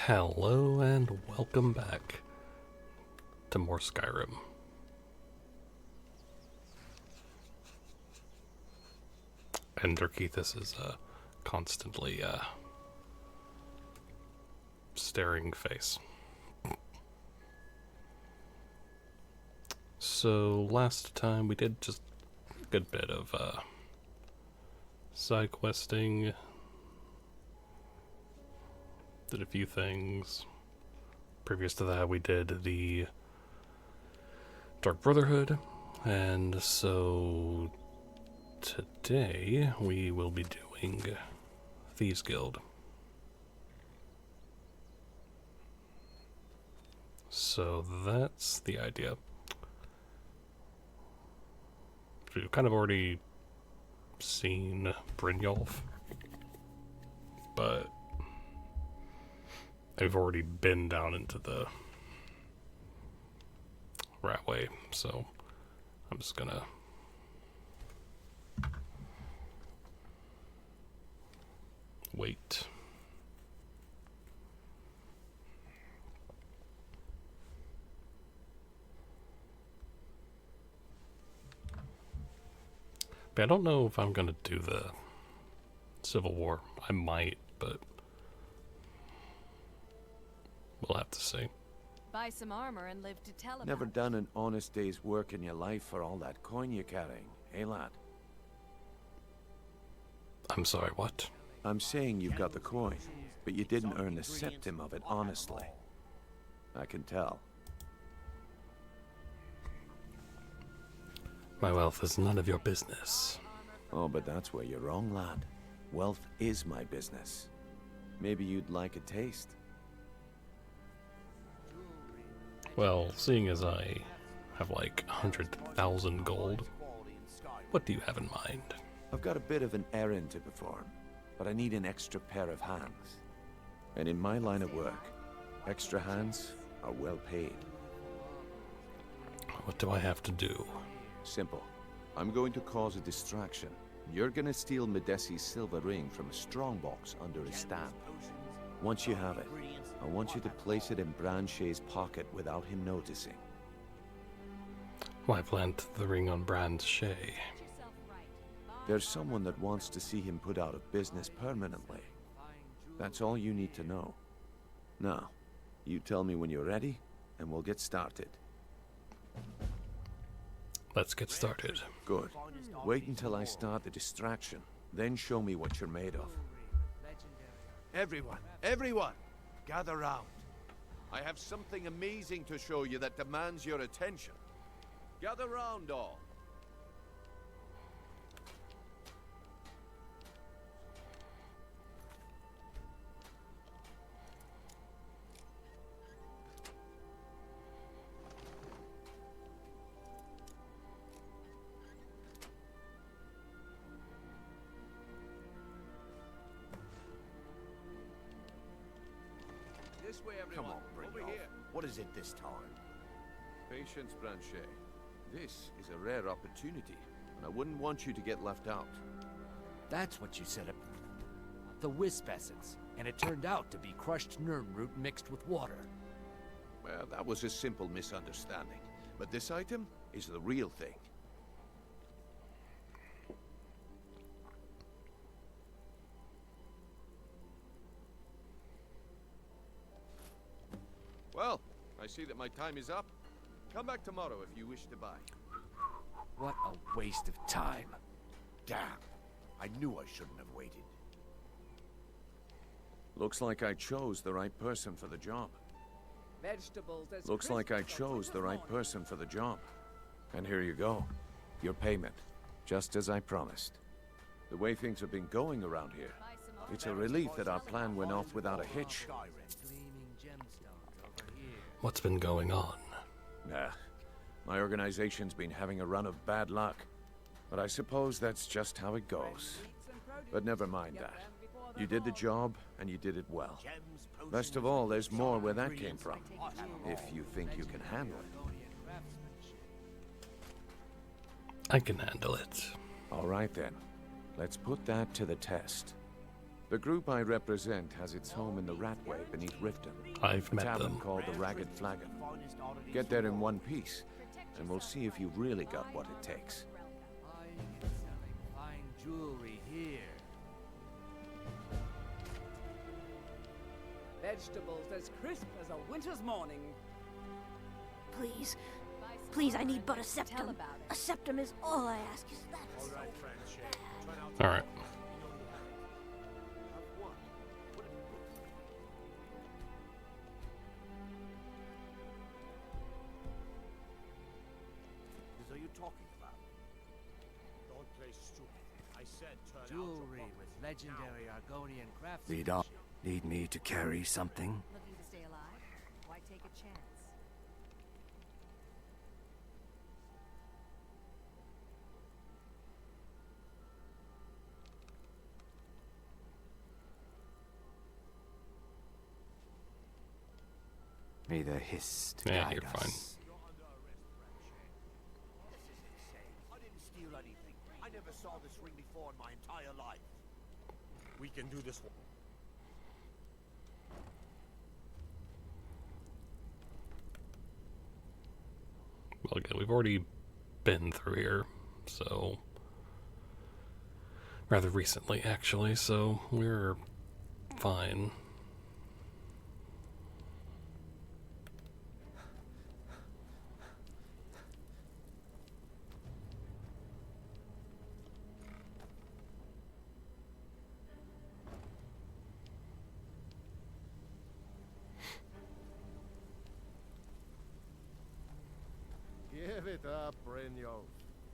Hello and welcome back to more Skyrim. And Dirkethis is constantly staring face. So last time we did just a good bit of side questing. Did a few things. Previous to that, we did the Dark Brotherhood, and so today we will be doing Thieves Guild. So that's the idea. We've kind of already seen Brynjolf, but I've already been down into the Ratway, so I'm just gonna wait. But I don't know if I'm gonna do the Civil War. I might, but we'll have to see. Buy some armor and live to tell about Never it. done an honest day's work in your life for all that coin you're carrying, eh, lad? I'm sorry, what? I'm saying you've got the coin, but you didn't earn a septim of it honestly. I can tell. My wealth is none of your business. Oh, but that's where you're wrong, lad. Wealth is my business. Maybe you'd like a taste. Well, seeing as I have like 100,000 gold, what do you have in mind? I've got a bit of an errand to perform, but I need an extra pair of hands. And in my line of work, extra hands are well paid. What do I have to do? Simple. I'm going to cause a distraction. You're gonna steal Medesi's silver ring from a strongbox under his stand. Once you have it, I want you to place it in Branshay's pocket without him noticing. Why plant the ring on Brandshay? There's someone that wants to see him put out of business permanently. That's all you need to know. Now, you tell me when you're ready, and we'll get started. Let's get started. Good. Wait until I start the distraction, then show me what you're made of. Everyone, gather round. I have something amazing to show you that demands your attention. Gather round, all. This way, everyone. Come on, Over Brynjolf. here. What is it this time? Patience, Branchet. This is a rare opportunity, and I wouldn't want you to get left out. That's what you said. The wisp essence, and it turned out to be crushed nirnroot mixed with water. Well, that was a simple misunderstanding. But this item is the real thing. Well, I see that my time is up. Come back tomorrow if you wish to buy. What a waste of time. Damn. I knew I shouldn't have waited. Looks like I chose the right person for the job. Vegetables as Looks like I crisp as chose the winter right morning. person for the job. And here you go. Your payment. Just as I promised. The way things have been going around here, Buy some armor. it's a relief that our plan went off without a hitch. Gleaming gemstones over here. What's been going on? Nah. My organization's been having a run of bad luck. But I suppose that's just how it goes. But never mind that. You did the job, and you did it well. Best of all, there's more where that came from. If you think you can handle it. I can handle it. All right then. Let's put that to the test. The group I represent has its home in the Ratway beneath Riften. I've A met tavern them. called the Ragged Flagon. Get there in one piece, and we'll see if you've really got what it takes. Buying and selling fine jewelry here. Vegetables as crisp as a winter's morning. Please. Please, I need but a septum. A septum is all I ask. Is that Alright. What are you talking about? Don't play stupid. I said turn Jewelry with legendary Argonian craftsmanship. Lead on. Need me to carry something? Looking to stay alive? Why take a chance? May the hist Yeah, guide you're fine. us. You're under arrest, Frank. This is insane. I didn't steal anything. I never saw this ring before in my entire life. We can do this one. Well, again, we've already been through here, so... Rather recently, actually, so we're fine. Give it up, Brynjolf.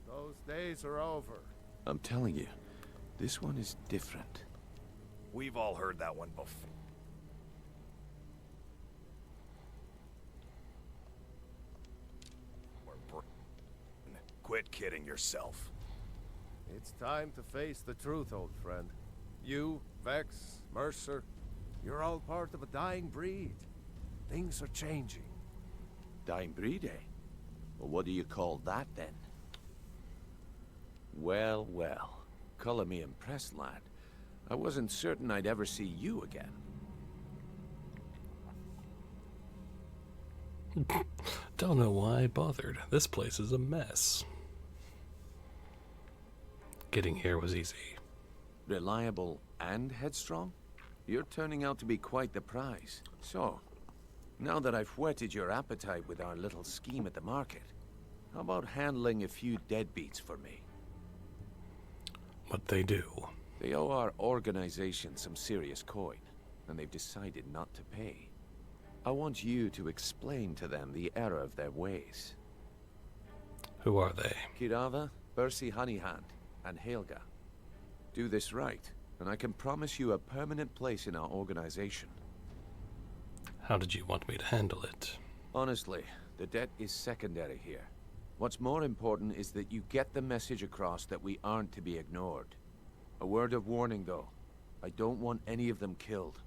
Those days are over. I'm telling you, this one is different. We've all heard that one before. Quit kidding yourself. It's time to face the truth, old friend. You, Vex, Mercer, you're all part of a dying breed. Things are changing. Dying breed, eh? Well, what do you call that, then? Well, well. Color me impressed, lad. I wasn't certain I'd ever see you again. Don't know why I bothered. This place is a mess. Getting here was easy. Reliable and headstrong? You're turning out to be quite the prize. So, now that I've whetted your appetite with our little scheme at the market, how about handling a few deadbeats for me? What they do. They owe our organization some serious coin, and they've decided not to pay. I want you to explain to them the error of their ways. Who are they? Kirava, Bersi Honeyhand, and Helga. Do this right, and I can promise you a permanent place in our organization. How did you want me to handle it? Honestly, the debt is secondary here. What's more important is that you get the message across that we aren't to be ignored. A word of warning, though. I don't want any of them killed.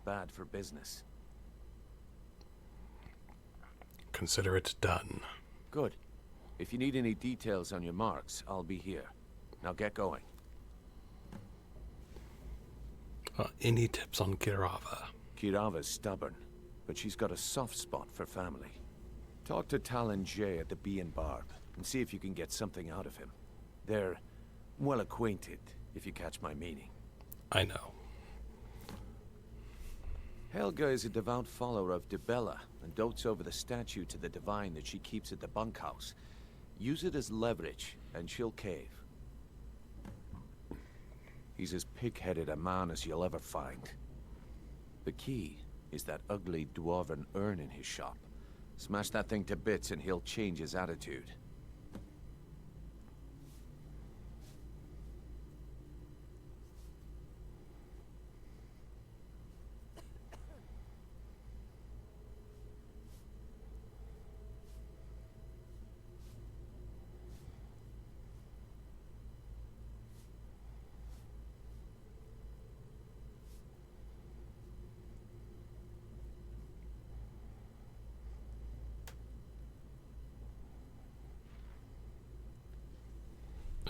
Bad for business. Consider it done. Good. If you need any details on your marks, I'll be here. Now get going. Any tips on Kirava? Kirava's stubborn, but she's got a soft spot for family. Talk to Talon Jay at the Bee and Barb, and see if you can get something out of him. They're well acquainted, if you catch my meaning. I know. Helga is a devout follower of Dibella, and dotes over the statue to the divine that she keeps at the bunkhouse. Use it as leverage, and she'll cave. He's as pig-headed a man as you'll ever find. The key is that ugly dwarven urn in his shop. Smash that thing to bits and he'll change his attitude.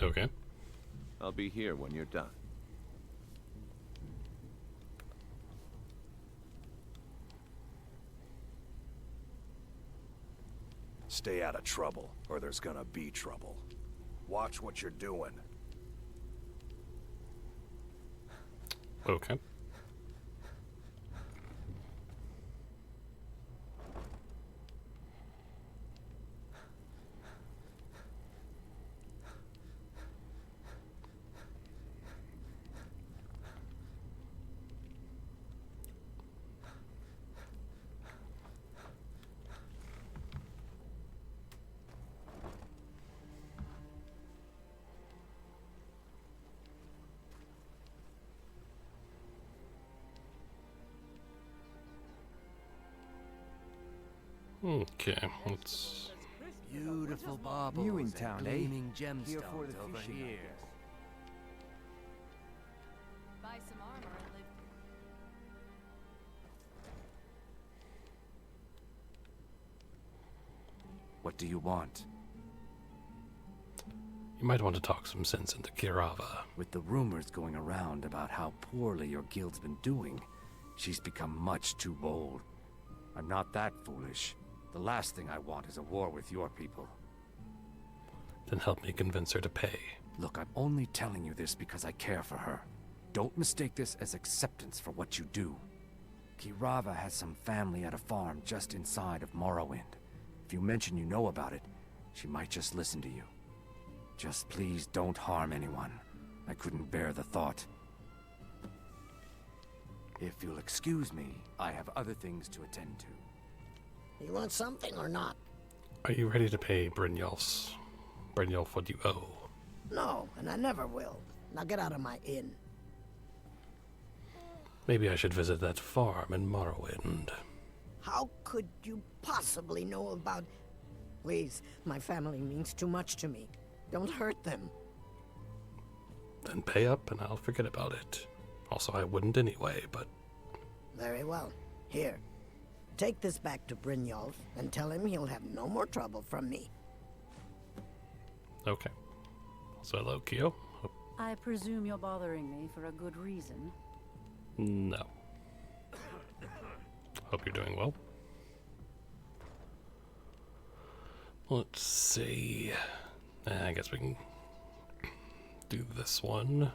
Okay. I'll be here when you're done. Stay out of trouble, or there's gonna be trouble. Watch what you're doing. Okay. Okay, let's... Beautiful baubles New in and town, eh? gleaming Here gemstones for the over fishing. here. Buy some armor and live. What do you want? You might want to talk some sense into Kirava. With the rumors going around about how poorly your guild's been doing, she's become much too bold. I'm not that foolish. The last thing I want is a war with your people. Then help me convince her to pay. Look, I'm only telling you this because I care for her. Don't mistake this as acceptance for what you do. Kirava has some family at a farm just inside of Morrowind. If you mention you know about it, she might just listen to you. Just please don't harm anyone. I couldn't bear the thought. If you'll excuse me, I have other things to attend to. You want something or not? Are you ready to pay Brynjolf what you owe? No, and I never will. Now get out of my inn. Maybe I should visit that farm in Morrowind. How could you possibly know about... Please, my family means too much to me. Don't hurt them. Then pay up and I'll forget about it. Also, I wouldn't anyway, but... Very well. Here. Take this back to Brynjolf and tell him he'll have no more trouble from me. Okay. So hello, Kyo. I presume you're bothering me for a good reason. No. Hope you're doing well. Let's see. I guess we can do this one.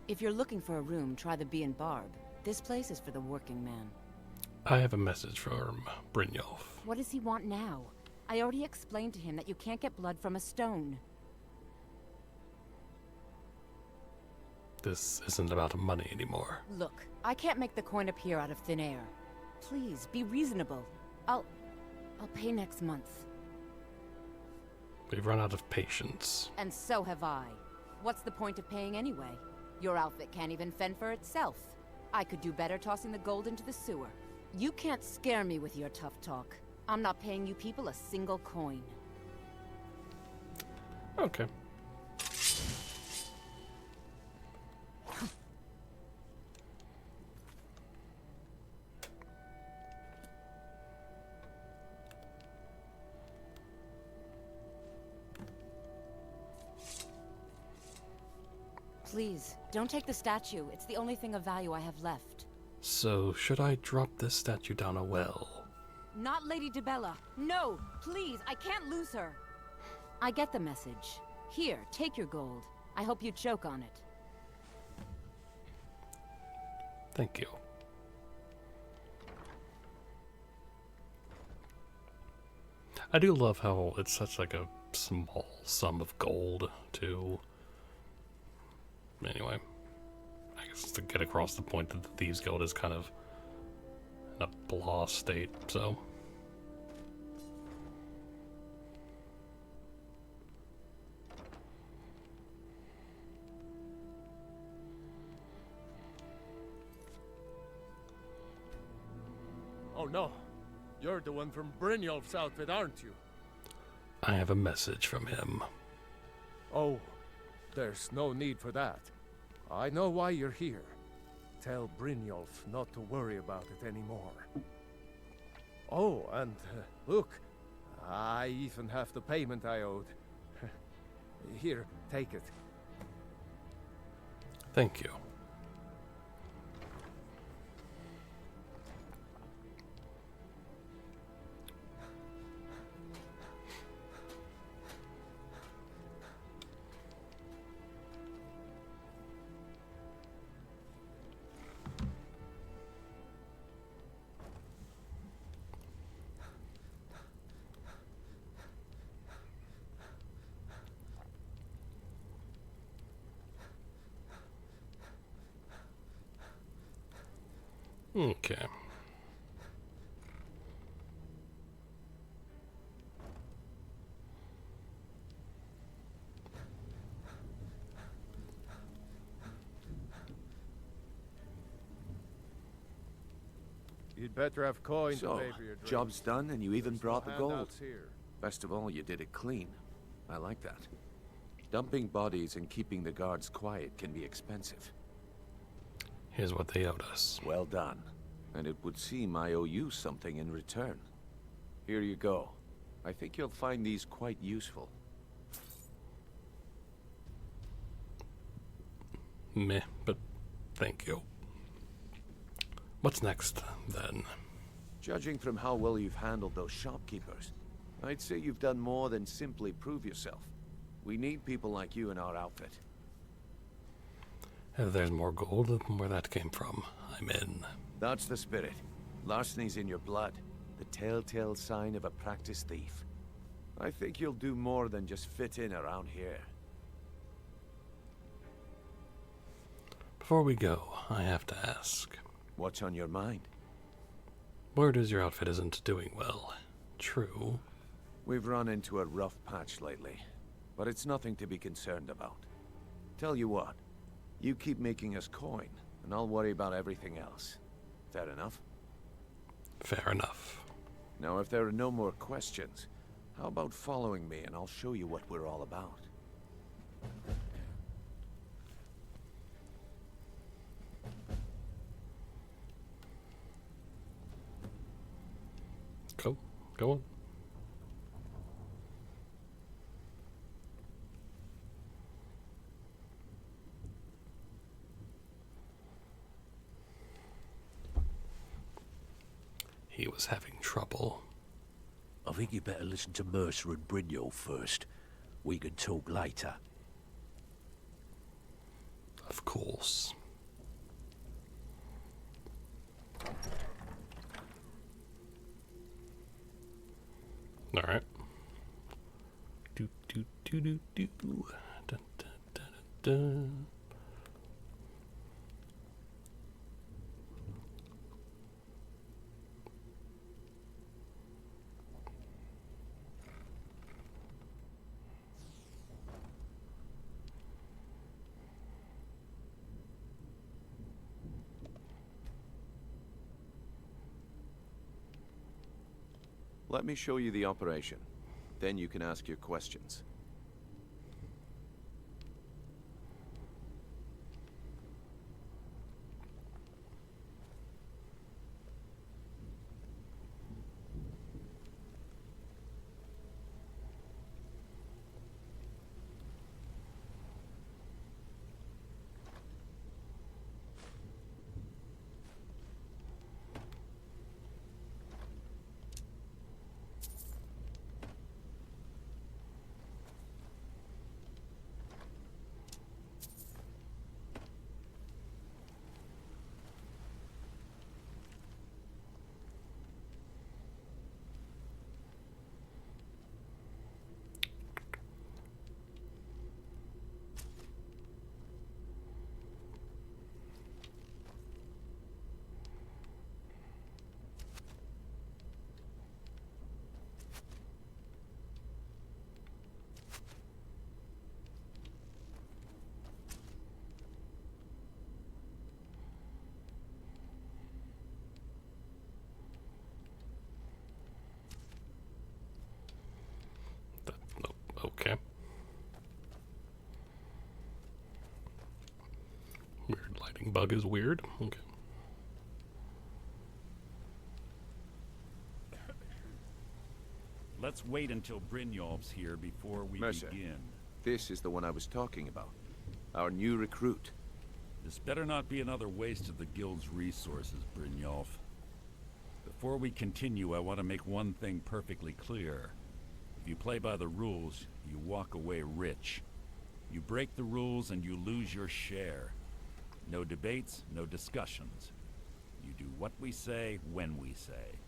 If you're looking for a room, try the Bee and Barb. This place is for the working man. I have a message from Brynjolf. What does he want now? I already explained to him that you can't get blood from a stone. This isn't about money anymore. Look, I can't make the coin appear out of thin air. Please, be reasonable. I'll pay next month. We've run out of patience. And so have I. What's the point of paying anyway? Your outfit can't even fend for itself. I could do better tossing the gold into the sewer. You can't scare me with your tough talk. I'm not paying you people a single coin. Okay. Please, don't take the statue. It's the only thing of value I have left. So, should I drop this statue down a well? Not Lady DeBella. No, please, I can't lose her. I get the message. Here, take your gold. I hope you choke on it. Thank you. I do love how it's such like a small sum of gold, too. Anyway, I guess to get across the point that the Thieves Guild is kind of in a blah state, so... Oh no, you're the one from Brynjolf's outfit, aren't you? I have a message from him. Oh, there's no need for that. I know why you're here. Tell Brynjolf not to worry about it anymore. Oh, and look, I even have the payment I owed. Here, take it. Thank you. Okay. You'd better have coin to So, pay for your drink. job's done and you even There's brought no the gold. handouts here. Best of all, you did it clean. I like that. Dumping bodies and keeping the guards quiet can be expensive. Here's what they owed us. Well done. And it would seem I owe you something in return. Here you go. I think you'll find these quite useful. Meh, but thank you. What's next, then? Judging from how well you've handled those shopkeepers, I'd say you've done more than simply prove yourself. We need people like you in our outfit. If there's more gold, where that came from, I'm in. That's the spirit. Larceny's in your blood. The telltale sign of a practiced thief. I think you'll do more than just fit in around here. Before we go, I have to ask. What's on your mind? Word is your outfit isn't doing well. True. We've run into a rough patch lately, but it's nothing to be concerned about. Tell you what, you keep making us coin, and I'll worry about everything else. Fair enough? Fair enough. Now, if there are no more questions, how about following me and I'll show you what we're all about? Go on. He was having trouble. I think you better listen to Mercer and Brynjolf first. We can talk later. Of course. All right. Do do do do do. Dun, dun, dun, dun. Let me show you the operation. Then you can ask your questions. Okay. Weird lighting bug is weird. Okay. Let's wait until Brynjolf's here before we Mercer, begin. this is the one I was talking about. Our new recruit. This better not be another waste of the guild's resources, Brynjolf. Before we continue, I want to make one thing perfectly clear. If you play by the rules, you walk away rich. You break the rules and you lose your share. No debates, no discussions. You do what we say, when we say.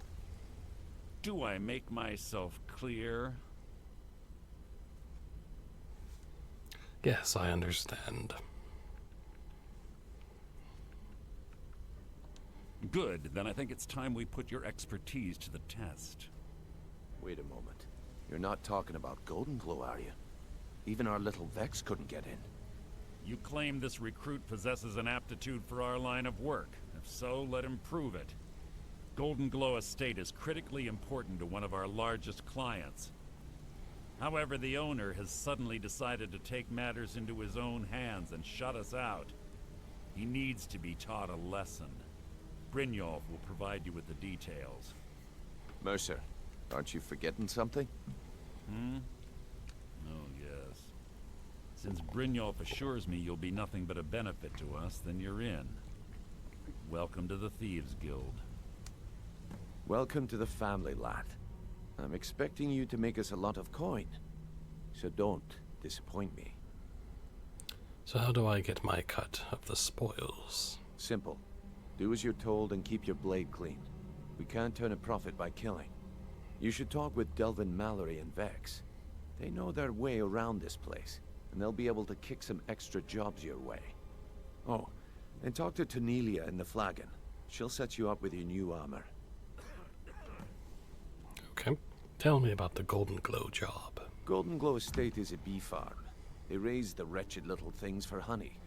Do I make myself clear? Yes, I understand. Good, then I think it's time we put your expertise to the test. Wait a moment. You're not talking about Golden Glow, are you? Even our little Vex couldn't get in. You claim this recruit possesses an aptitude for our line of work. If so, let him prove it. Golden Glow Estate is critically important to one of our largest clients. However, the owner has suddenly decided to take matters into his own hands and shut us out. He needs to be taught a lesson. Brynjolf will provide you with the details. Mercer, aren't you forgetting something? Oh, yes. Since Brynjolf assures me you'll be nothing but a benefit to us, then you're in. Welcome to the Thieves Guild. Welcome to the family, lad. I'm expecting you to make us a lot of coin, so don't disappoint me. So how do I get my cut of the spoils? Simple. Do as you're told and keep your blade clean. We can't turn a profit by killing. You should talk with Delvin Mallory and Vex. They know their way around this place, and they'll be able to kick some extra jobs your way. Oh, and talk to Tanelia in the Flagon. She'll set you up with your new armor. Okay. Tell me about the Golden Glow job. Golden Glow Estate is a bee farm. They raise the wretched little things for honey.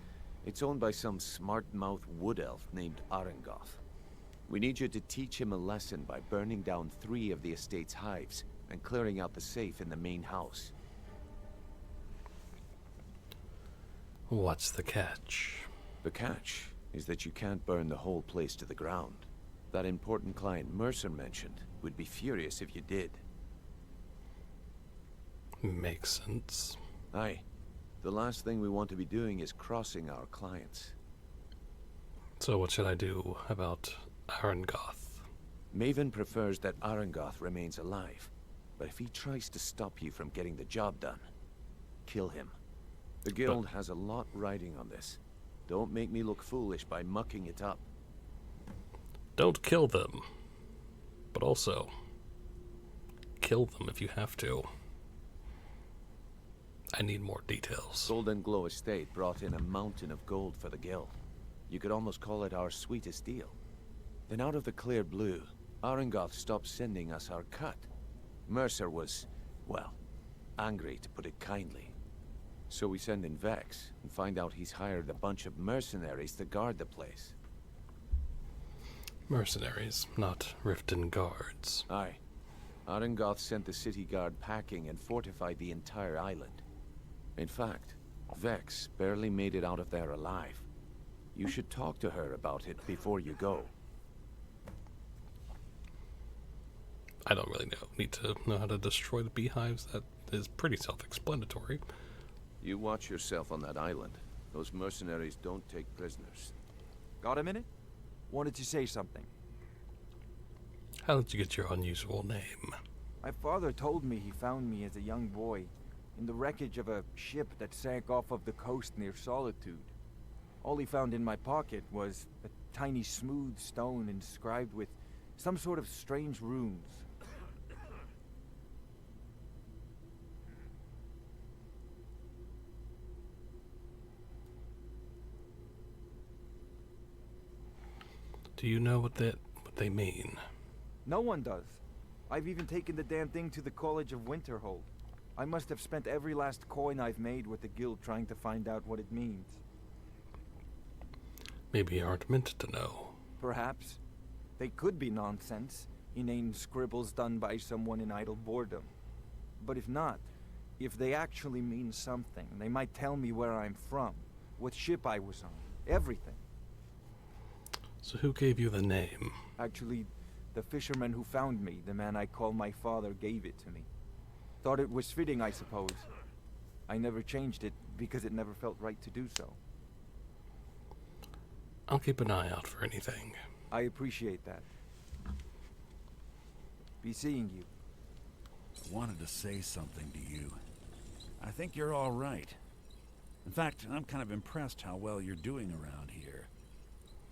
It's owned by some smart-mouthed wood elf named Arengoth. We need you to teach him a lesson by burning down 3 of the estate's hives and clearing out the safe in the main house. What's the catch? The catch is that you can't burn the whole place to the ground. That important client Mercer mentioned would be furious if you did. Makes sense. Aye. The last thing we want to be doing is crossing our clients. So what should I do about Arengoth? Maven prefers that Arengoth remains alive. But if he tries to stop you from getting the job done, kill him. The guild has a lot riding on this. Don't make me look foolish by mucking it up. Don't kill them. But also, kill them if you have to. I need more details. Golden Glow Estate brought in a mountain of gold for the guild. You could almost call it our sweetest deal. Then out of the clear blue, Arengoth stopped sending us our cut. Mercer was, well, angry to put it kindly. So we send in Vex and find out he's hired a bunch of mercenaries to guard the place. Mercenaries, not Riften guards. Aye. Arengoth sent the city guard packing and fortified the entire island. In fact, Vex barely made it out of there alive. You should talk to her about it before you go. I don't really need to know how to destroy the beehives. That is pretty self-explanatory. You watch yourself on that island. Those mercenaries don't take prisoners. Got a minute? Wanted to say something. How did you get your unusual name? My father told me he found me as a young boy in the wreckage of a ship that sank off of the coast near Solitude. All he found in my pocket was a tiny smooth stone inscribed with some sort of strange runes. Do you know what they mean? No one does. I've even taken the damn thing to the College of Winterhold. I must have spent every last coin I've made with the guild trying to find out what it means. Maybe you aren't meant to know. Perhaps. They could be nonsense, inane scribbles done by someone in idle boredom. But if not, if they actually mean something, they might tell me where I'm from, what ship I was on, everything. So who gave you the name? Actually, the fisherman who found me, the man I call my father, gave it to me. Thought it was fitting, I suppose. I never changed it because it never felt right to do so. I'll keep an eye out for anything. I appreciate that. Be seeing you. I wanted to say something to you. I think you're all right. In fact, I'm kind of impressed how well you're doing around here.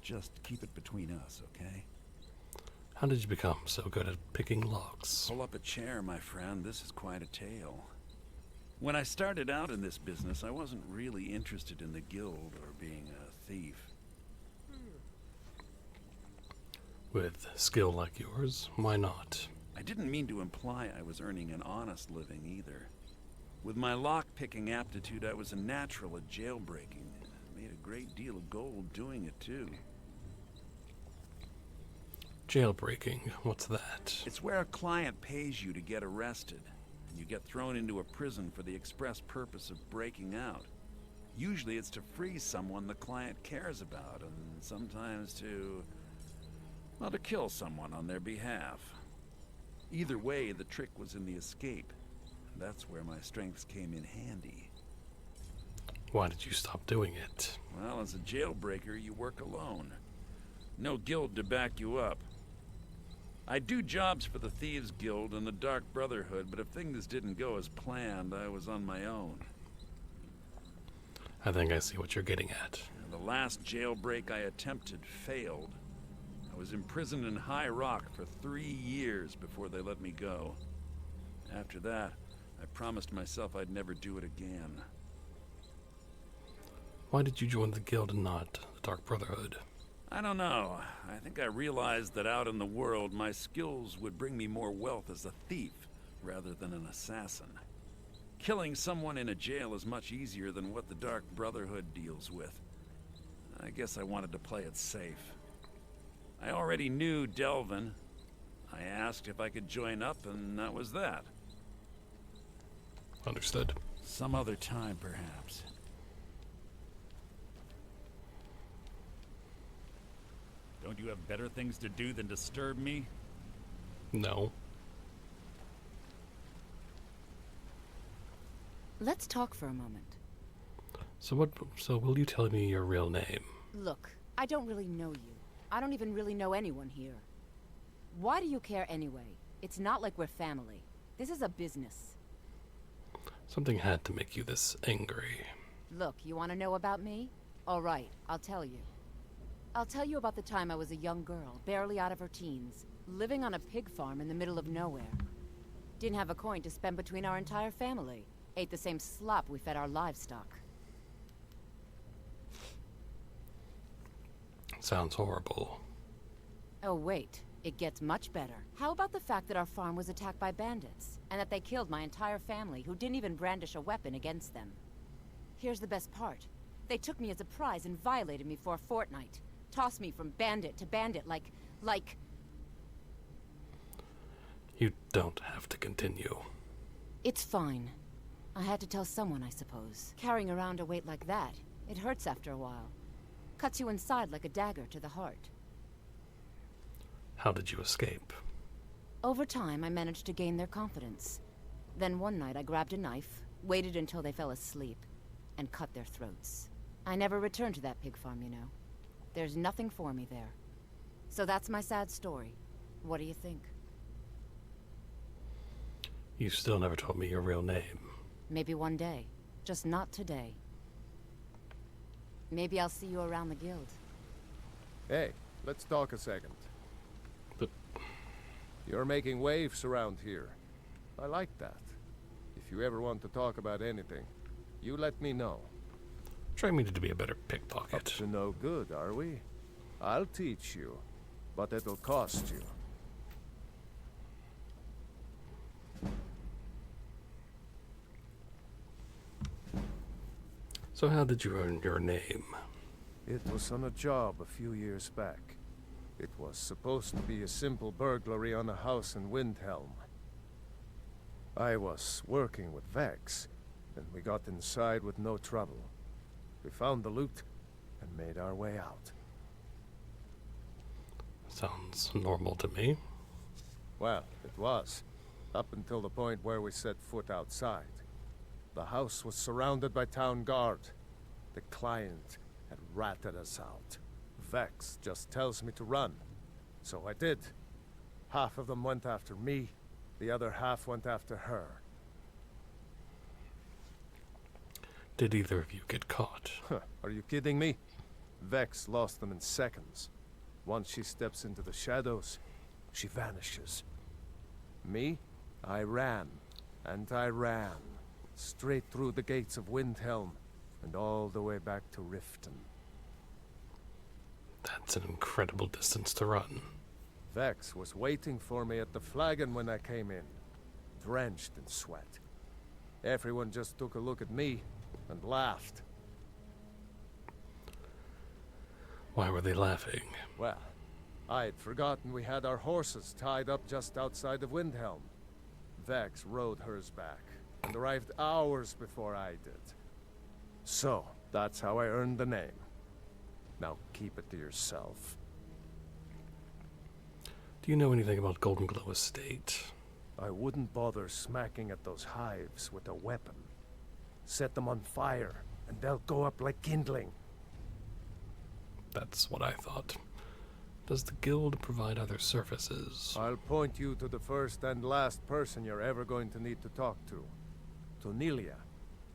Just keep it between us, okay? How did you become so good at picking locks? Pull up a chair, my friend. This is quite a tale. When I started out in this business, I wasn't really interested in the guild or being a thief. With skill like yours, why not? I didn't mean to imply I was earning an honest living either. With my lock-picking aptitude, I was a natural at jailbreaking. I made a great deal of gold doing it, too. Jailbreaking, what's that? It's where a client pays you to get arrested, and you get thrown into a prison for the express purpose of breaking out. Usually it's to free someone the client cares about, and sometimes to kill someone on their behalf. Either way, the trick was in the escape. That's where my strengths came in handy. Why did you stop doing it? Well, as a jailbreaker, you work alone. No guild to back you up. I do jobs for the Thieves Guild and the Dark Brotherhood, but if things didn't go as planned, I was on my own. I think I see what you're getting at. And the last jailbreak I attempted failed. I was imprisoned in High Rock for 3 years before they let me go. After that, I promised myself I'd never do it again. Why did you join the guild and not the Dark Brotherhood? I don't know. I think I realized that out in the world, my skills would bring me more wealth as a thief rather than an assassin. Killing someone in a jail is much easier than what the Dark Brotherhood deals with. I guess I wanted to play it safe. I already knew Delvin. I asked if I could join up, and that was that. Understood. Some other time, perhaps. Don't you have better things to do than disturb me? No. Let's talk for a moment. So will you tell me your real name? Look, I don't really know you. I don't even really know anyone here. Why do you care anyway? It's not like we're family. This is a business. Something had to make you this angry. Look, you want to know about me? All right, I'll tell you. I'll tell you about the time I was a young girl, barely out of her teens, living on a pig farm in the middle of nowhere. Didn't have a coin to spend between our entire family. Ate the same slop we fed our livestock. Sounds horrible. Oh wait, it gets much better. How about the fact that our farm was attacked by bandits, and that they killed my entire family who didn't even brandish a weapon against them? Here's the best part. They took me as a prize and violated me for a fortnight. Tossed me from bandit to bandit like... You don't have to continue. It's fine. I had to tell someone, I suppose. Carrying around a weight like that, it hurts after a while. Cuts you inside like a dagger to the heart. How did you escape? Over time, I managed to gain their confidence. Then one night I grabbed a knife, waited until they fell asleep, and cut their throats. I never returned to that pig farm, you know. There's nothing for me there. So that's my sad story. What do you think? You still never told me your real name. Maybe one day. Just not today. Maybe I'll see you around the guild. Hey, let's talk a second. But... You're making waves around here. I like that. If you ever want to talk about anything, you let me know. Trying me to be a better pickpocket. Up to no good, are we? I'll teach you, but it'll cost you. So how did you earn your name? It was on a job a few years back. It was supposed to be a simple burglary on a house in Windhelm. I was working with Vex, and we got inside with no trouble. We found the loot and made our way out. Sounds normal to me. Well, it was, up until the point where we set foot outside. The house was surrounded by town guard. The client had ratted us out. Vex just tells me to run. So I did. Half of them went after me, the other half went after her. Did either of you get caught? Are you kidding me? Vex lost them in seconds. Once she steps into the shadows, she vanishes. Me? I ran, and I ran, straight through the gates of Windhelm, and all the way back to Riften. That's an incredible distance to run. Vex was waiting for me at the flagon when I came in, drenched in sweat. Everyone just took a look at me and laughed. Why were they laughing? Well, I'd forgotten we had our horses tied up just outside of Windhelm. Vex rode hers back and arrived hours before I did. So, that's how I earned the name. Now keep it to yourself. Do you know anything about Golden Glow Estate? I wouldn't bother smacking at those hives with a weapon. Set them on fire, and they'll go up like kindling. That's what I thought. Does the guild provide other services? I'll point you to the first and last person you're ever going to need to talk to. Tonilia.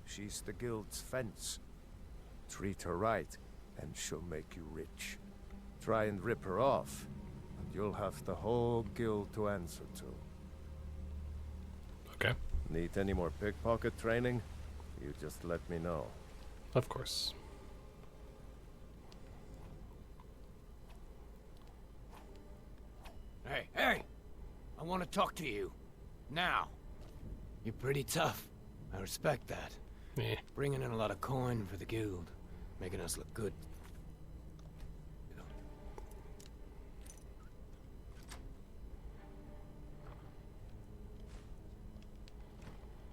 She's the guild's fence. Treat her right, and she'll make you rich. Try and rip her off, and you'll have the whole guild to answer to. Okay. Need any more pickpocket training? You just let me know. Of course. Hey! I want to talk to you. Now. You're pretty tough. I respect that. Yeah. Bringing in a lot of coin for the guild. Making us look good.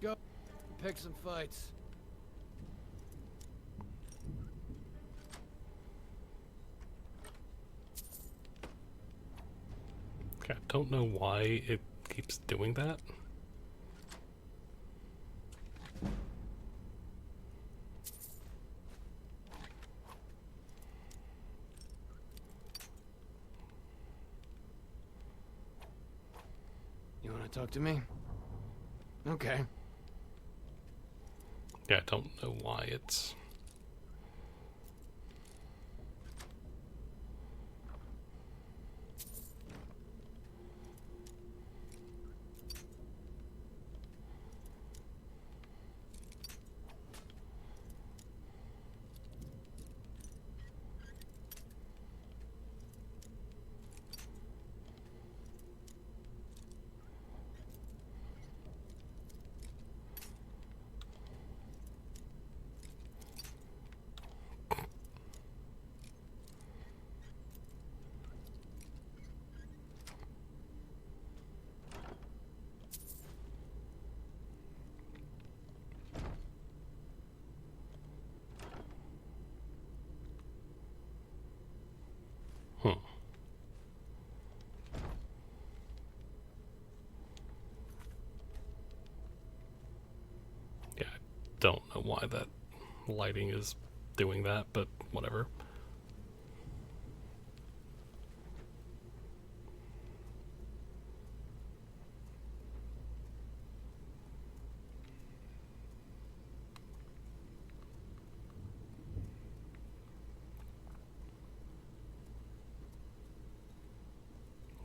Go. Pick some fights. Okay, I don't know why it keeps doing that. You want to talk to me? Okay. Yeah, I don't know why it's... Yeah, I don't know why that lighting is doing that, but whatever.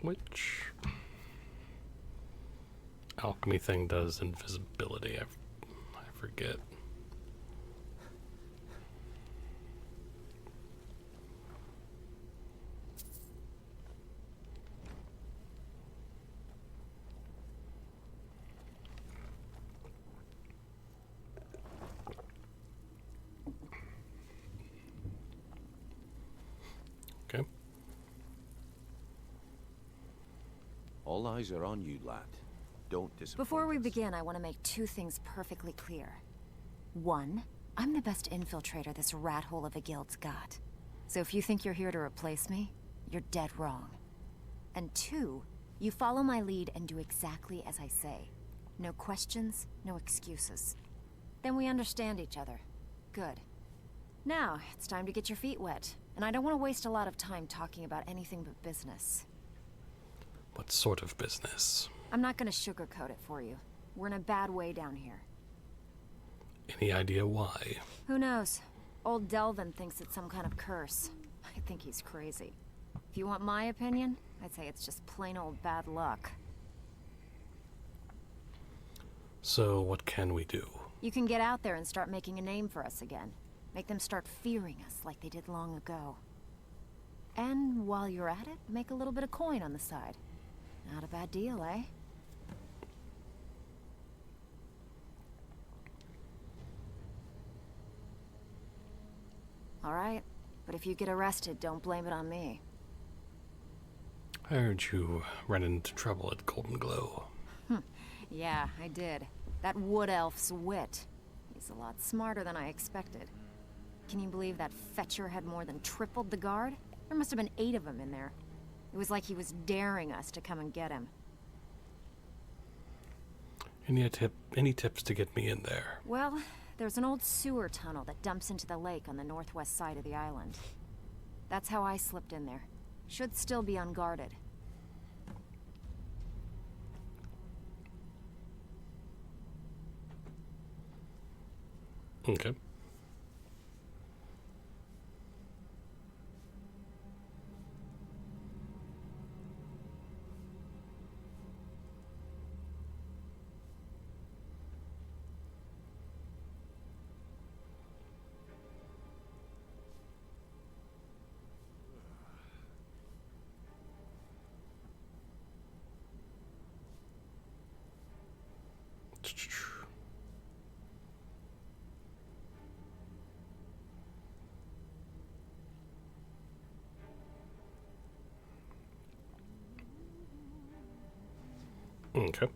Which alchemy thing does invisibility? I forget. Okay. All eyes are on you, lad. Don't disappoint Before we us. begin, I want to make two things perfectly clear. One, I'm the best infiltrator this rat hole of a guild's got. So if you think you're here to replace me, you're dead wrong. And two, you follow my lead and do exactly as I say. No questions, no excuses. Then we understand each other. Good. Now, it's time to get your feet wet. And I don't want to waste a lot of time talking about anything but business. What sort of business? I'm not going to sugarcoat it for you. We're in a bad way down here. Any idea why? Who knows? Old Delvin thinks it's some kind of curse. I think he's crazy. If you want my opinion, I'd say it's just plain old bad luck. So what can we do? You can get out there and start making a name for us again. Make them start fearing us like they did long ago. And while you're at it, make a little bit of coin on the side. Not a bad deal, eh? All right, but if you get arrested, don't blame it on me. I heard you ran into trouble at Golden Glow. Yeah, I did. That wood elf's wit. He's a lot smarter than I expected. Can you believe that fetcher had more than tripled the guard? There must have been 8 of them in there. It was like he was daring us to come and get him. Any tips to get me in there? Well, there's an old sewer tunnel that dumps into the lake on the northwest side of the island. That's how I slipped in there. Should still be unguarded. Okay. Okay.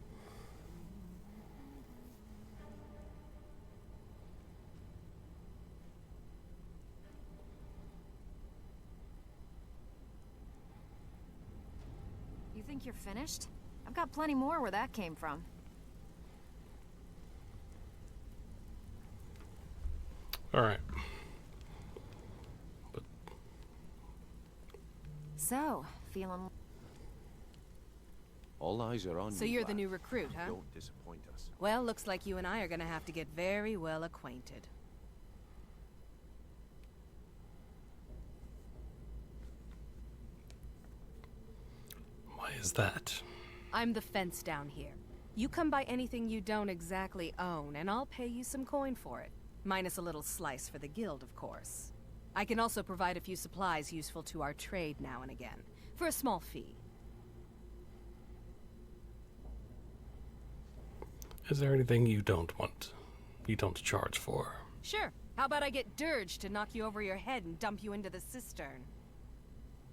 You think you're finished? I've got plenty more where that came from. All right. So, feeling... All eyes are on you. So you're the lad. new recruit, huh? Don't disappoint us. Well, looks like you and I are gonna have to get very well acquainted. Why is that? I'm the fence down here. You come by anything you don't exactly own, and I'll pay you some coin for it. Minus a little slice for the guild, of course. I can also provide a few supplies useful to our trade now and again, for a small fee. Is there anything you don't charge for? Sure. How about I get Dirge to knock you over your head and dump you into the cistern?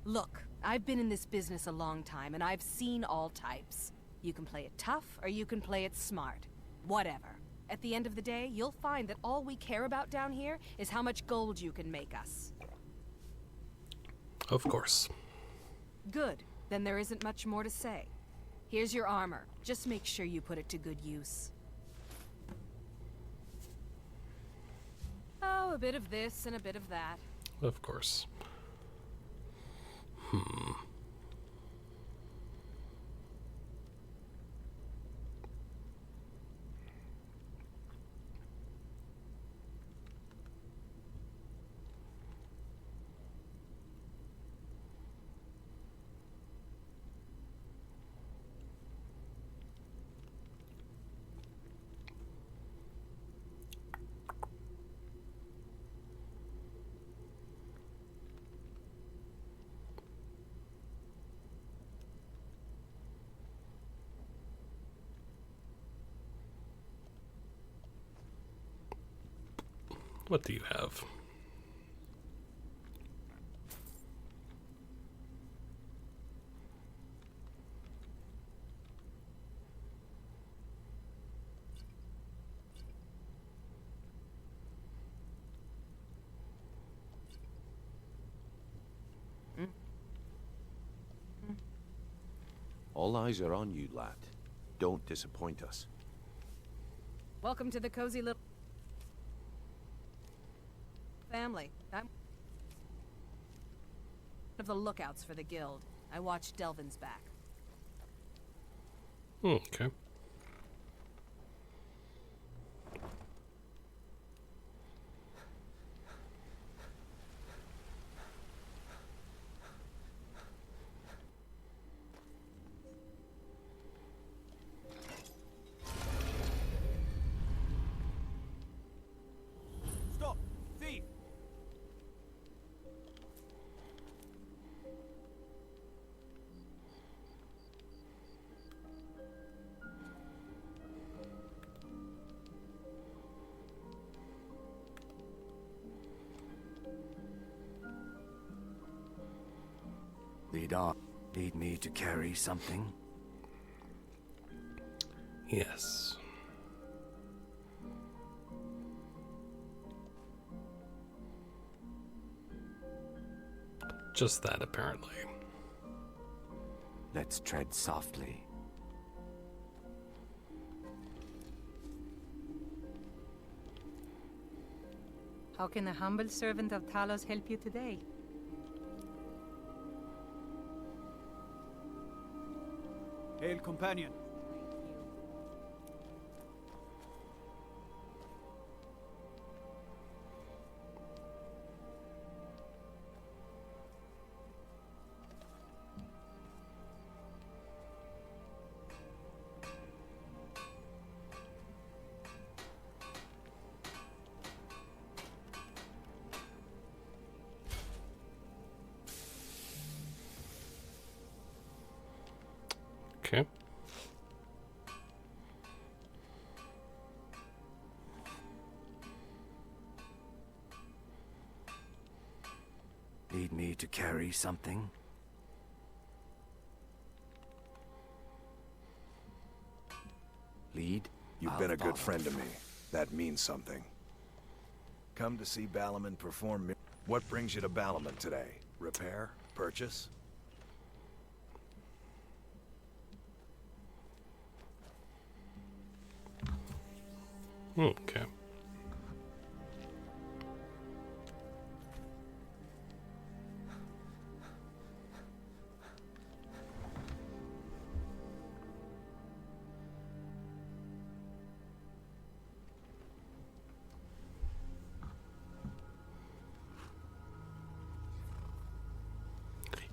Look, I've been in this business a long time, and I've seen all types. You can play it tough, or you can play it smart. Whatever. At the end of the day, you'll find that all we care about down here is how much gold you can make us. Of course. Good. Then there isn't much more to say. Here's your armor. Just make sure you put it to good use. Oh, a bit of this and a bit of that. Of course. What do you have? All eyes are on you, lad. Don't disappoint us. Welcome to the cozy little family. of the lookouts for the guild. I watched Delvin's back. Okay. Stop! Thief! Lead on. Need me to carry something? Yes. Just that, apparently. Let's tread softly. How can a humble servant of Talos help you today? Hail, companion. Okay. Need me to carry something? Lead? You've been a good friend to me. That means something. Come to see Balaman perform. What brings you to Balaman today? Repair? Purchase? Okay.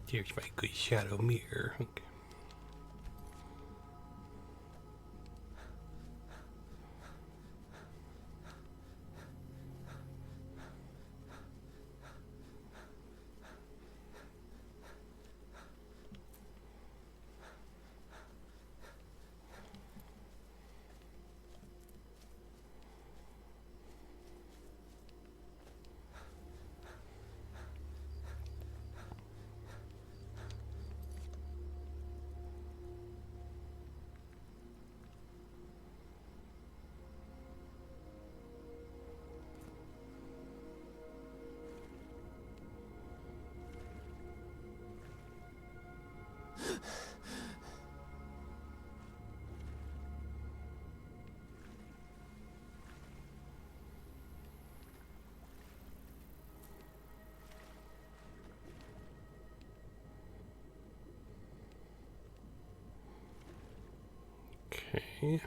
Here's my good shadow mirror. Okay. Okay.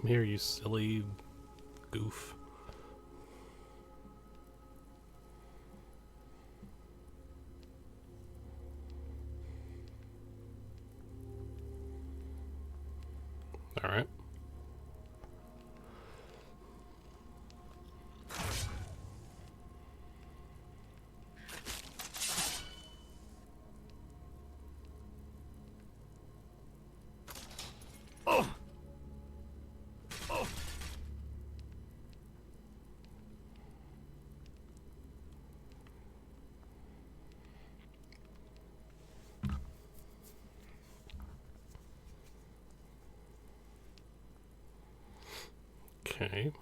Come here, you silly goof. All right. Okay.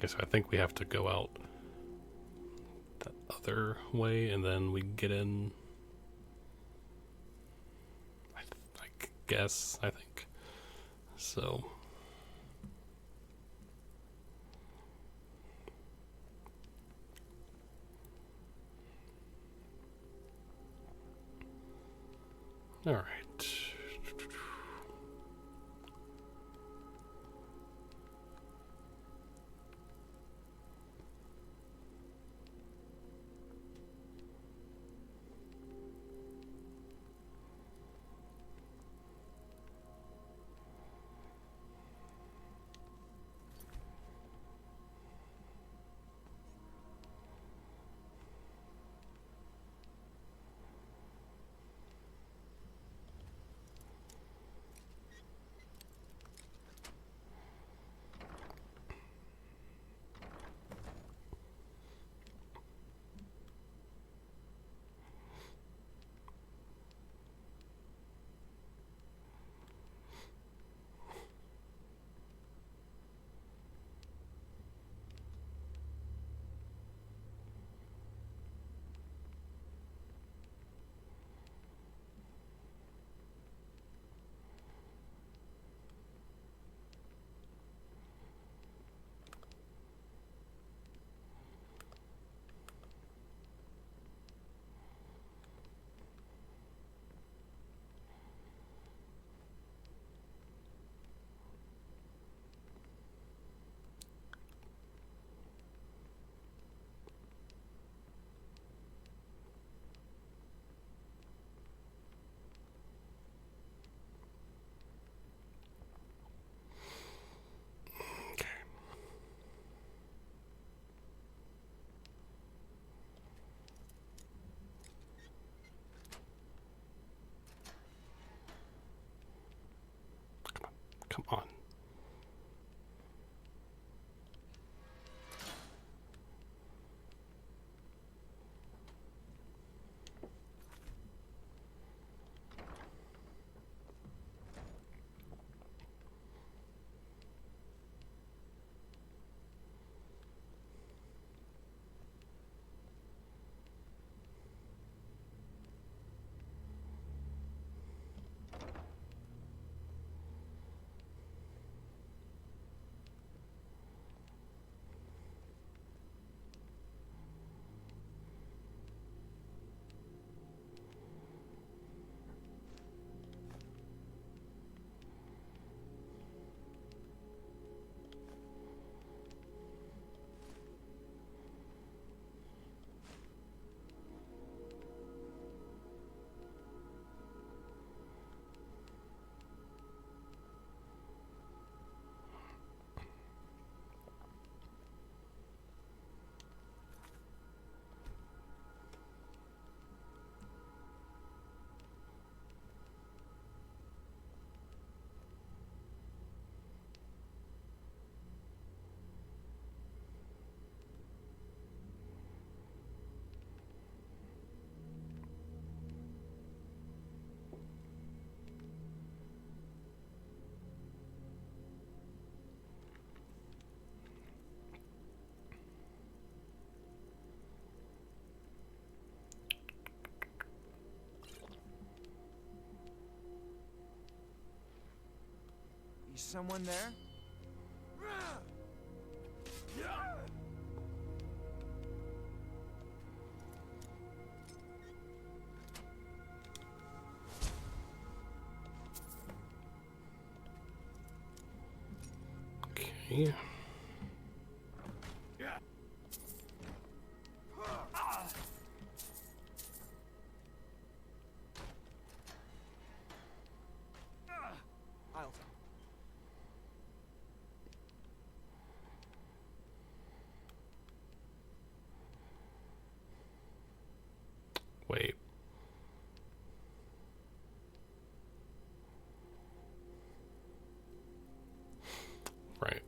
Okay, so I think we have to go out that other way, and then we get in. I guess, I think. So. All right. Come on. someone there? Okay. Wait. Right.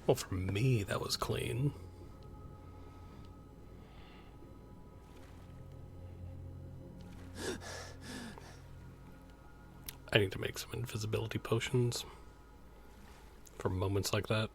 Well, for me, that was clean. I need to make some invisibility potions for moments like that.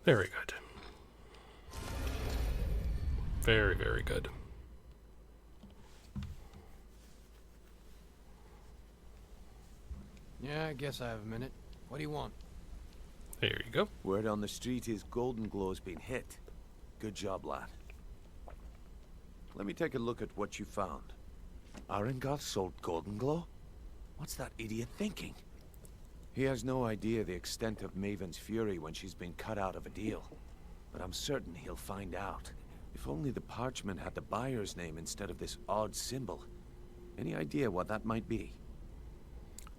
Very good. Very, very good. Yeah, I guess I have a minute. What do you want? There you go. Word on the street is Golden Glow's been hit. Good job, lad. Let me take a look at what you found. Arengoth sold Golden Glow? What's that idiot thinking? He has no idea the extent of Maven's fury when she's been cut out of a deal. But I'm certain he'll find out. If only the parchment had the buyer's name instead of this odd symbol. Any idea what that might be?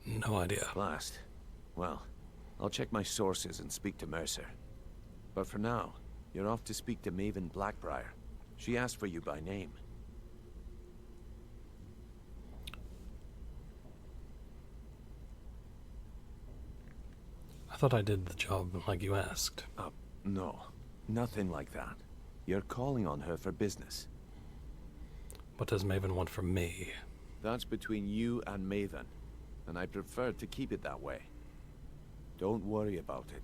No idea. Blast. Well, I'll check my sources and speak to Mercer. But for now, you're off to speak to Maven Blackbriar. She asked for you by name. I thought I did the job like you asked. No. Nothing like that. You're calling on her for business. What does Maven want from me? That's between you and Maven, and I prefer to keep it that way. Don't worry about it.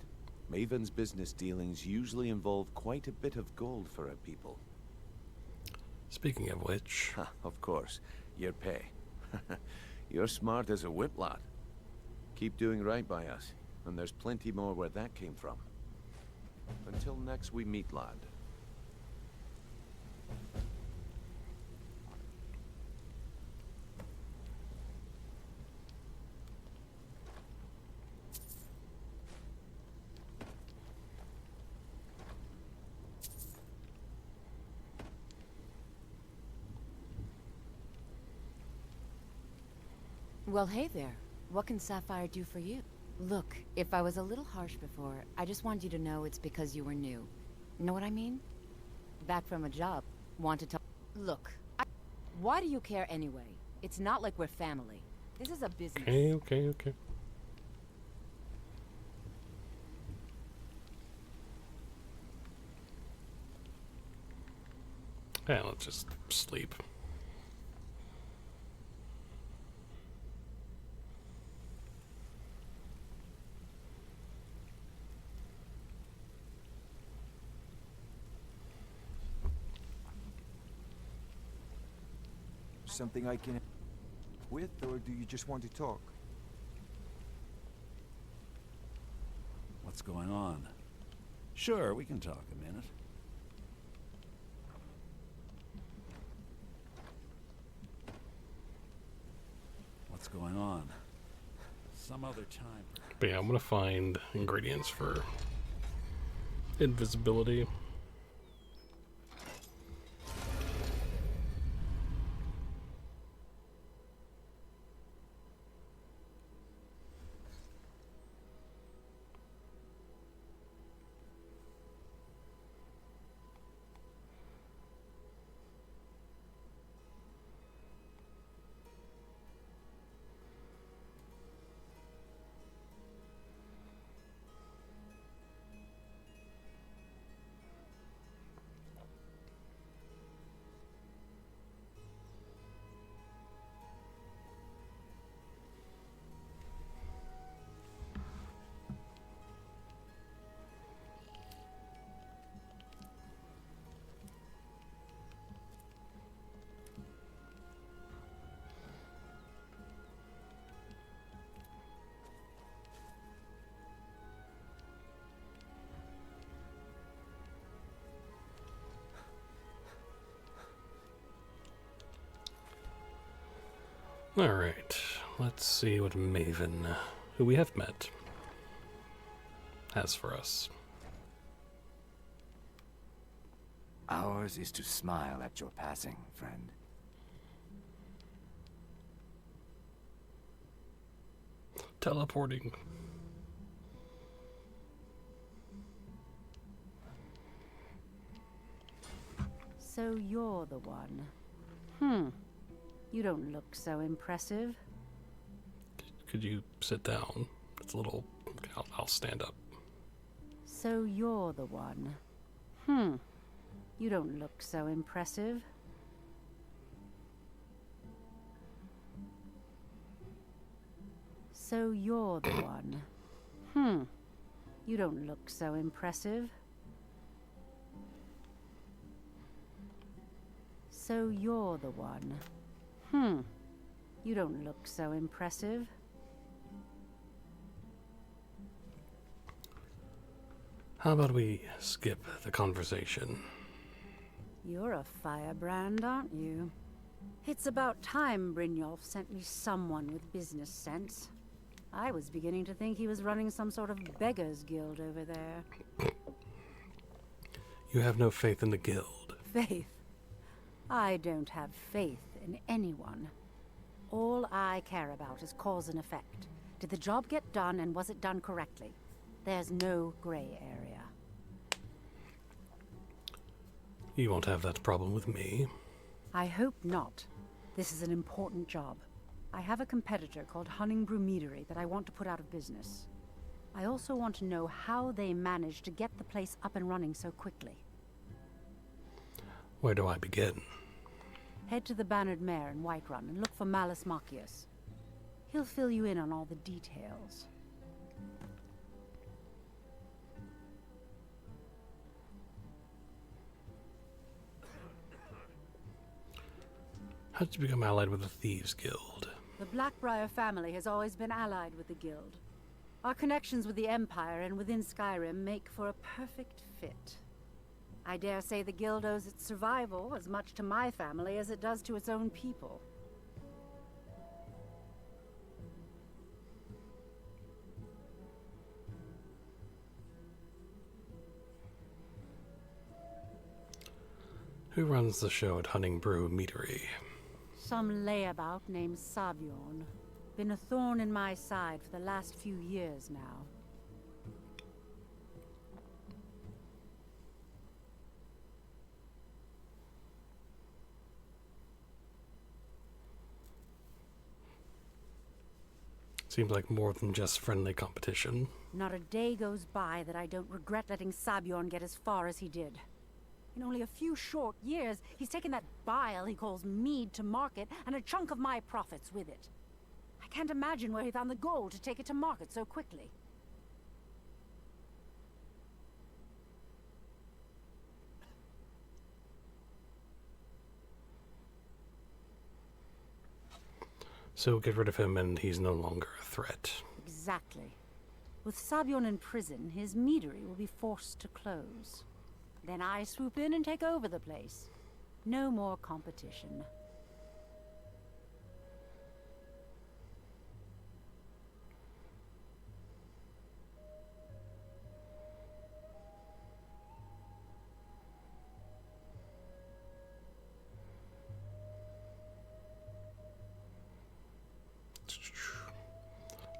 Maven's business dealings usually involve quite a bit of gold for her people. Speaking of which... Of course, your pay. You're smart as a whip, lad. Keep doing right by us, and there's plenty more where that came from. Until next we meet, lad. Well, hey there. What can Sapphire do for you? Look, if I was a little harsh before, I just wanted you to know it's because you were new. Know what I mean? Back from a job. Want to talk? Look, why do you care anyway? It's not like we're family. This is a business. Okay. Yeah, let's just sleep. Something I can with, or do you just want to talk? What's going on? Sure, we can talk a minute. What's going on? Some other time. But yeah, I'm gonna find ingredients for invisibility. Alright, let's see what Maven, who we have met, has for us. Ours is to smile at your passing, friend. Teleporting. So you're the one. You don't look so impressive. Could you sit down? It's a little... I'll stand up. So you're the one. You don't look so impressive. So you're the one. You don't look so impressive. So you're the one. You don't look so impressive. How about we skip the conversation? You're a firebrand, aren't you? It's about time Brynjolf sent me someone with business sense. I was beginning to think he was running some sort of beggars guild over there. You have no faith in the guild. Faith? I don't have faith in anyone. All I care about is cause and effect. Did the job get done, and was it done correctly? There's no gray area. You won't have that problem with me. I hope not. This is an important job. I have a competitor called Hunningbrew Meadery that I want to put out of business. I also want to know how they managed to get the place up and running so quickly. Where do I begin? Head to the Bannered Mare in Whiterun and look for Malus Machius. He'll fill you in on all the details. How did you become allied with the Thieves Guild? The Blackbriar family has always been allied with the Guild. Our connections with the Empire and within Skyrim make for a perfect fit. I dare say the Guild owes its survival as much to my family as it does to its own people. Who runs the show at Hunningbrew Meadery? Some layabout named Sabjorn. Been a thorn in my side for the last few years now. Seems like more than just friendly competition. Not a day goes by that I don't regret letting Sabjorn get as far as he did. In only a few short years, he's taken that bile he calls mead to market, and a chunk of my profits with it. I can't imagine where he found the gold to take it to market so quickly. So get rid of him and he's no longer a threat. Exactly. With Sabjorn in prison, his meadery will be forced to close. Then I swoop in and take over the place. No more competition.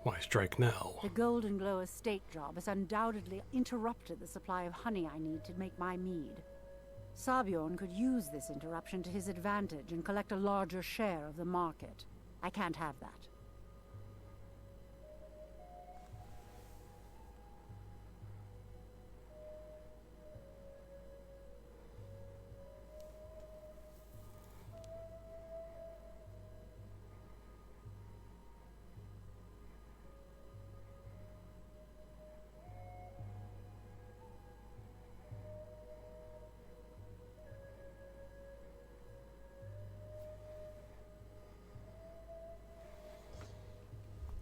Why strike now? The Golden Glow estate job has undoubtedly interrupted the supply of honey I need to make my mead. Sabjorn could use this interruption to his advantage and collect a larger share of the market. I can't have that.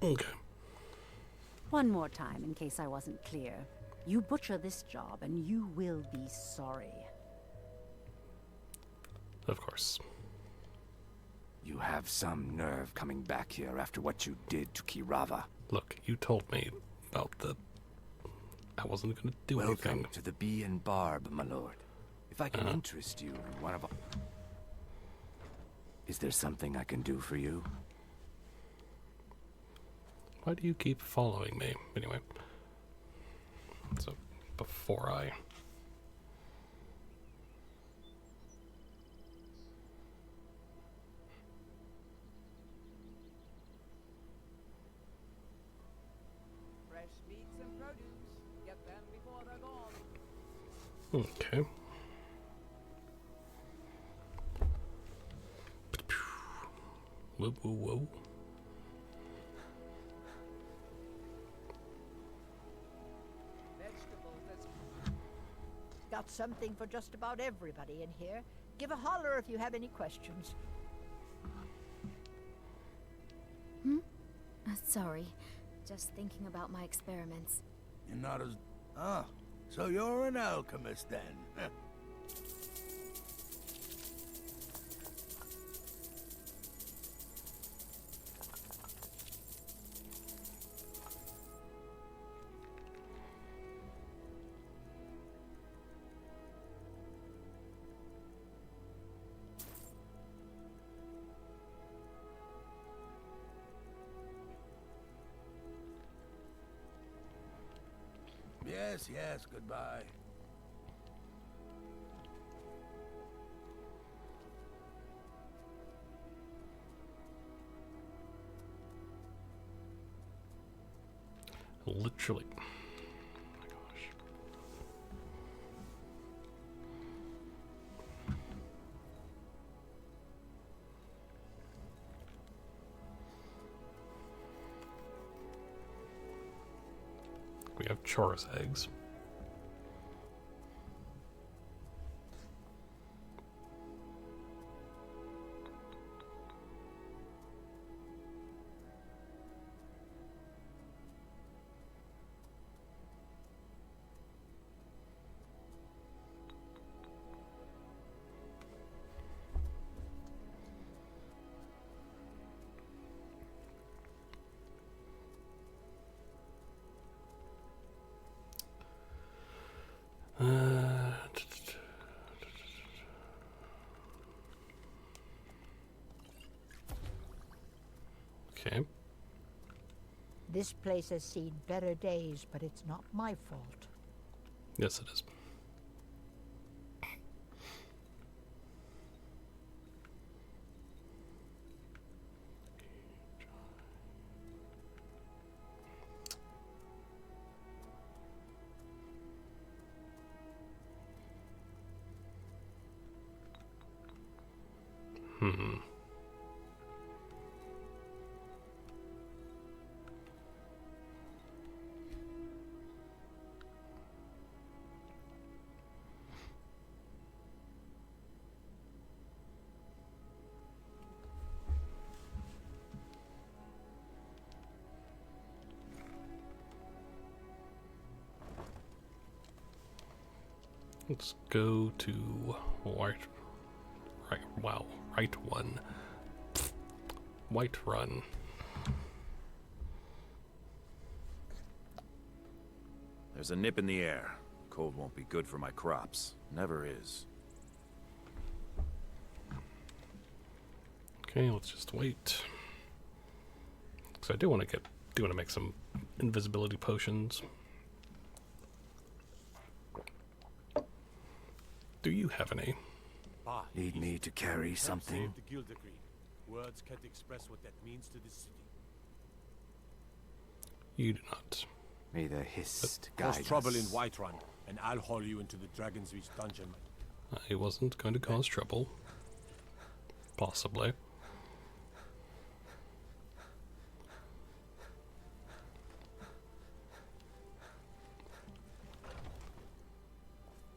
Okay. One more time, in case I wasn't clear. You butcher this job, and you will be sorry. Of course. You have some nerve coming back here after what you did to Kirava. Look, you told me about the... I wasn't going to do anything. Welcome to the Bee and Barb, my lord. If I can interest you in one of... Is there something I can do for you? Why do you keep following me? Anyway. So, before I... Fresh meats and produce. Get them before they're gone. Okay. Whoa, whoa, whoa. Got something for just about everybody in here. Give a holler if you have any questions. Sorry. Just thinking about my experiments. You're not as... Ah, so you're an alchemist then. Yes, yes, goodbye. Literally. Oh my gosh. We have chorus eggs. Okay. This place has seen better days, but it's not my fault. Yes, it is. Let's go to right one. White Run. There's a nip in the air. Cold won't be good for my crops. Never is. Okay, let's just wait. So I do want to make some invisibility potions. Do you have any? Need me to carry something? The guild agreed. Words can't express what that means to the city. You do not. May the Hist guide Cause trouble in us. Whiterun, and I'll haul you into the Dragon's Reach dungeon. I wasn't going to cause trouble. Possibly.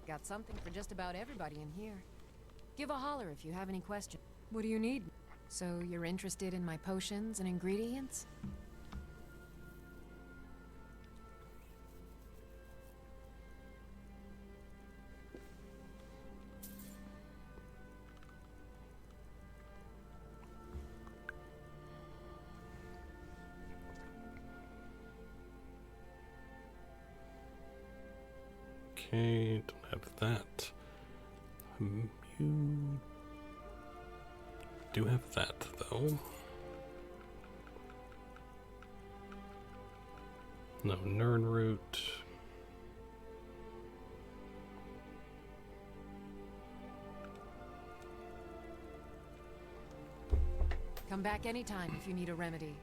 Got something for just about everybody in here. Give a holler if you have any questions. What do you need? So you're interested in my potions and ingredients? Okay, don't have that. You do have that, though. No Nernroot. Come back anytime if you need a remedy.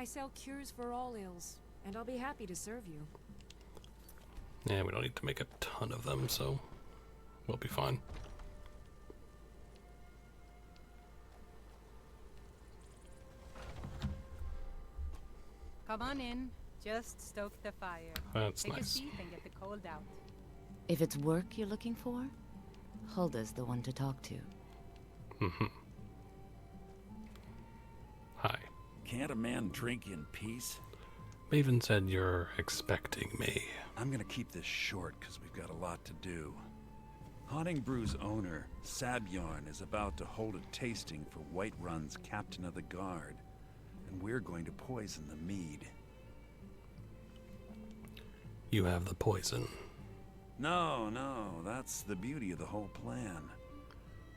I sell cures for all ills, and I'll be happy to serve you. Yeah, we don't need to make a ton of them, so we'll be fine. Come on in. Just stoke the fire. That's Take nice. a seat and get the cold out. If it's work you're looking for, Hulda's the one to talk to. Mm-hmm. Hi. Can't a man drink in peace? Maven said you're expecting me. I'm gonna keep this short because we've got a lot to do. Haunting Brew's owner, Sabjorn, is about to hold a tasting for Whiterun's Captain of the Guard, and we're going to poison the mead. You have the poison. No, that's the beauty of the whole plan.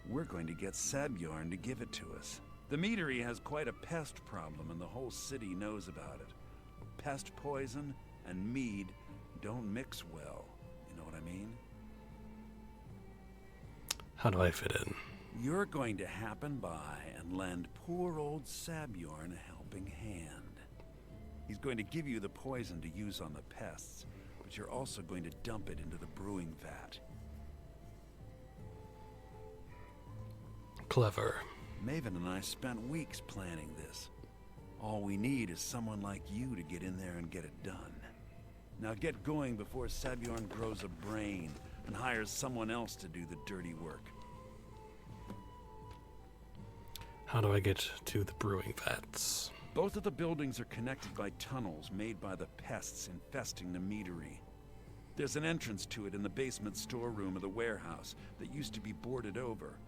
We're going to get Sabjorn to give it to us. The meadery has quite a pest problem, and the whole city knows about it. Pest poison and mead don't mix well. You know what I mean? How do I fit in? You're going to happen by and lend poor old Sabjorn a helping hand. He's going to give you the poison to use on the pests, but you're also going to dump it into the brewing vat. Clever. Maven and I spent weeks planning this. All we need is someone like you to get in there and get it done. Now get going before Sabjorn grows a brain and hires someone else to do the dirty work. How do I get to the brewing vats? Both of the buildings are connected by tunnels made by the pests infesting the meadery. There's an entrance to it in the basement storeroom of the warehouse that used to be boarded over.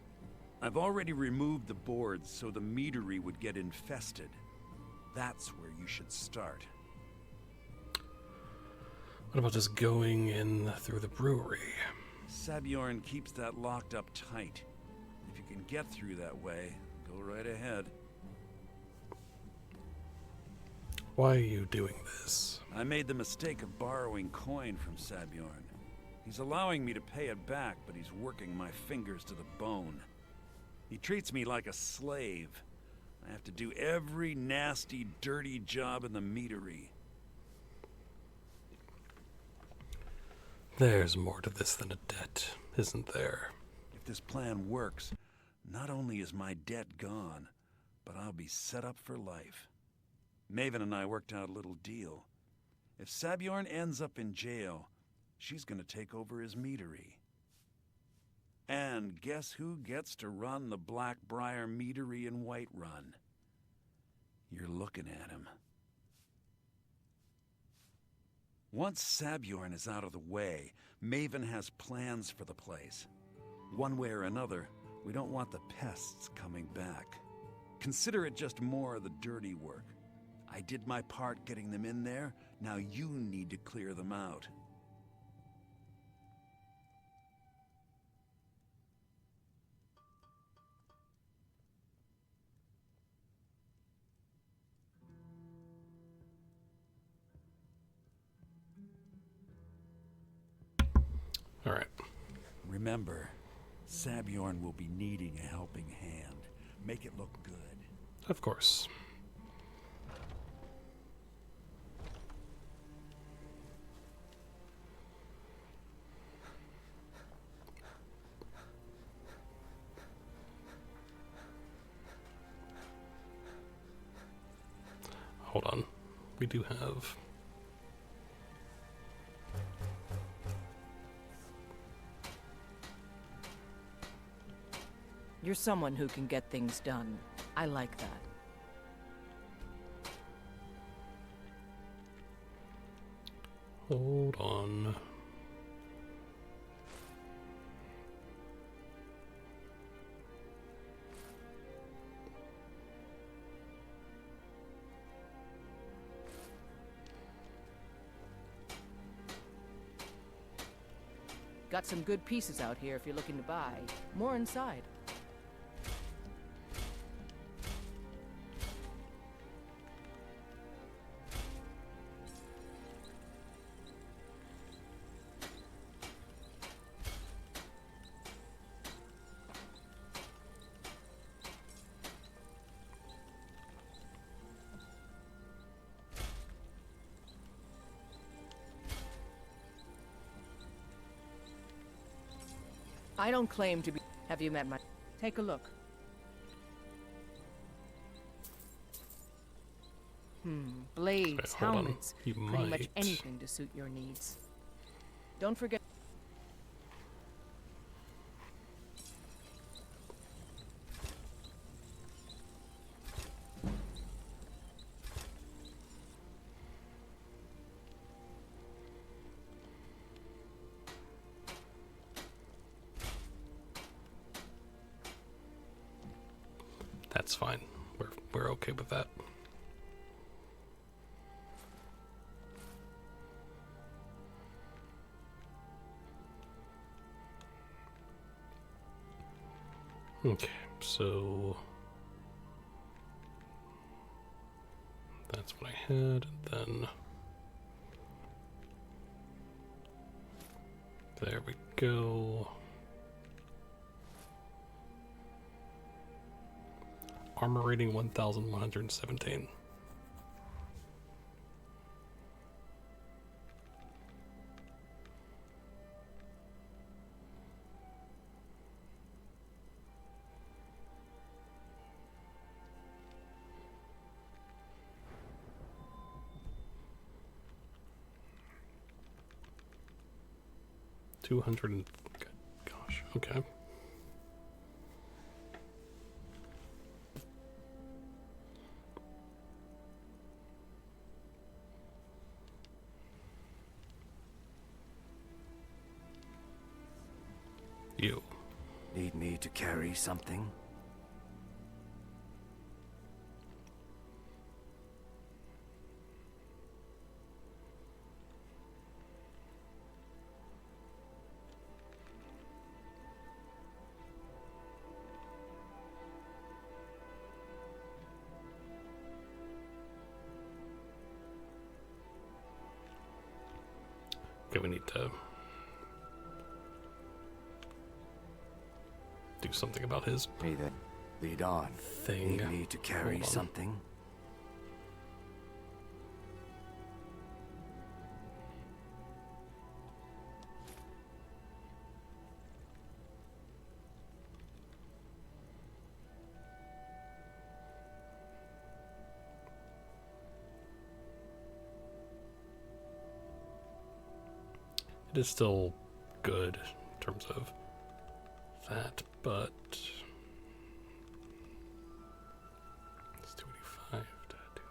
I've already removed the boards so the meadery would get infested. That's where you should start. What about just going in through the brewery? Sabjorn keeps that locked up tight. If you can get through that way, go right ahead. Why are you doing this? I made the mistake of borrowing coin from Sabjorn. He's allowing me to pay it back, but he's working my fingers to the bone. He treats me like a slave. I have to do every nasty, dirty job in the meadery. There's more to this than a debt, isn't there? If this plan works, not only is my debt gone, but I'll be set up for life. Maven and I worked out a little deal. If Sabjorn ends up in jail, she's gonna take over his meadery. And guess who gets to run the Blackbriar meadery in Whiterun? You're looking at him. Once Sabjorn is out of the way, Maven has plans for the place. One way or another, we don't want the pests coming back. Consider it just more of the dirty work. I did my part getting them in there, now you need to clear them out. All right. Remember, Sabjorn will be needing a helping hand. Make it look good. Of course. Hold on. We do have... You're someone who can get things done. I like that. Hold on. Got some good pieces out here if you're looking to buy. More inside. I don't claim to be... Have you met my... Take a look. Blades, helmets, pretty much anything to suit your needs. Don't forget... That's fine. We're okay with that. Okay, so that's what I had, and then there we go. Armor rating 1117. Gosh, okay. You need me to carry something? Okay, we need to do something about his Hey then, lead on. Thing. Need me to carry something? It is still good in terms of that, but it's 285 to do.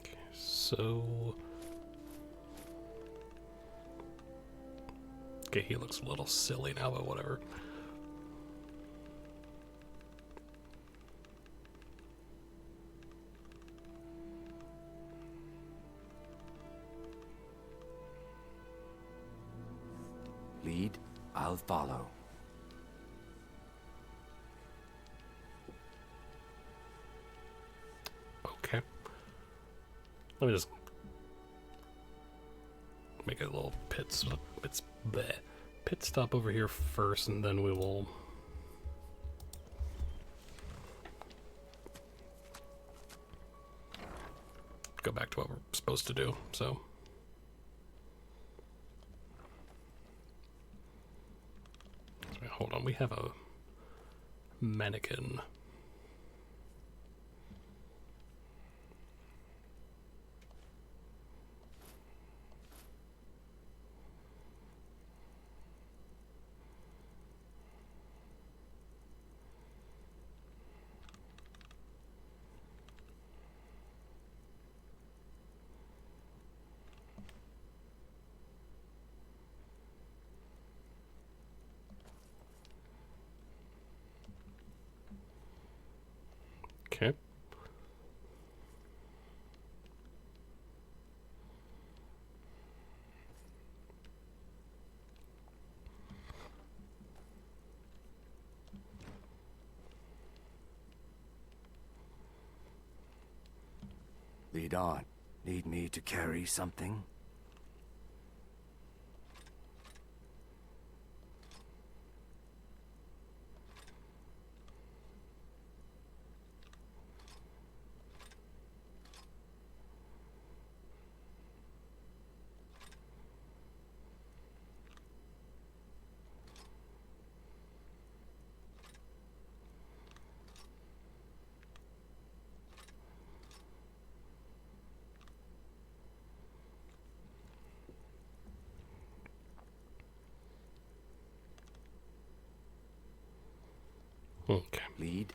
Okay, so okay, he looks a little silly now, but whatever. Lead, I'll follow. Okay. Let me just make a little pit stop over here first, and then we will go back to what we're supposed to do. So hold on, we have a mannequin. Okay. Lead on. Need me to carry something? Okay. Lead.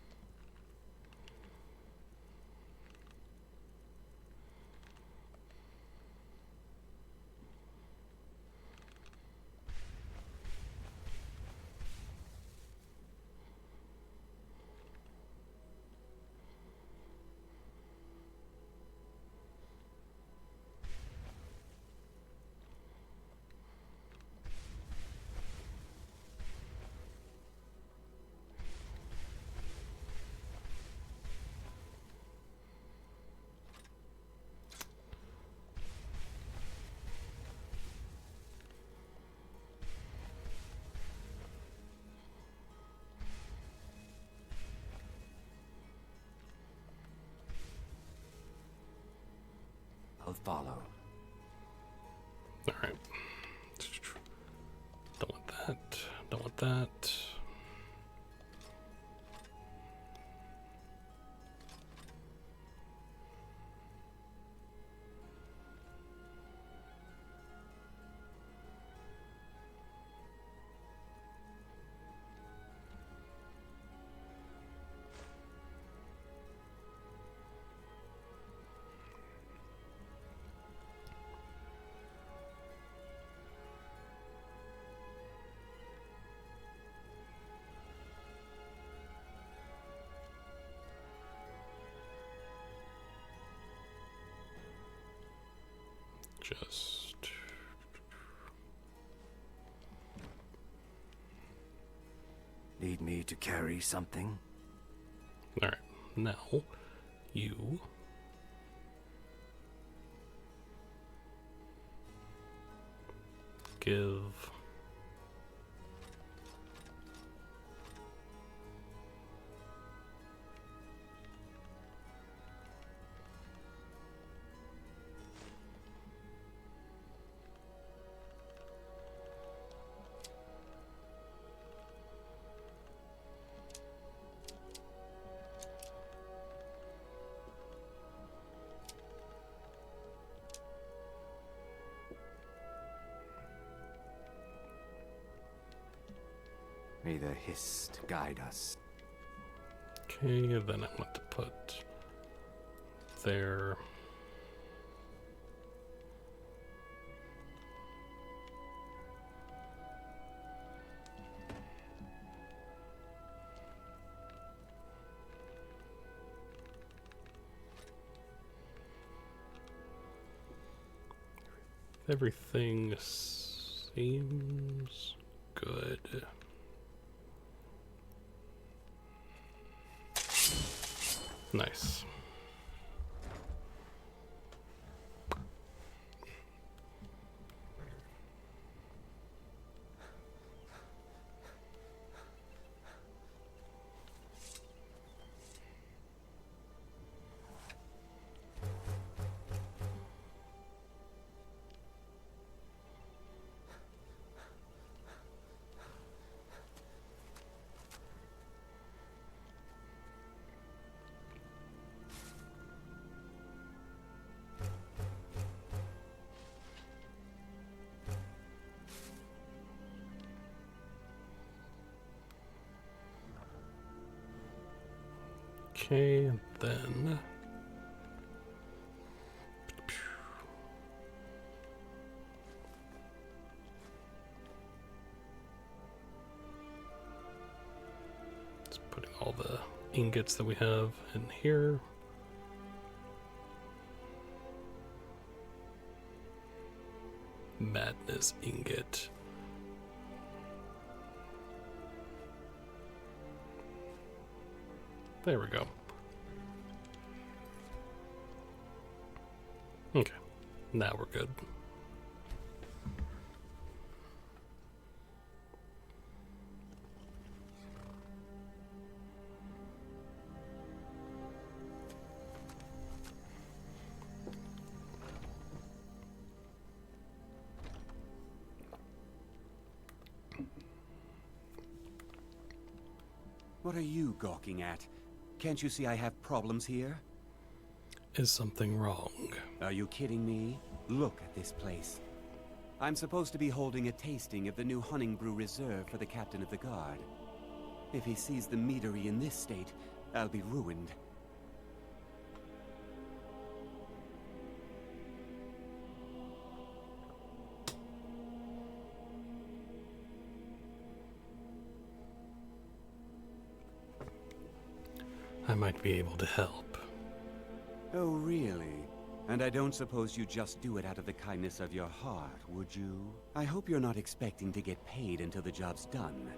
I'll follow. Alright. Don't want that. Don't want that. Just need me to carry something? Alright, now you give May the Hist guide us. Okay, then I want to put there. Everything seems good. Nice. Okay, and then just putting all the ingots that we have in here. Madness ingot. There we go. Okay, now we're good. What are you gawking at? Can't you see I have problems here? Is something wrong? Are you kidding me? Look at this place. I'm supposed to be holding a tasting of the new Hunting Brew Reserve for the Captain of the Guard. If he sees the meadery in this state, I'll be ruined. I might be able to help. Oh, really? And I don't suppose you just do it out of the kindness of your heart, would you? I hope you're not expecting to get paid until the job's done.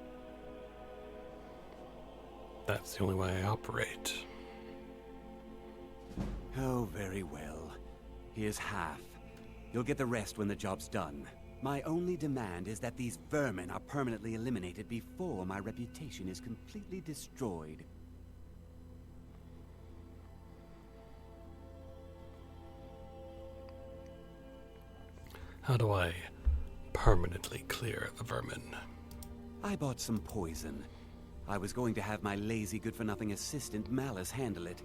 That's the only way I operate. Oh, very well. Here's half. You'll get the rest when the job's done. My only demand is that these vermin are permanently eliminated before my reputation is completely destroyed. How do I permanently clear the vermin? I bought some poison. I was going to have my lazy good-for-nothing assistant Malice handle it,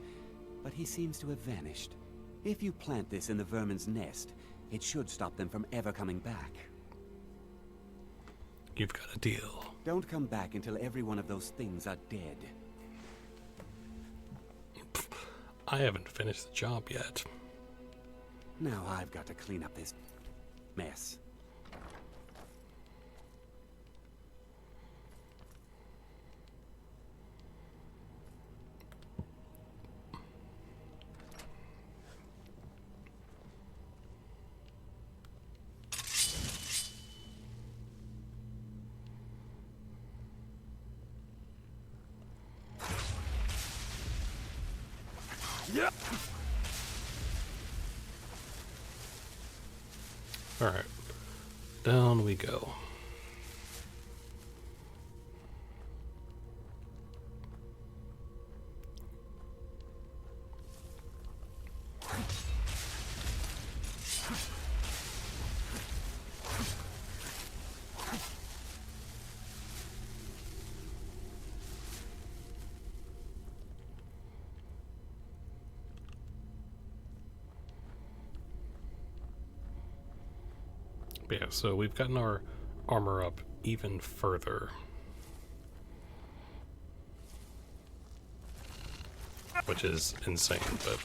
but he seems to have vanished. If you plant this in the vermin's nest, it should stop them from ever coming back. You've got a deal. Don't come back until every one of those things are dead. I haven't finished the job yet. Now I've got to clean up this mess. Yeah. All right, down we go. Yeah, so we've gotten our armor up even further. Which is insane, but...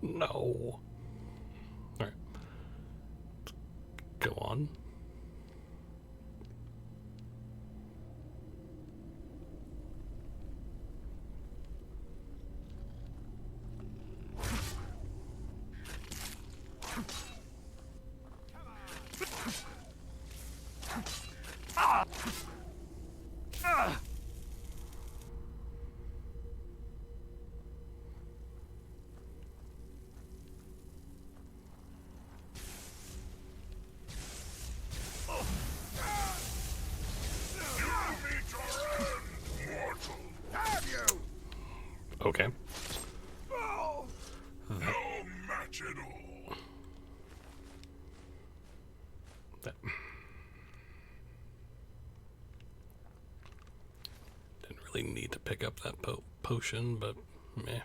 No. Alright. Go on. Okay. No match at all. that potion, but meh.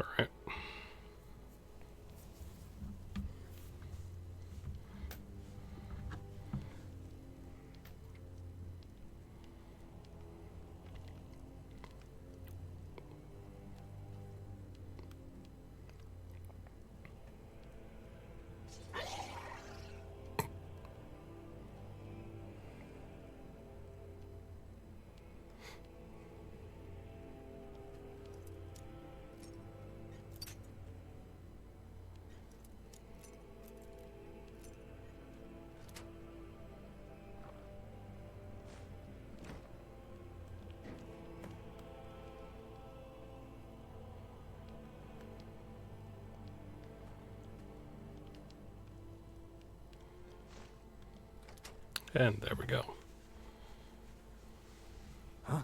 Alright. And there we go. Huh?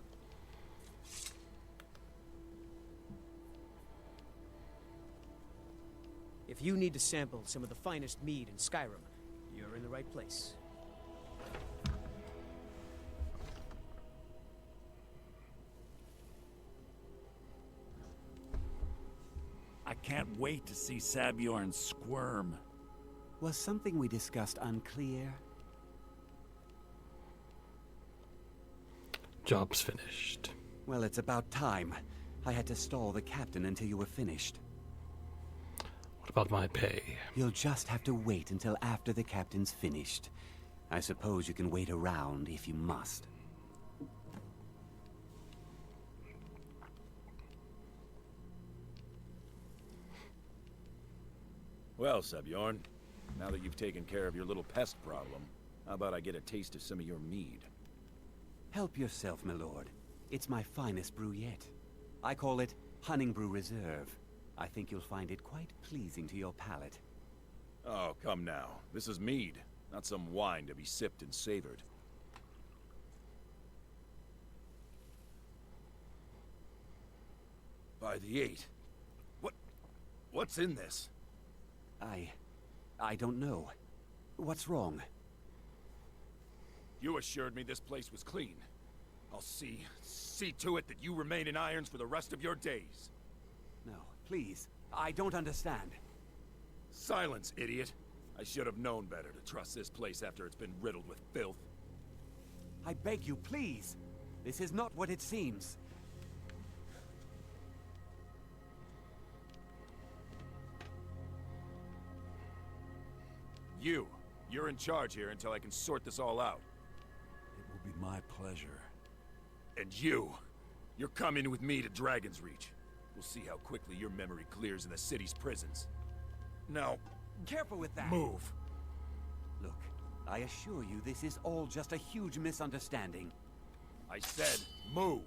If you need to sample some of the finest mead in Skyrim, you're in the right place. I can't wait to see Sabjorn squirm. Was something we discussed unclear? Job's finished. Well, it's about time. I had to stall the captain until you were finished. What about my pay? You'll just have to wait until after the captain's finished. I suppose you can wait around if you must. Well, Sabjorn, now that you've taken care of your little pest problem, how about I get a taste of some of your mead? Help yourself, my lord. It's my finest brew yet. I call it Honningbrew Reserve. I think you'll find it quite pleasing to your palate. Oh, come now. This is mead, not some wine to be sipped and savored. By the 8. What's in this? I don't know. What's wrong? You assured me this place was clean. I'll see to it that you remain in irons for the rest of your days. No, please. I don't understand. Silence, idiot. I should have known better to trust this place after it's been riddled with filth. I beg you, please. This is not what it seems. You're in charge here until I can sort this all out. It will be my pleasure. And you're coming with me to Dragon's Reach. We'll see how quickly your memory clears in the city's prisons. Now, careful with that. Move. Look, I assure you this is all just a huge misunderstanding. I said, move.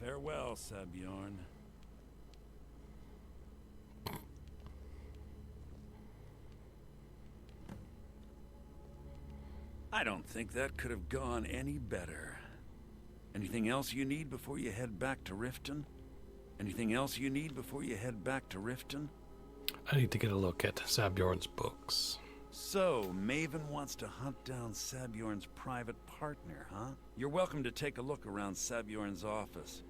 Farewell, Sabjorn. I don't think that could have gone any better. Anything else you need before you head back to Riften? Anything else you need before you head back to Riften? I need to get a look at Sabjorn's books. So, Maven wants to hunt down Sabjorn's private partner, huh? You're welcome to take a look around Sabjorn's office.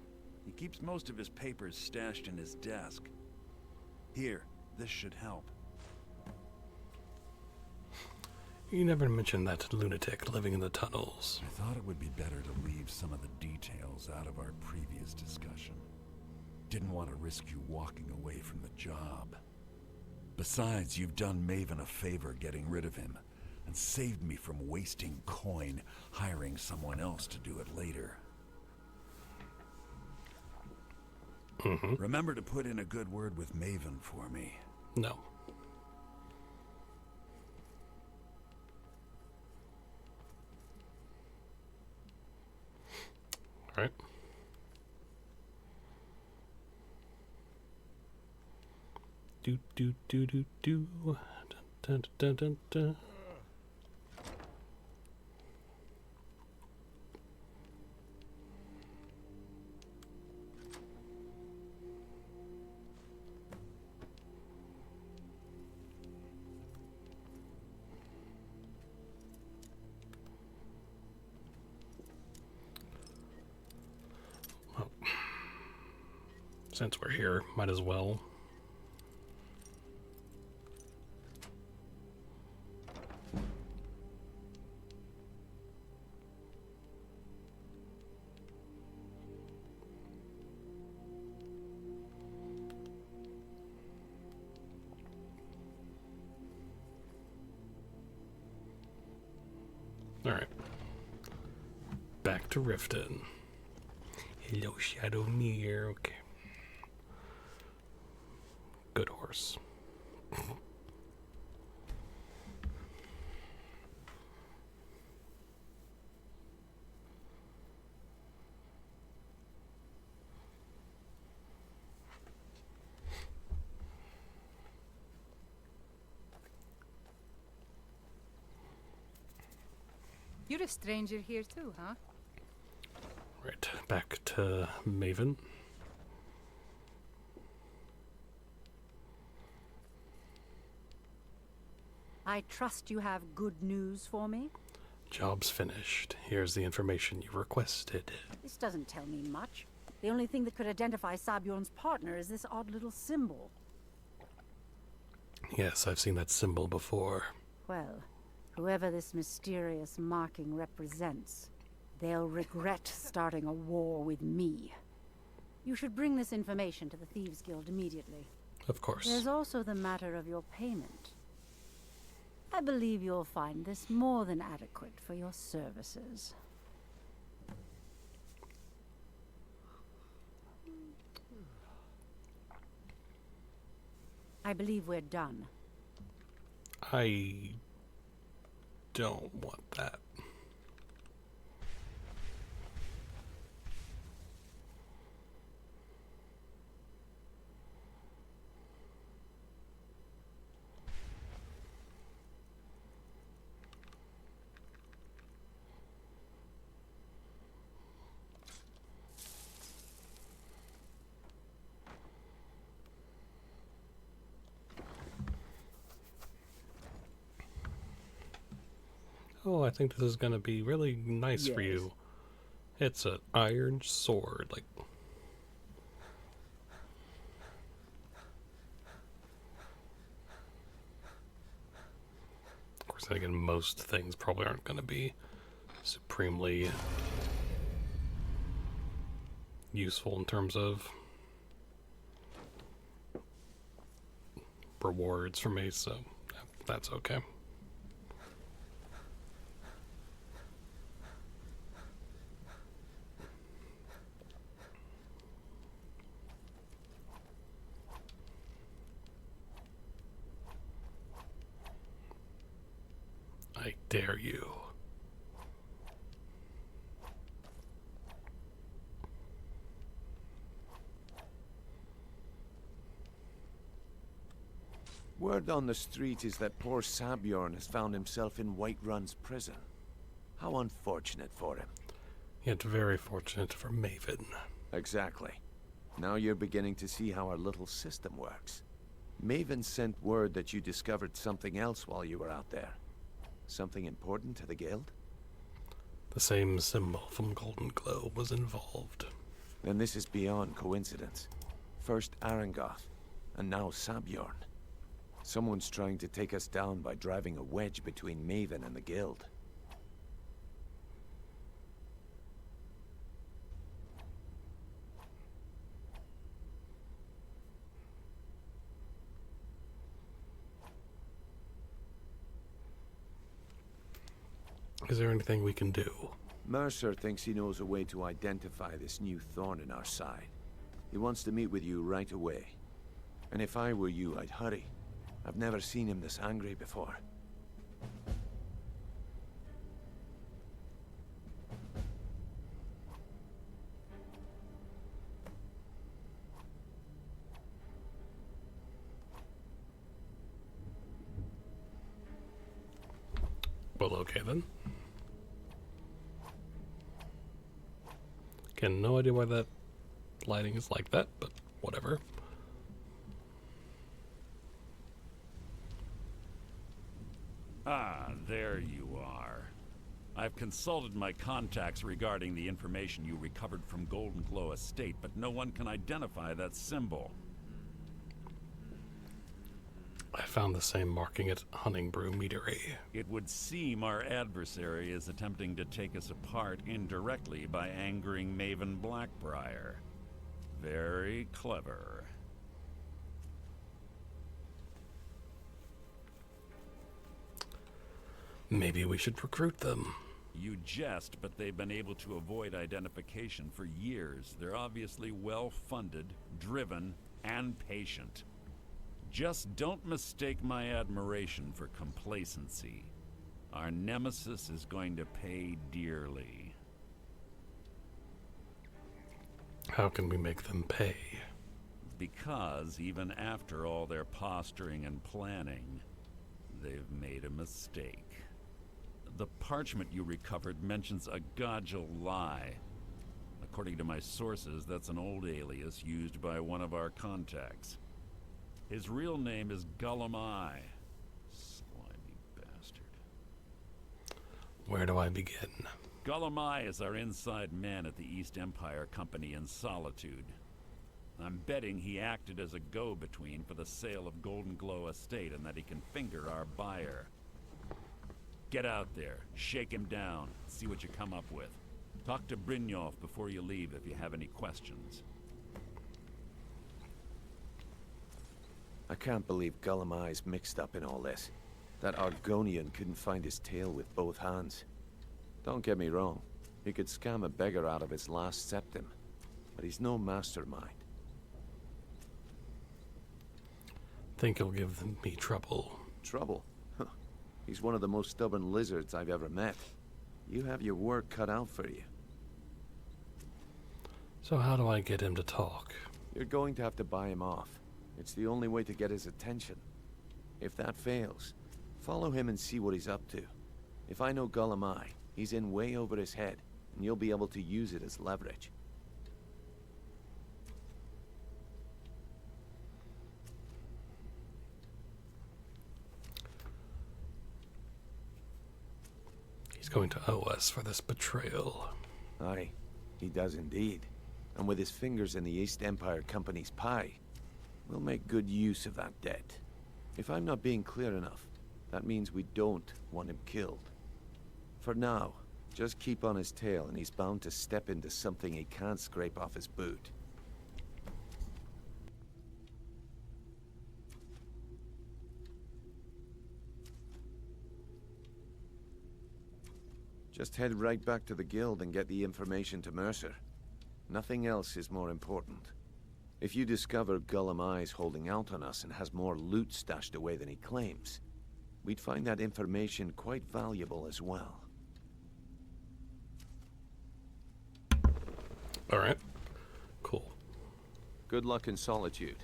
He keeps most of his papers stashed in his desk. Here, this should help. You never mentioned that lunatic living in the tunnels. I thought it would be better to leave some of the details out of our previous discussion. Didn't want to risk you walking away from the job. Besides, you've done Maven a favor getting rid of him, and saved me from wasting coin hiring someone else to do it later. Mm-hmm. Remember to put in a good word with Maven for me. No. Right. Do do do do do. Dun, dun, dun, dun, dun. Well, since we're here, might as well. Alright. Back to Riften. Hello, Shadowmere. Okay. Good horse. You're a stranger here too, huh? Right, back to Maven. I trust you have good news for me? Job's finished. Here's the information you requested. This doesn't tell me much. The only thing that could identify Sabjorn's partner is this odd little symbol. Yes, I've seen that symbol before. Well, whoever this mysterious marking represents, they'll regret starting a war with me. You should bring this information to the Thieves Guild immediately. Of course. There's also the matter of your payment. I believe you'll find this more than adequate for your services. I believe we're done. I don't want that. Oh, I think this is going to be really nice for you. It's an iron sword, like... Of course, again, most things probably aren't going to be supremely useful in terms of rewards for me, so that's okay. I dare you. Word on the street is that poor Sabjorn has found himself in Whiterun's prison. How unfortunate for him. Yet very fortunate for Maven. Exactly. Now you're beginning to see how our little system works. Maven sent word that you discovered something else while you were out there. Something important to the guild? The same symbol from Golden Glow was involved. Then this is beyond coincidence. First Arangoth, and now Sabjorn. Someone's trying to take us down by driving a wedge between Maven and the guild. Is there anything we can do? Mercer thinks he knows a way to identify this new thorn in our side. He wants to meet with you right away. And if I were you, I'd hurry. I've never seen him this angry before. Well, okay then. Again, no idea why that lighting is like that, but whatever. Ah, there you are. I've consulted my contacts regarding the information you recovered from Golden Glow Estate, but no one can identify that symbol. I found the same marking at Hunningbrew Meadery. It would seem our adversary is attempting to take us apart indirectly by angering Maven Blackbriar. Very clever. Maybe we should recruit them. You jest, but they've been able to avoid identification for years. They're obviously well-funded, driven, and patient. Just don't mistake my admiration for complacency. Our nemesis is going to pay dearly. How can we make them pay? Because even after all their posturing and planning, they've made a mistake. The parchment you recovered mentions a Godgel lie. According to my sources, that's an old alias used by one of our contacts. His real name is Gullum Eye. Slimy bastard. Where do I begin? Gullum Eye is our inside man at the East Empire Company in Solitude. I'm betting he acted as a go-between for the sale of Golden Glow Estate and that he can finger our buyer. Get out there, shake him down, see what you come up with. Talk to Brynjolf before you leave if you have any questions. I can't believe Gullum Eye's mixed up in all this. That Argonian couldn't find his tail with both hands. Don't get me wrong, he could scam a beggar out of his last septim, but he's no mastermind. Think he'll give me trouble. Trouble? Huh. He's one of the most stubborn lizards I've ever met. You have your work cut out for you. So how do I get him to talk? You're going to have to buy him off. It's the only way to get his attention. If that fails, follow him and see what he's up to. If I know Gullum Eye, he's in way over his head, and you'll be able to use it as leverage. He's going to owe us for this betrayal. Aye, he does indeed. And with his fingers in the East Empire Company's pie, we'll make good use of that debt. If I'm not being clear enough, that means we don't want him killed. For now, just keep on his tail and he's bound to step into something he can't scrape off his boot. Just head right back to the guild and get the information to Mercer. Nothing else is more important. If you discover Gullum Eye's holding out on us and has more loot stashed away than he claims, we'd find that information quite valuable as well. Alright. Cool. Good luck in Solitude.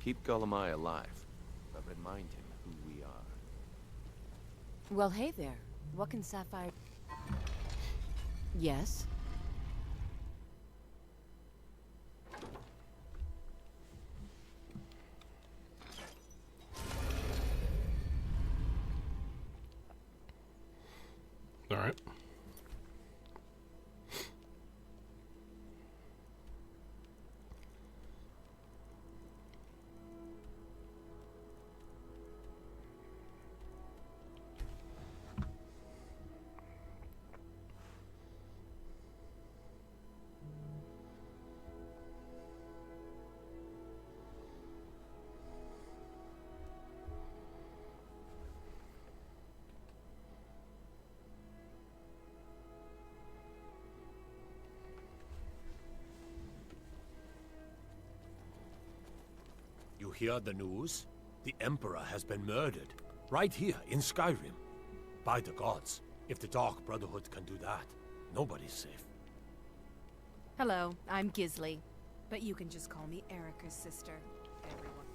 Keep Gullum Eye alive, but remind him who we are. Well, hey there. What can Sapphire... Yes? All right. You hear the news? The Emperor has been murdered. Right here, in Skyrim. By the gods, if the Dark Brotherhood can do that, nobody's safe. Hello, I'm Gisli. But you can just call me Erica's sister, everyone.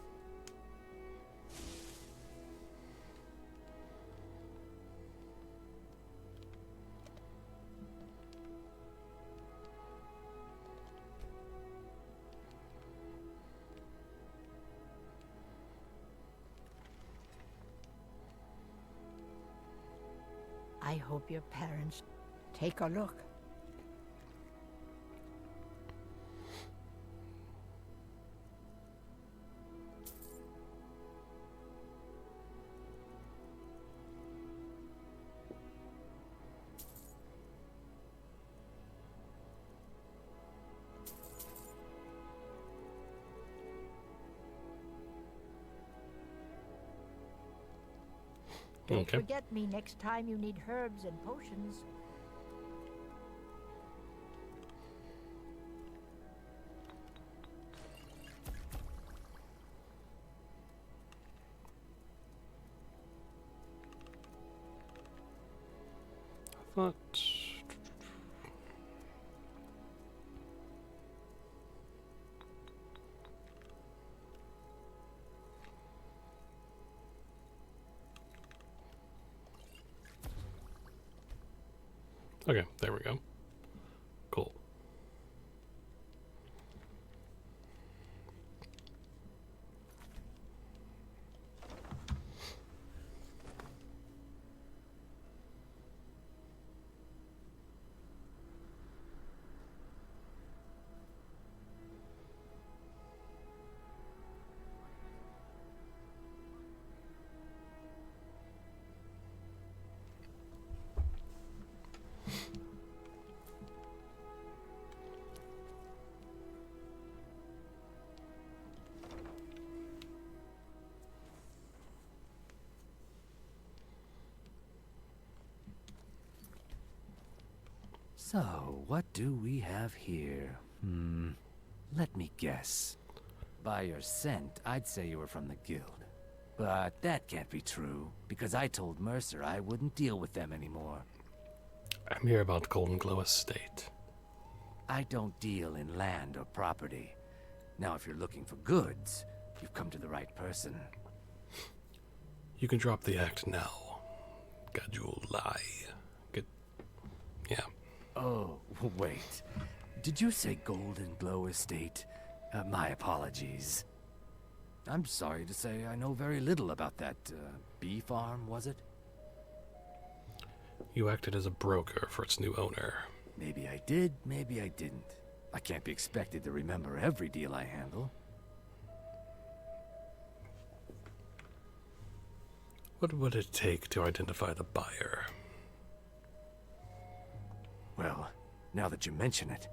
I hope your parents take a look. Don't forget me next time you need herbs and potions. I thought... Okay, there we go. Cool. So, what do we have here? Let me guess. By your scent, I'd say you were from the guild. But that can't be true, because I told Mercer I wouldn't deal with them anymore. I'm here about Golden Glow Estate. I don't deal in land or property. Now, if you're looking for goods, you've come to the right person. You can drop the act now. Gajul lie. Good. Yeah. Oh, wait. Did you say Golden Glow Estate? My apologies. I'm sorry to say I know very little about that, bee farm, was it? You acted as a broker for its new owner. Maybe I did, maybe I didn't. I can't be expected to remember every deal I handle. What would it take to identify the buyer? Well, now that you mention it,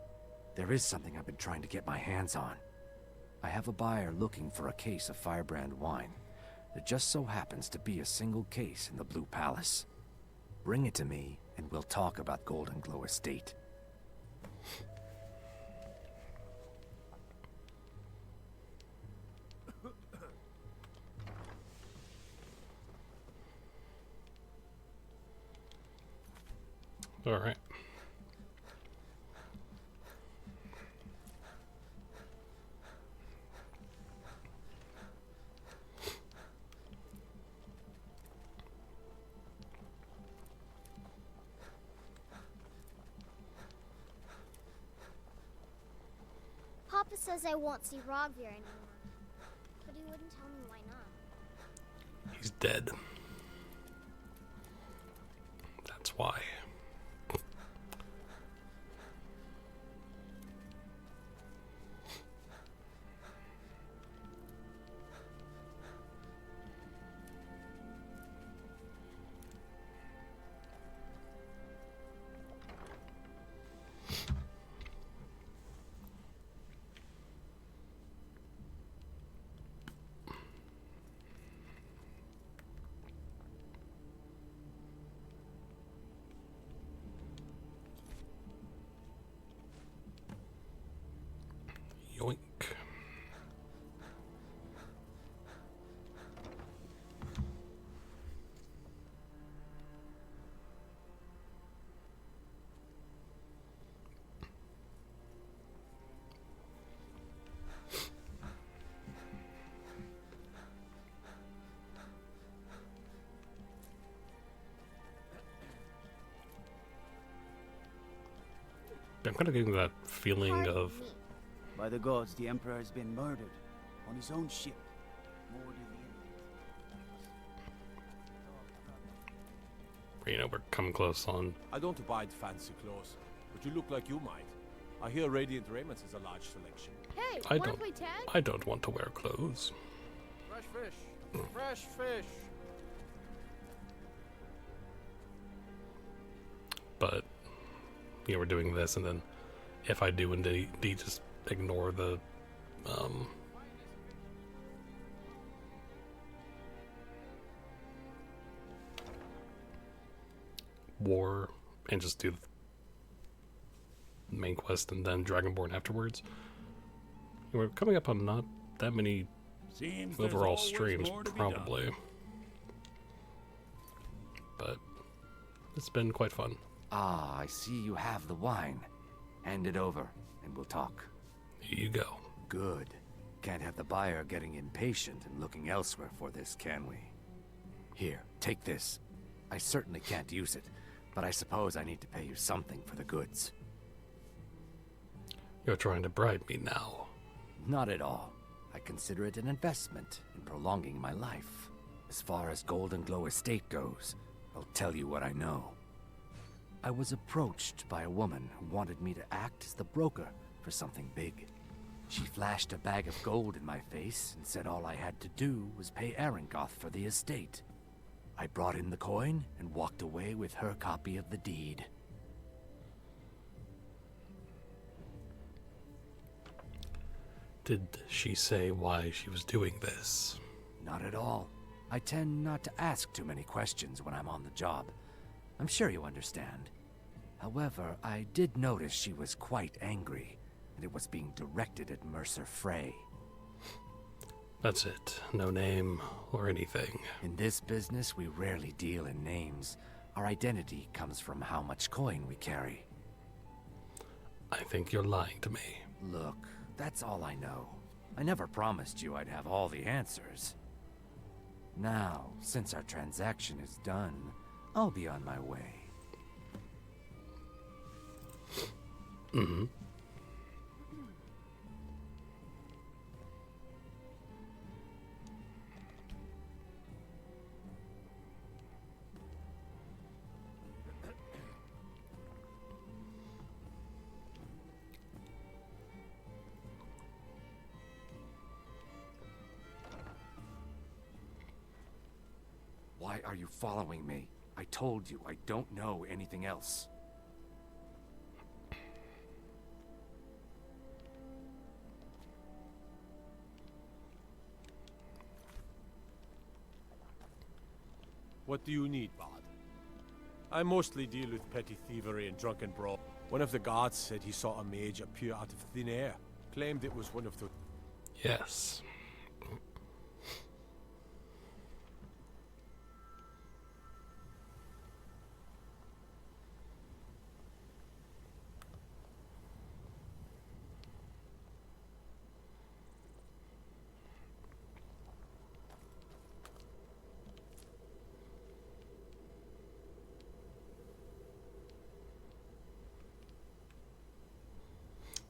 there is something I've been trying to get my hands on. I have a buyer looking for a case of Firebrand wine. There just so happens to be a single case in the Blue Palace. Bring it to me, and we'll talk about Golden Glow Estate. All right. Papa says I won't see Rogvir anymore, but he wouldn't tell me why not. He's dead. That's why. Yoink. I'm kind of getting that feeling of... By the gods, the Emperor has been murdered on his own ship. More than You know, we're coming close on. I don't abide fancy clothes, but you look like you might. I hear Radiant Raiments has a large selection. Hey, I wanna don't. play tag? I don't want to wear clothes. Fresh fish. Fresh fish. But yeah, we're doing this, and then if I do indeed just ignore the war and just do the main quest and then Dragonborn afterwards. We're coming up on not that many overall streams, probably. But it's been quite fun. Ah, I see you have the wine. Hand it over, and we'll talk. Here you go. Good. Can't have the buyer getting impatient and looking elsewhere for this, can we? Here, take this. I certainly can't use it, but I suppose I need to pay you something for the goods. You're trying to bribe me now. Not at all. I consider it an investment in prolonging my life. As far as Golden Glow Estate goes, I'll tell you what I know. I was approached by a woman who wanted me to act as the broker for something big. She flashed a bag of gold in my face and said all I had to do was pay Arangoth for the estate. I brought in the coin and walked away with her copy of the deed. Did she say why she was doing this? Not at all. I tend not to ask too many questions when I'm on the job. I'm sure you understand. However, I did notice she was quite angry, and it was being directed at Mercer Frey. That's it. No name or anything. In this business, we rarely deal in names. Our identity comes from how much coin we carry. I think you're lying to me. Look, that's all I know. I never promised you I'd have all the answers. Now, since our transaction is done, I'll be on my way. Mm-hmm. Why are you following me? I told you I don't know anything else. What do you need, Bard? I mostly deal with petty thievery and drunken brawl. One of the guards said he saw a mage appear out of thin air. Claimed it was one of the... Yes.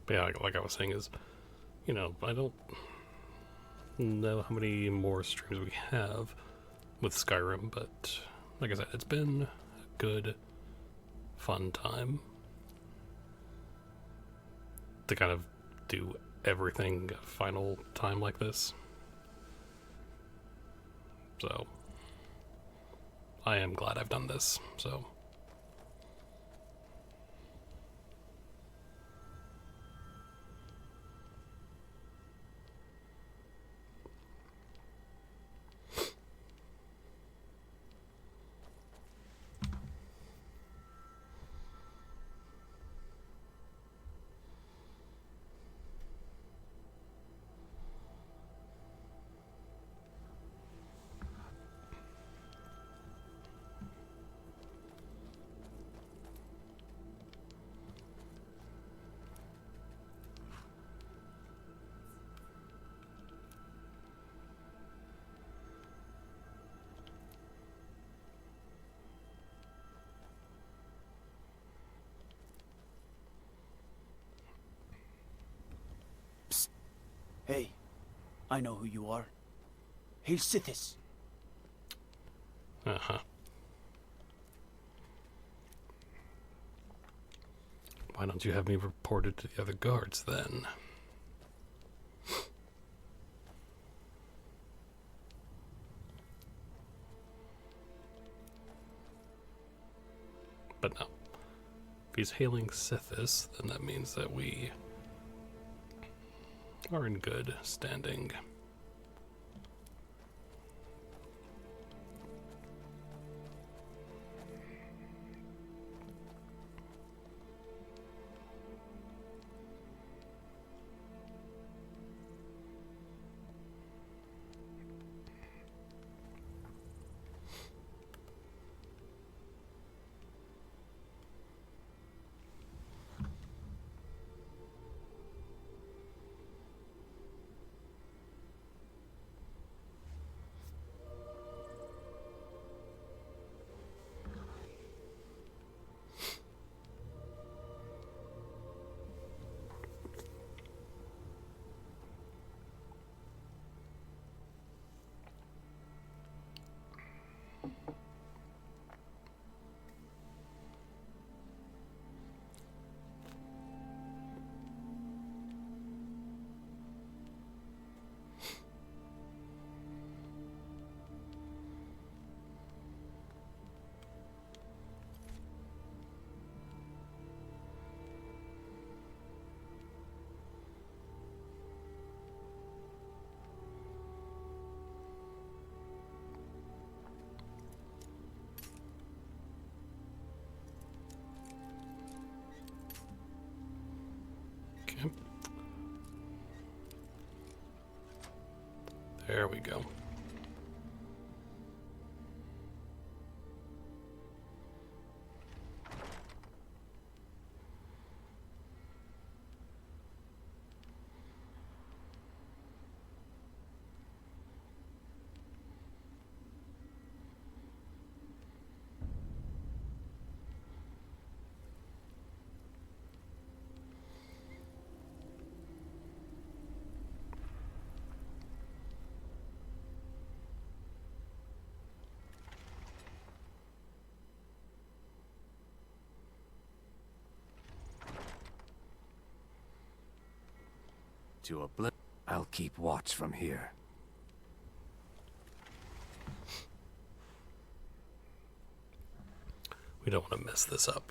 But yeah, like I was saying is, you know, I don't know how many more streams we have with Skyrim, but like I said, it's been a good, fun time to kind of do everything a final time like this. So, I am glad I've done this, so... Hey, I know who you are. Hail Sithis. Uh-huh. Why don't you have me reported to the other guards then? But no. If he's hailing Sithis, then that means that we are in good standing. Okay. There we go. To a I'll keep watch from here. We don't want to mess this up.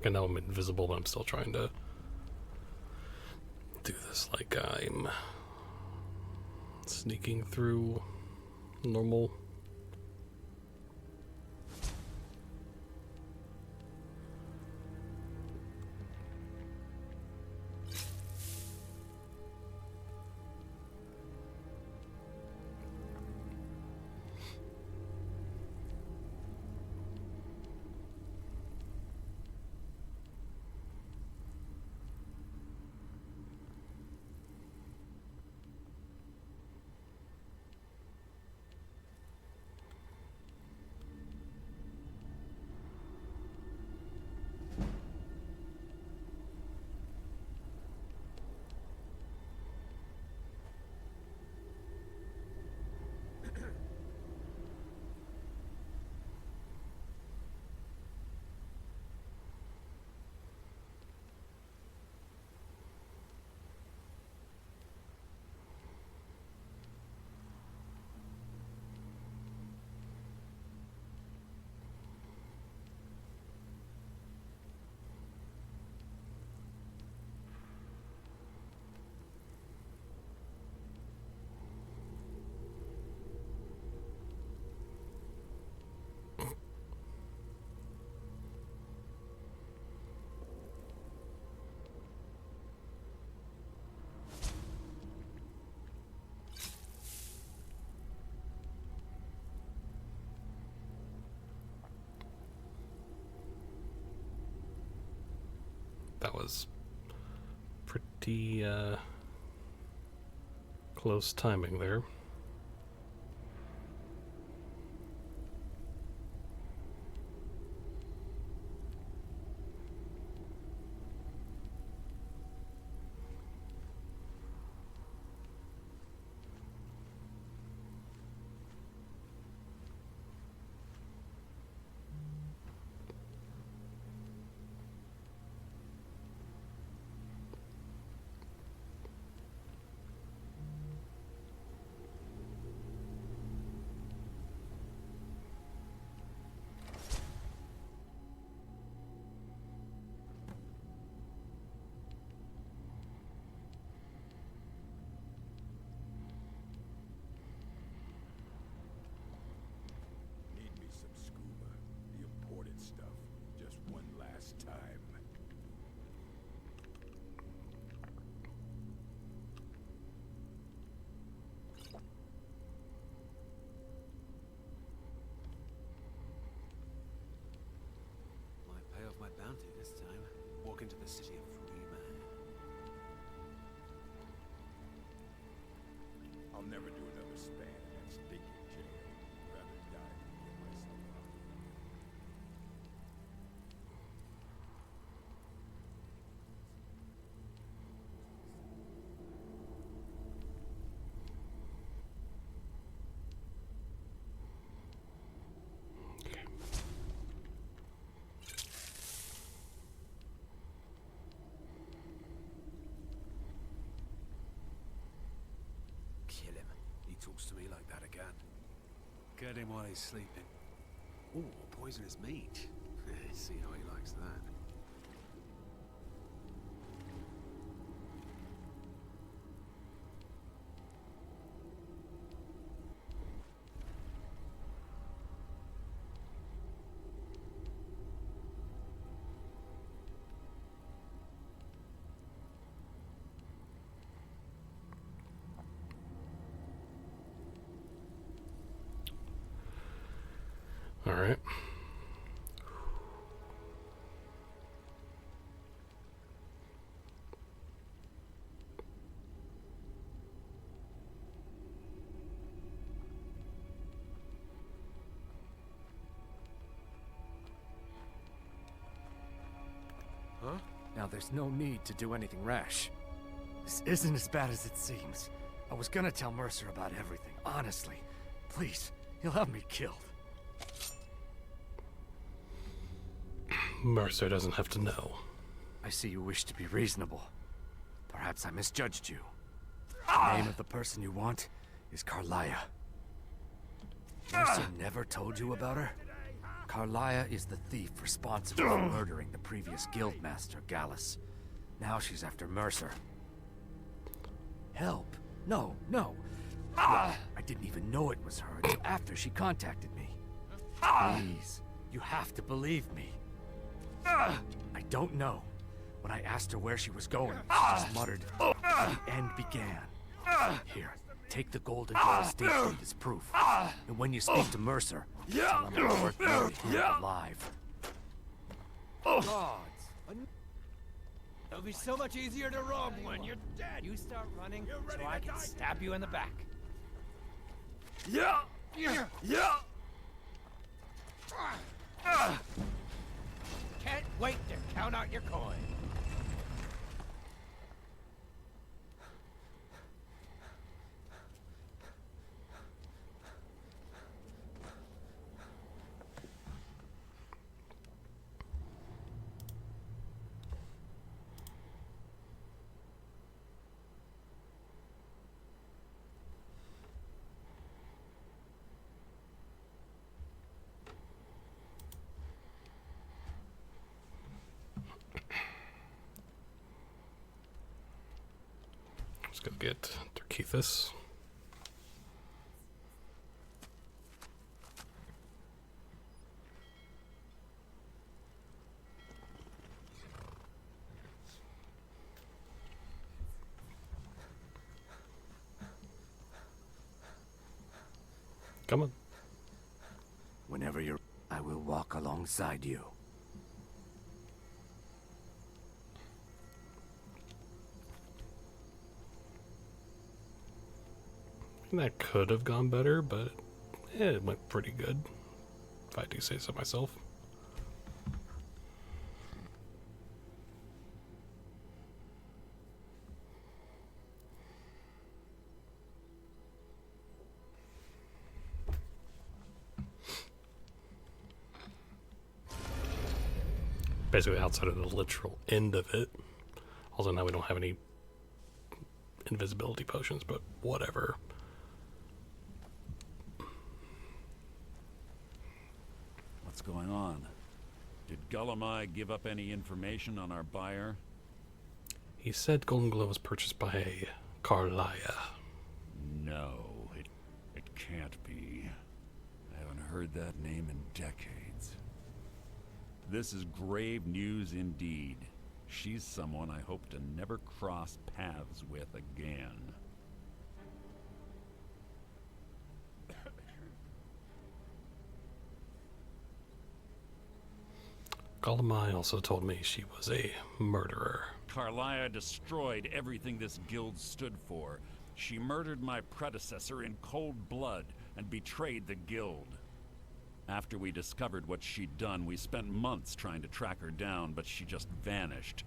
And now I'm invisible, but I'm still trying to do this like I'm sneaking through normal. That was pretty close timing there. This time, walk into the city of free man. I'll never do another span in that stinking jail. Rather die than get myself out. Kill him. He talks to me like that again. Get him while he's sleeping. Ooh, poison his meat. See how he likes that. All right. Huh? Now there's no need to do anything rash. This isn't as bad as it seems. I was gonna tell Mercer about everything, honestly. Please, he'll have me killed. Mercer doesn't have to know. I see you wish to be reasonable. Perhaps I misjudged you. The name of the person you want is Carlia. Mercer never told you about her? Carlia is the thief responsible for murdering the previous guildmaster, Gallus. Now she's after Mercer. Help? No, no. Look, I didn't even know it was her until after she contacted me. Please, you have to believe me. I don't know. When I asked her where she was going, she just muttered, "The end began." Here, take the golden gold station as proof. And when you speak to Mercer, tell him it's worth knowing him alive. Gods. It'll be so much easier to rob when you're dead. You start running so I can stab you in the back. Yeah! Yeah! Can't wait to count out your coin. Let's go get Grievous. Come on. Whenever you're... I will walk alongside you. That could have gone better, but it went pretty good, if I do say so myself. Basically outside of the literal end of it. Also, now we don't have any invisibility potions, but whatever. What's going on? Did Gullumai give up any information on our buyer? He said Golden Glow was purchased by Carlia. No, it can't be. I haven't heard that name in decades. This is grave news indeed. She's someone I hope to never cross paths with again. Gullumai also told me she was a murderer. Carlia destroyed everything this guild stood for. She murdered my predecessor in cold blood and betrayed the guild. After we discovered what she'd done, we spent months trying to track her down, but she just vanished.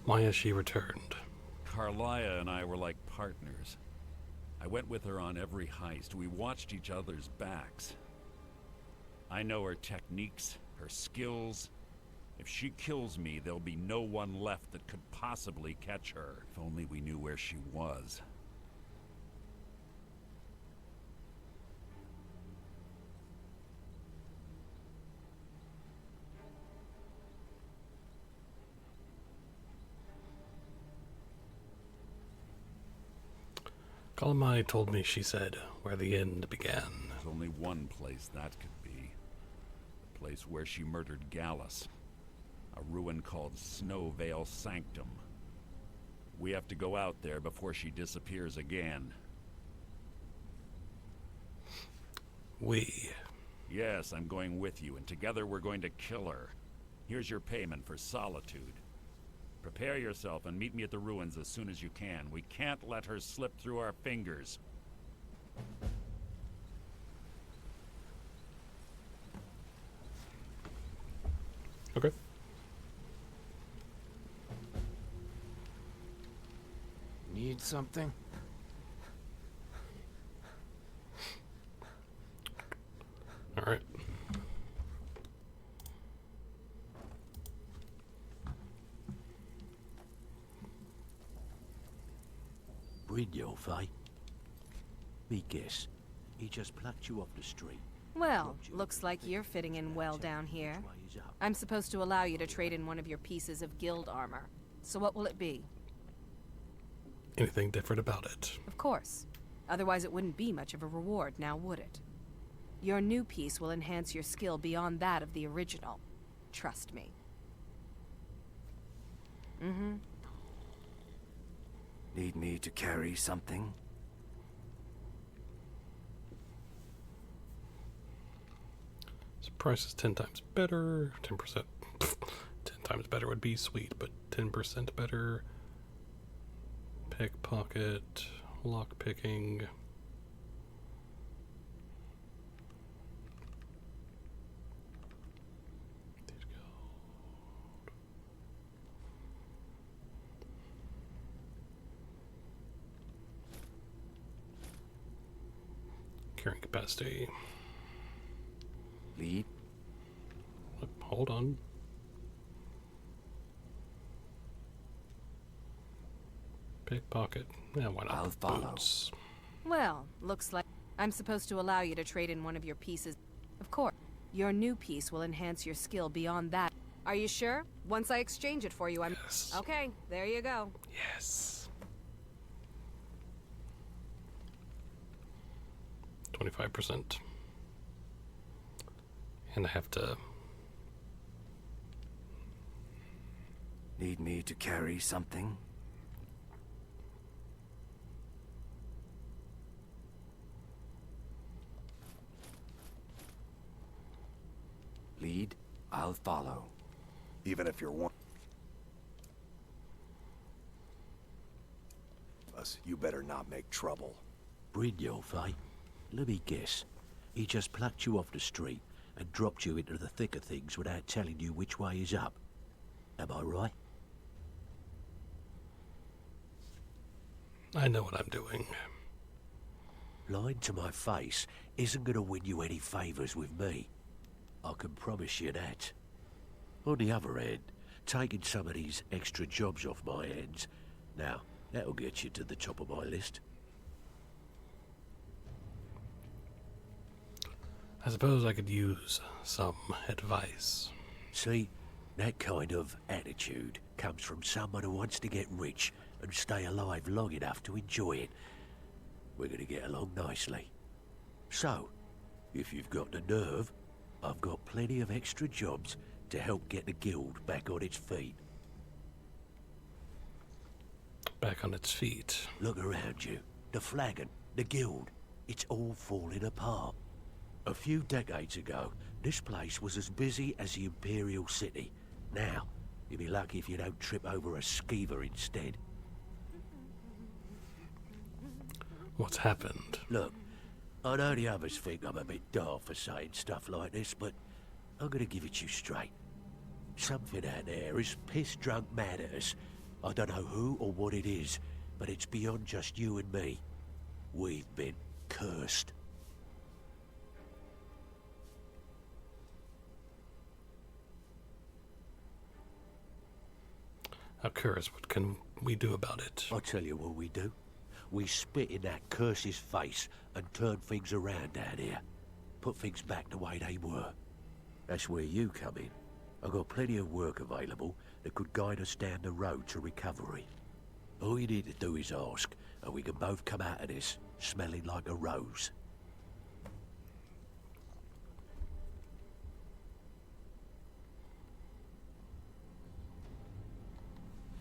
Why has she returned? Carlia and I were like partners. I went with her on every heist. We watched each other's backs. I know her techniques, her skills. If she kills me, there'll be no one left that could possibly catch her. If only we knew where she was. Gullumai told me she said where the end began. There's only one place that could be. The place where she murdered Gallus. A ruin called Snowvale Sanctum. We have to go out there before she disappears again. We? Yes, I'm going with you, and together we're going to kill her. Here's your payment for solitude. Prepare yourself and meet me at the ruins as soon as you can. We can't let her slip through our fingers. Okay. Need something? All right. Brynjolf, eh? Me guess. He just plucked you off the street. Well, looks like you're fitting in well down here. I'm supposed to allow you to trade in one of your pieces of guild armor. So what will it be? Anything different about it? Of course. Otherwise it wouldn't be much of a reward, now would it? Your new piece will enhance your skill beyond that of the original. Trust me. Mm-hmm. Need me to carry something? So price is 10 times better. 10%. 10 times better would be sweet, but 10% better. Pickpocket. Lock picking. Carrying capacity. Lead. Hold on. Pickpocket. Yeah, why not? I'll follow. Boots. Well, looks like I'm supposed to allow you to trade in one of your pieces. Of course. Your new piece will enhance your skill beyond that. Are you sure? Once I exchange it for you, I'm... Yes. Okay, there you go. Yes. 25%. And I have to... Need me to carry something? Lead, I'll follow. Even if you're one... You better not make trouble. Brynjolf, eh? Let me guess. He just plucked you off the street and dropped you into the thick of things without telling you which way is up. Am I right? I know what I'm doing. Lying to my face isn't going to win you any favours with me. I can promise you that. On the other hand, taking some of these extra jobs off my hands, now, that'll get you to the top of my list. I suppose I could use some advice. See, that kind of attitude comes from someone who wants to get rich and stay alive long enough to enjoy it. We're going to get along nicely. So, if you've got the nerve, I've got plenty of extra jobs to help get the guild back on its feet. Back on its feet. Look around you. The flagon, the guild, it's all falling apart. A few decades ago, this place was as busy as the Imperial City. Now, you'll be lucky if you don't trip over a skeever instead. What's happened? Look, I know the others think I'm a bit daft for saying stuff like this, but I'm gonna give it to you straight. Something out there is piss-drunk mad at us. I don't know who or what it is, but it's beyond just you and me. We've been cursed. How cursed? What can we do about it? I'll tell you what we do. We spit in that curse's face and turn things around down here. Put things back the way they were. That's where you come in. I've got plenty of work available that could guide us down the road to recovery. All you need to do is ask, and we can both come out of this smelling like a rose.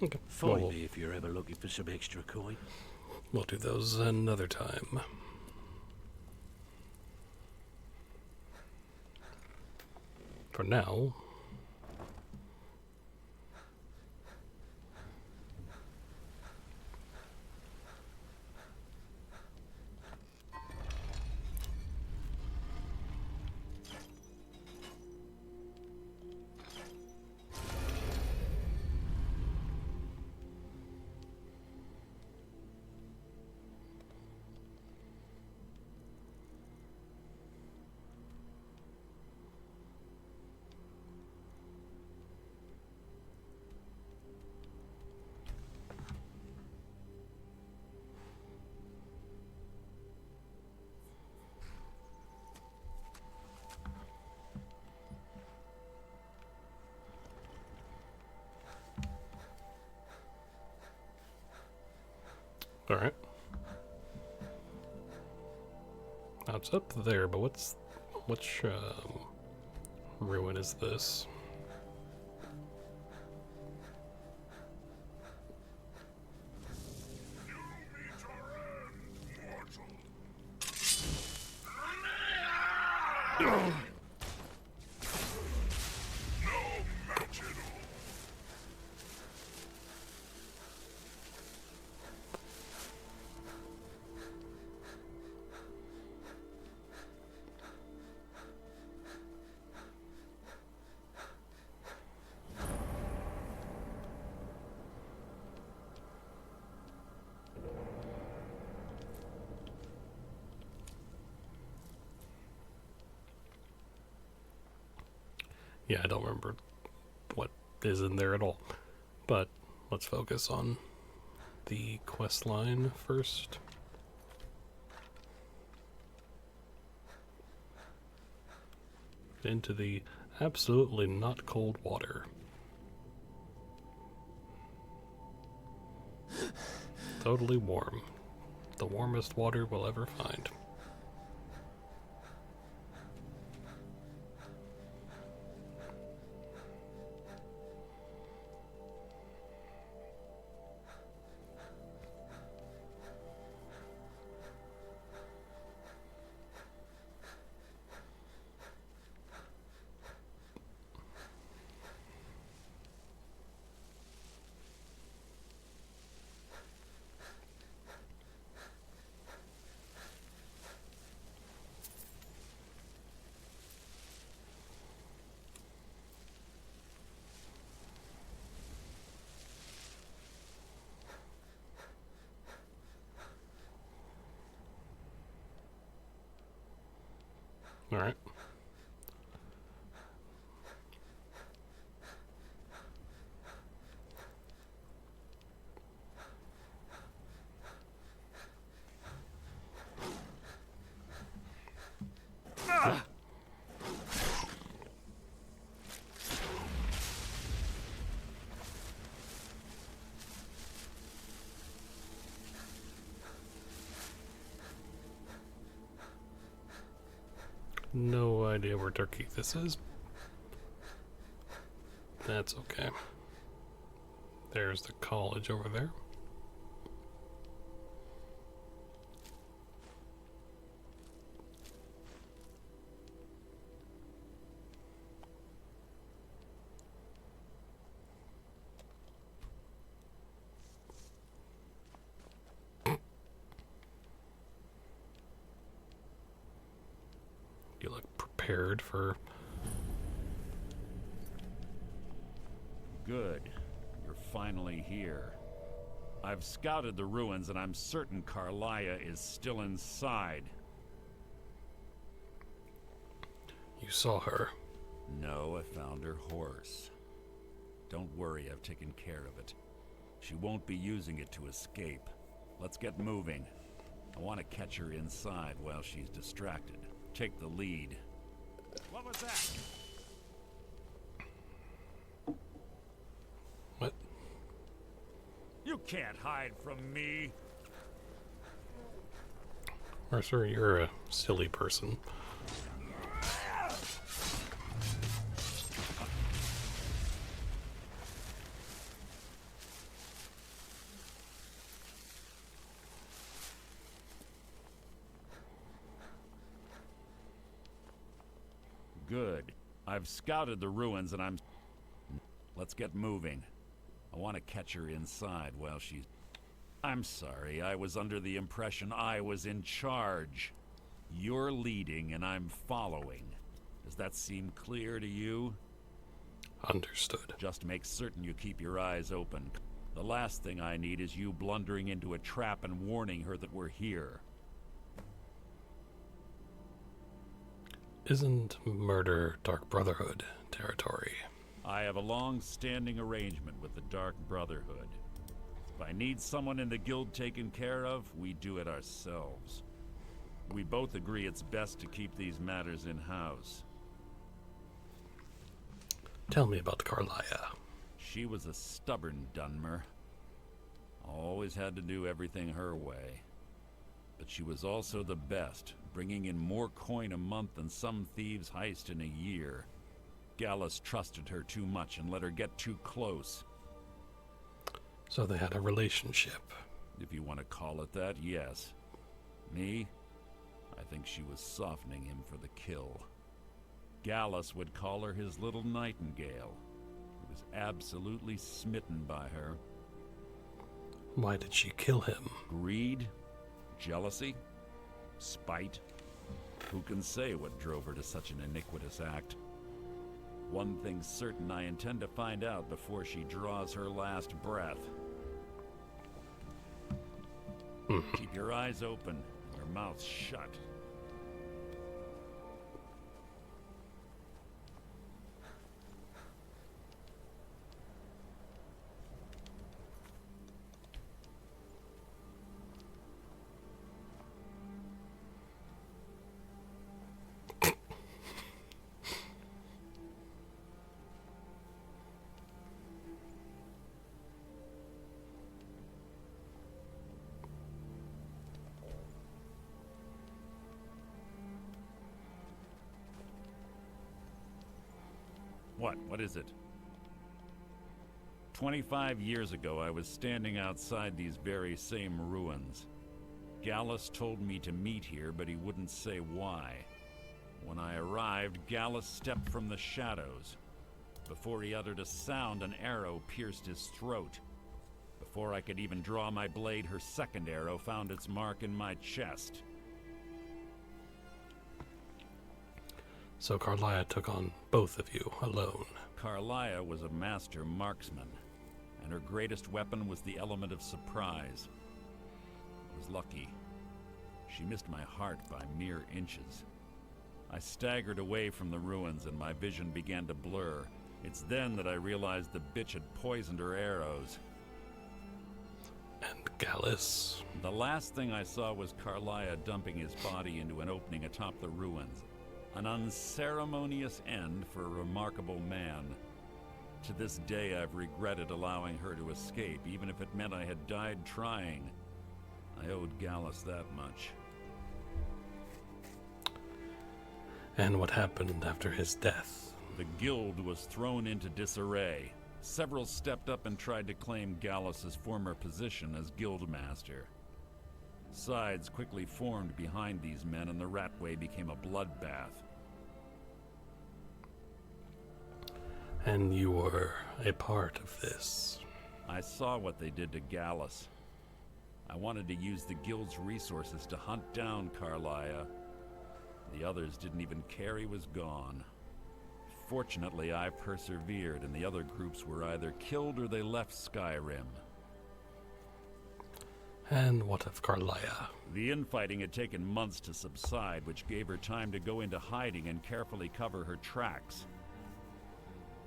Okay. Find me if you're ever looking for some extra coin. We'll do those another time. For now... Alright. Now it's up there, but which ruin is this? Yeah, I don't remember what is in there at all. But let's focus on the quest line first. Into the absolutely not cold water. Totally warm. The warmest water we'll ever find. All right. No idea where Turkey this is. That's okay. There's the college over there. You look prepared for... Good. You're finally here. I've scouted the ruins and I'm certain Carlia is still inside. You saw her? No, I found her horse. Don't worry, I've taken care of it. She won't be using it to escape. Let's get moving. I want to catch her inside while she's distracted. Take the lead. What was that? What? You can't hide from me. Mercer, you're a silly person. Good. I've scouted the ruins and I'm... Let's get moving. I want to catch her inside while she's... I'm sorry, I was under the impression I was in charge. You're leading and I'm following. Does that seem clear to you? Understood. Just make certain you keep your eyes open. The last thing I need is you blundering into a trap and warning her that we're here. Isn't murder Dark Brotherhood territory? I have a long-standing arrangement with the Dark Brotherhood. If I need someone in the guild taken care of, we do it ourselves. We both agree it's best to keep these matters in-house. Tell me about Carlia. She was a stubborn Dunmer. Always had to do everything her way. But she was also the best, bringing in more coin a month than some thieves heist in a year. Gallus trusted her too much and let her get too close. So they had a relationship. If you want to call it that, yes. Me? I think she was softening him for the kill. Gallus would call her his little nightingale. He was absolutely smitten by her. Why did she kill him? Greed? Jealousy? Spite? Who can say what drove her to such an iniquitous act? One thing's certain, I intend to find out before she draws her last breath. Keep your eyes open, your mouth shut. What is it? 25 years ago, I was standing outside these very same ruins. Gallus told me to meet here, but he wouldn't say why. When I arrived, Gallus stepped from the shadows. Before he uttered a sound, an arrow pierced his throat. Before I could even draw my blade, her second arrow found its mark in my chest. So Carlia took on both of you alone. Carlia was a master marksman, and her greatest weapon was the element of surprise. I was lucky. She missed my heart by mere inches. I staggered away from the ruins and my vision began to blur. It's then that I realized the bitch had poisoned her arrows. And Gallus. The last thing I saw was Carlia dumping his body into an opening atop the ruins. An unceremonious end for a remarkable man. To this day, I've regretted allowing her to escape, even if it meant I had died trying. I owed Gallus that much. And what happened after his death? The guild was thrown into disarray. Several stepped up and tried to claim Gallus's former position as guildmaster. Sides quickly formed behind these men, and the Ratway became a bloodbath. And you were a part of this. I saw what they did to Gallus. I wanted to use the guild's resources to hunt down Carlia. The others didn't even care he was gone. Fortunately, I persevered, and the other groups were either killed or they left Skyrim. And what of Carlia? The infighting had taken months to subside, which gave her time to go into hiding and carefully cover her tracks.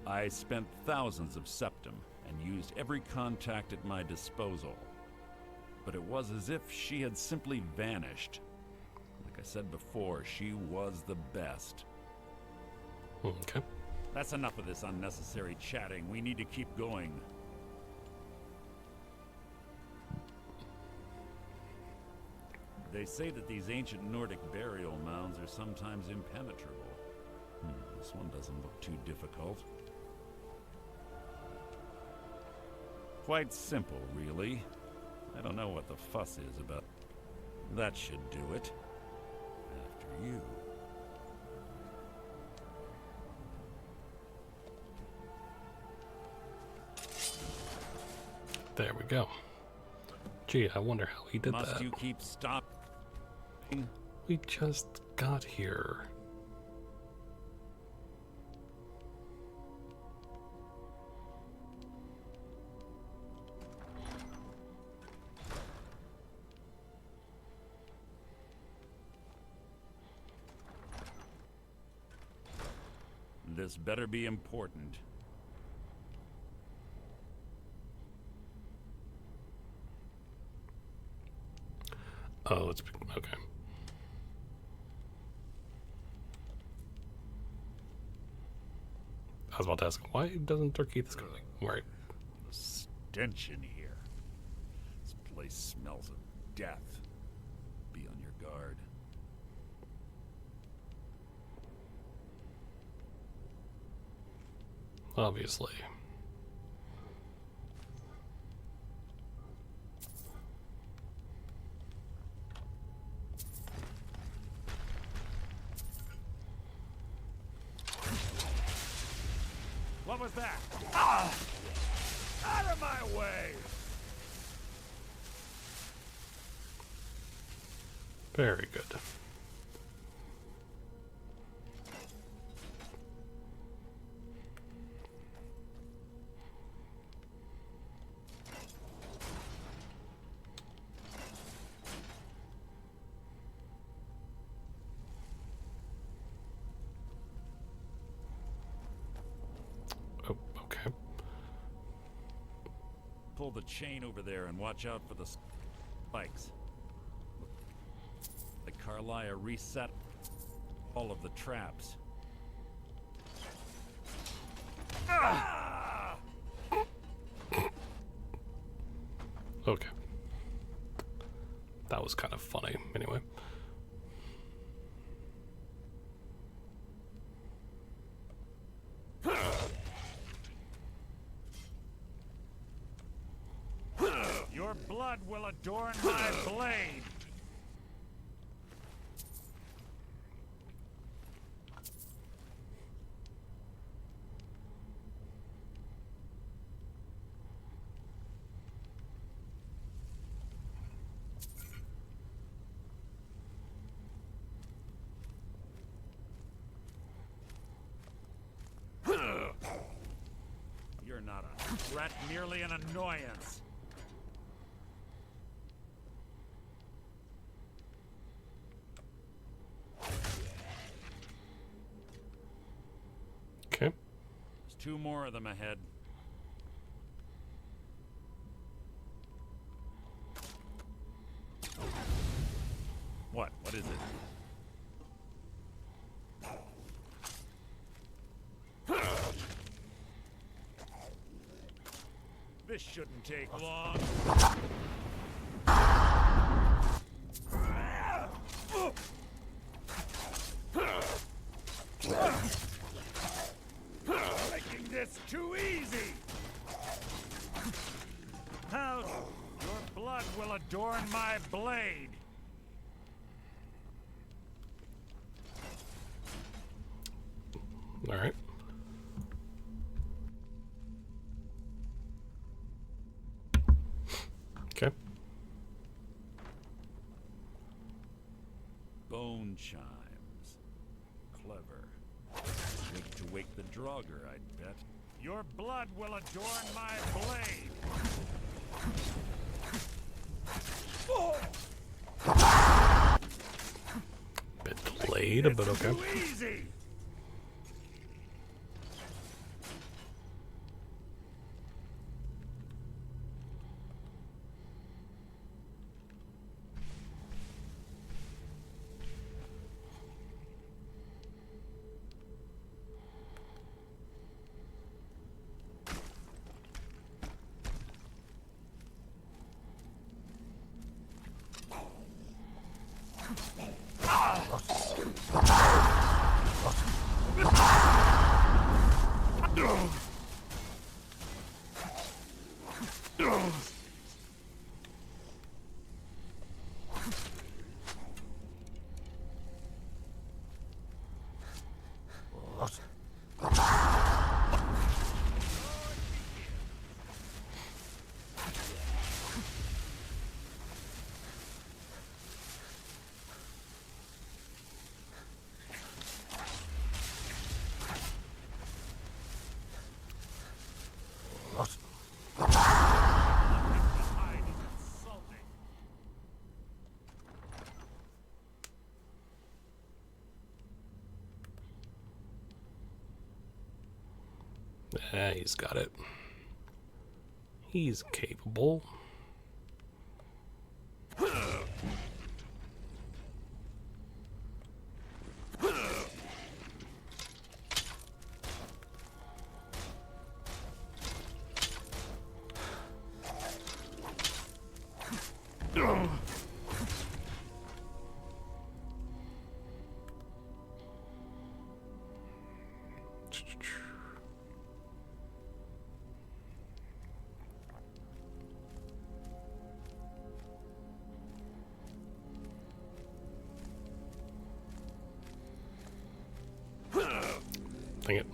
I spent thousands of septum and used every contact at my disposal. But it was as if she had simply vanished. Like I said before, she was the best. Okay. That's enough of this unnecessary chatting. We need to keep going. They say that these ancient Nordic burial mounds are sometimes impenetrable. This one doesn't look too difficult. Quite simple, really. I don't know what the fuss is about. That should do it. After you. There we go. Gee, I wonder how he did that. Must you keep stopping? We just got here. This better be important. Oh, it's okay. I was about to ask, why doesn't Turkeith go like, right? Stench in here. This place smells of death. Be on your guard. Obviously. What was that? Ah! Out of my way! Very good. Pull the chain over there and watch out for the spikes. The Carlia reset all of the traps. Ah! Okay. That was kind of funny, anyway. Your blood will adorn my blade! You're not a threat, merely an annoyance. 2 more of them ahead. What? What is it? This shouldn't take long. Making this too easy. How your blood will adorn my blade. All right. Okay. Bone chimes. Clever. Quick to wake the Draugr, I'd bet. Your blood will adorn my blade. Bit delayed, but okay. Too easy. He's got it. He's capable. Dang it.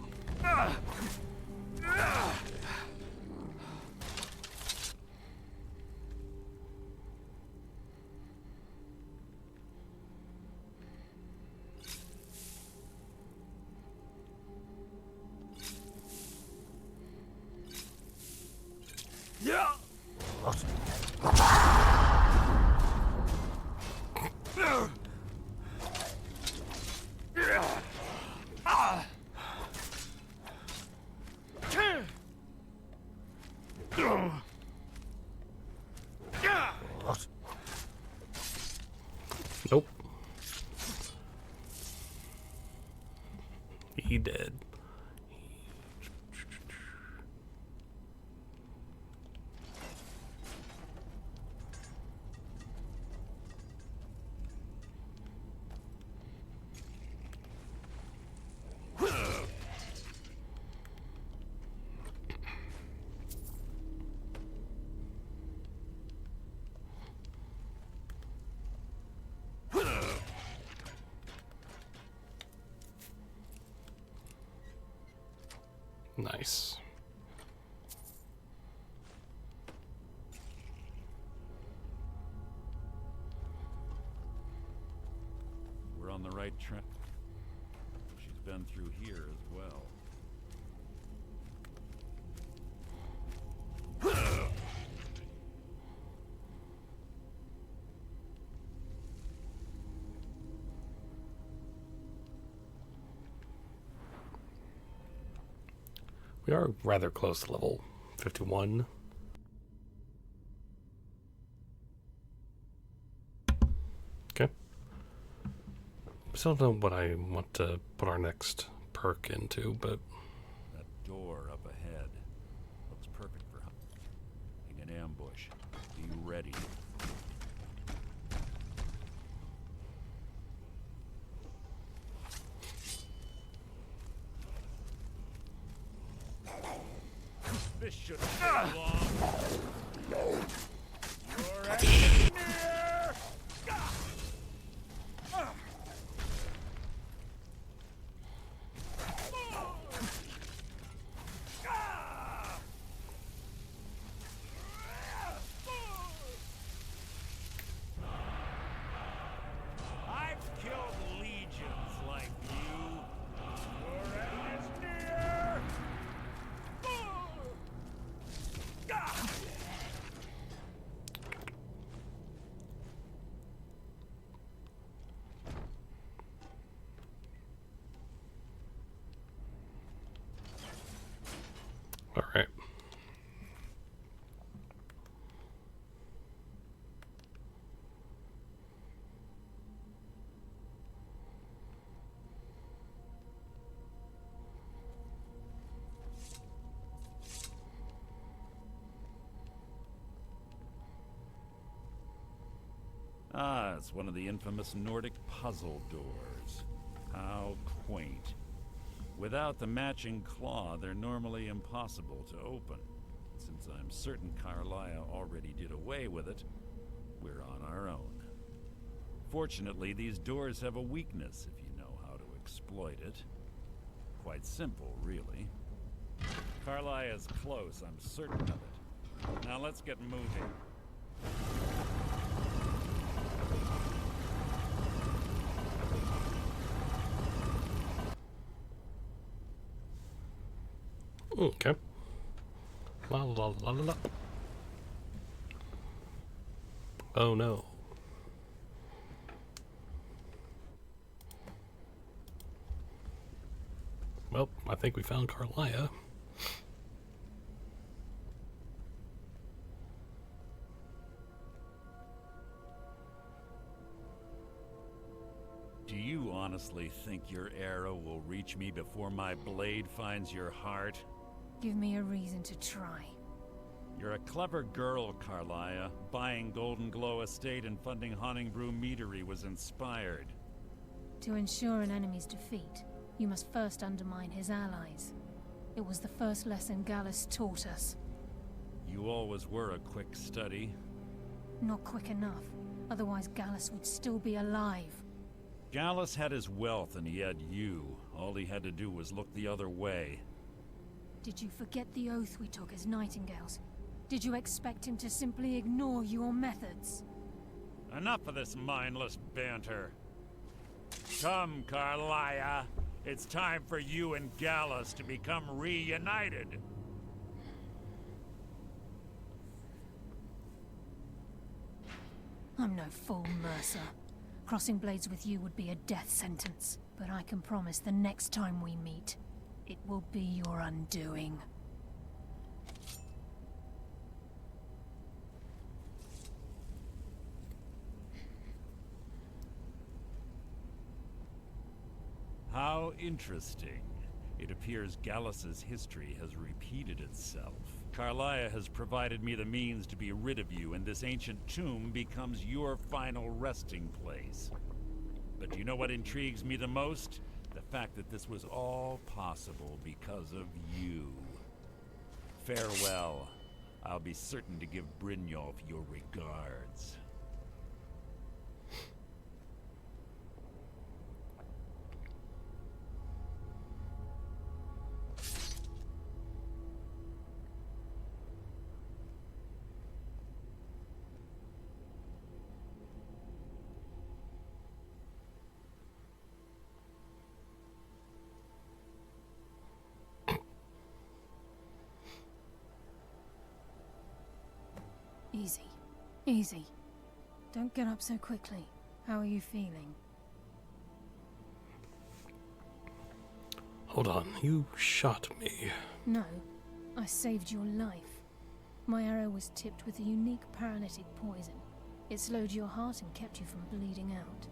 Yeah. Nope. He dead. Nice. We're on the right track. She's been through here as well. We are rather close to level 51. Okay. Still don't know what I want to put our next perk into, but... That door up ahead looks perfect for hunting an ambush. Be ready. This shouldn't take long. Your enemy's near! I've killed legions like you. Your enemy's near! All right. Ah, it's one of the infamous Nordic puzzle doors. How quaint. Without the matching claw, they're normally impossible to open. Since I'm certain Carlia already did away with it, we're on our own. Fortunately, these doors have a weakness if you know how to exploit it. Quite simple, really. Carlia is close, I'm certain of it. Now let's get moving. Okay. La la la la la. Oh no. Well, I think we found Carlia. Do you honestly think your arrow will reach me before my blade finds your heart? Give me a reason to try. You're a clever girl, Carlia. Buying Golden Glow Estate and funding Honningbrew Meadery was inspired. To ensure an enemy's defeat, you must first undermine his allies. It was the first lesson Gallus taught us. You always were a quick study. Not quick enough, otherwise Gallus would still be alive. Gallus had his wealth and he had you. All he had to do was look the other way. Did you forget the oath we took as Nightingales? Did you expect him to simply ignore your methods? Enough of this mindless banter. Come, Carlia. It's time for you and Gallus to become reunited. I'm no fool, Mercer. Crossing blades with you would be a death sentence. But I can promise the next time we meet, it will be your undoing. How interesting. It appears Gallus's history has repeated itself. Carlia has provided me the means to be rid of you, and this ancient tomb becomes your final resting place. But do you know what intrigues me the most? The fact that this was all possible because of you. Farewell. I'll be certain to give Brynjolf your regards. Easy. Easy. Don't get up so quickly. How are you feeling? Hold on, you shot me. No, I saved your life. My arrow was tipped with a unique paralytic poison. It slowed your heart and kept you from bleeding out.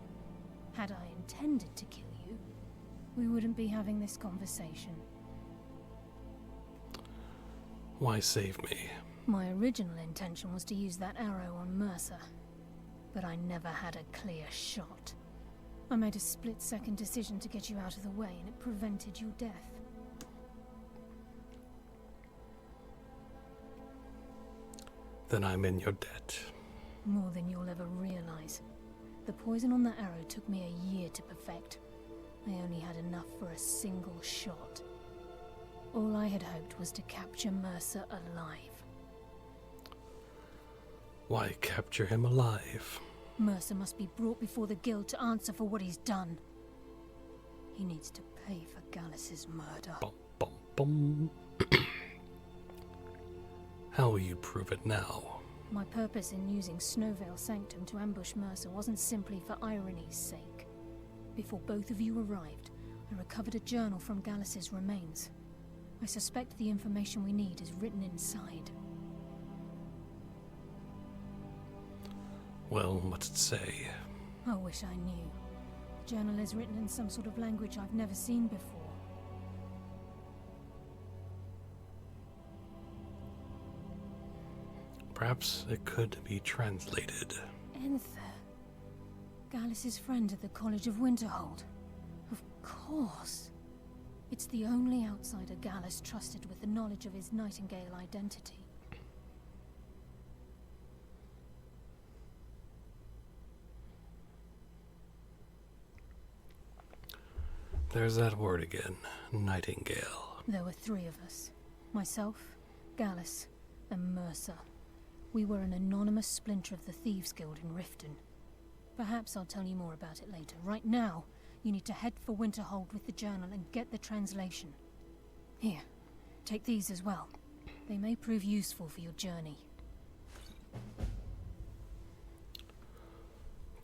Had I intended to kill you, we wouldn't be having this conversation. Why save me? My original intention was to use that arrow on Mercer, but I never had a clear shot. I made a split-second decision to get you out of the way, and it prevented your death. Then I'm in your debt. More than you'll ever realize. The poison on that arrow took me a year to perfect. I only had enough for a single shot. All I had hoped was to capture Mercer alive. Why capture him alive? Mercer must be brought before the guild to answer for what he's done. He needs to pay for Gallus's murder. Bum. How will you prove it now? My purpose in using Snowvale Sanctum to ambush Mercer wasn't simply for irony's sake. Before both of you arrived, I recovered a journal from Gallus's remains. I suspect the information we need is written inside. Well, what's it say? I wish I knew. The journal is written in some sort of language I've never seen before. Perhaps it could be translated. Enther. Gallus's friend at the College of Winterhold. Of course. It's the only outsider Gallus trusted with the knowledge of his Nightingale identity. There's that word again. Nightingale. There were 3 of us. Myself, Gallus, and Mercer. We were an anonymous splinter of the Thieves Guild in Riften. Perhaps I'll tell you more about it later. Right now, you need to head for Winterhold with the journal and get the translation. Here, take these as well. They may prove useful for your journey.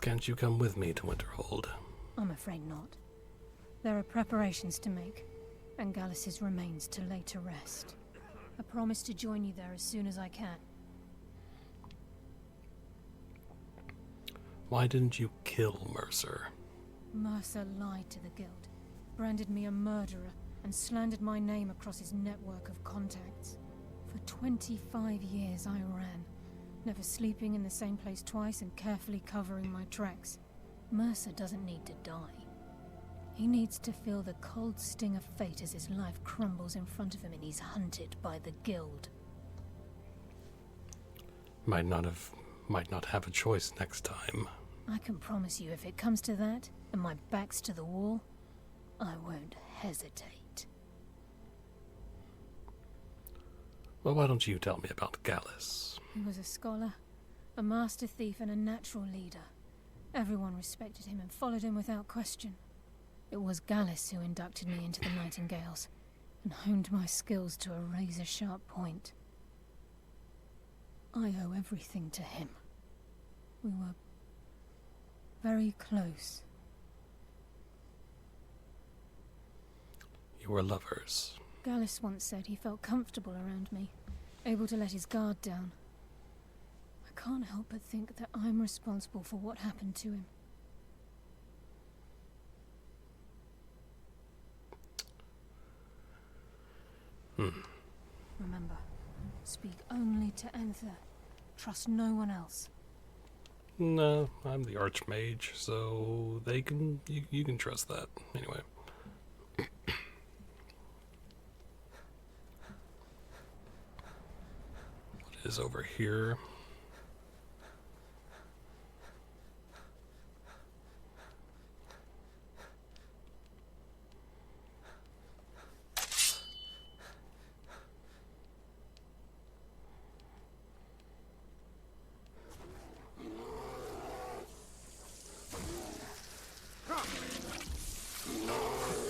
Can't you come with me to Winterhold? I'm afraid not. There are preparations to make, and Gallus's remains to lay to rest. I promise to join you there as soon as I can. Why didn't you kill Mercer? Mercer lied to the guild, branded me a murderer, and slandered my name across his network of contacts. For 25 years I ran, never sleeping in the same place twice and carefully covering my tracks. Mercer doesn't need to die. He needs to feel the cold sting of fate as his life crumbles in front of him and he's hunted by the guild. Might not have a choice next time. I can promise you if it comes to that, and my back's to the wall, I won't hesitate. Well, why don't you tell me about Gallus? He was a scholar, a master thief, and a natural leader. Everyone respected him and followed him without question. It was Gallus who inducted me into the Nightingales, and honed my skills to a razor-sharp point. I owe everything to him. We were very close. You were lovers. Gallus once said he felt comfortable around me, able to let his guard down. I can't help but think that I'm responsible for what happened to him. Remember, speak only to Enther. Trust no one else. No, I'm the Archmage, so they can you can trust that. Anyway. What is over here?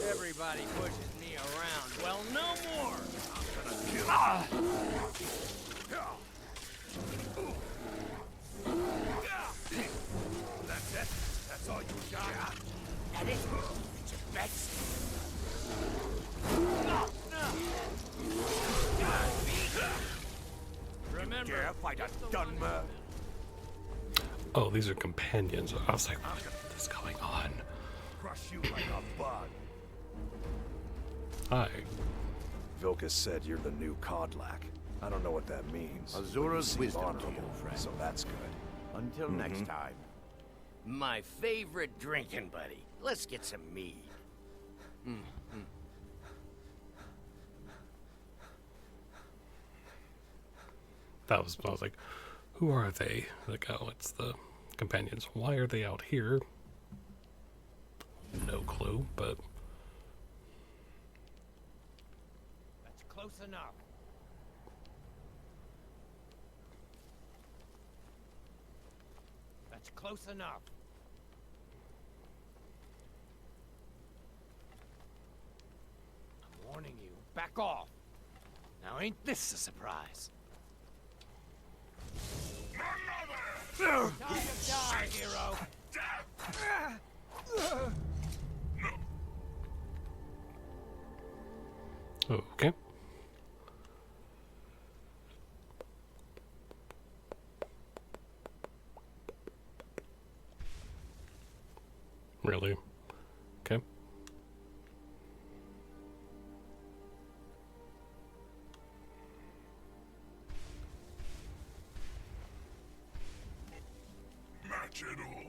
Everybody pushes me around. Well, no more! I'm gonna kill That's it? That's all you got? That it? It's your best? dare fight a Dunmer? Oh, these are companions. I was like, what is going on? Crush you like a bug. Hi. Vilkas said you're the new Kodlak. I don't know what that means. Azura's wisdom to you, honorable, friend. so that's good. Until next time. My favorite drinking buddy. Let's get some mead. I was like, who are they? Like, oh, it's the companions. Why are they out here? No clue, but That's close enough. That's close enough. I'm warning you. Back off. Now ain't this a surprise? Time to die, hero. okay. Really? Okay. Match it all.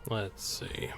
Let's see.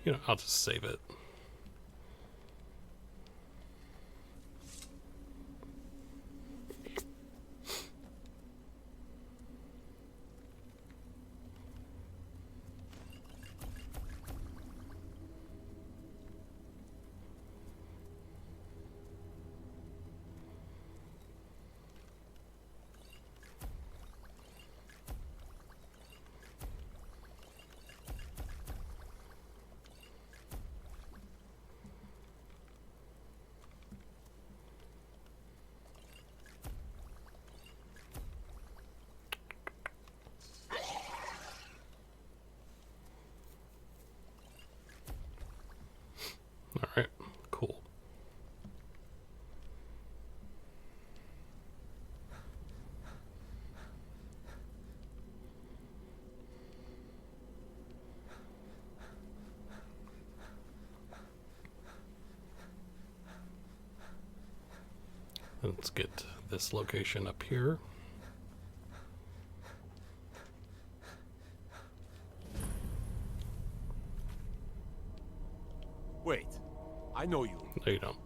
You know, I'll just save it. All right, cool. Let's get this location up here. Wait, I know you. No, you don't.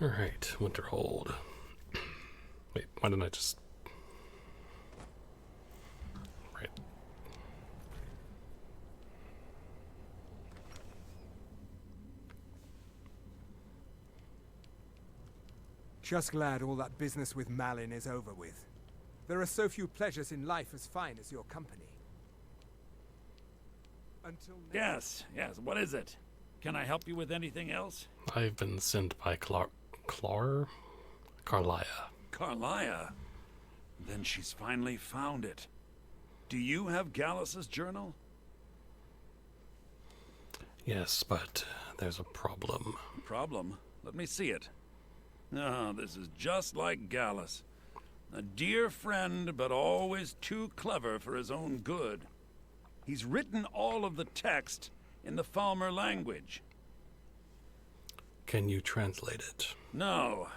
All right, Winterhold. Wait, why didn't I just... Right. Just glad all that business with Malin is over with. There are so few pleasures in life as fine as your company. Until next Yes, yes, what is it? Can I help you with anything else? I've been sent by Carlia. Carlia? Then she's finally found it. Do you have Gallus's journal? Yes, but there's a problem. Problem? Let me see it. Oh, this is just like Gallus. A dear friend, but always too clever for his own good. He's written all of the text in the Falmer language. Can you translate it? No.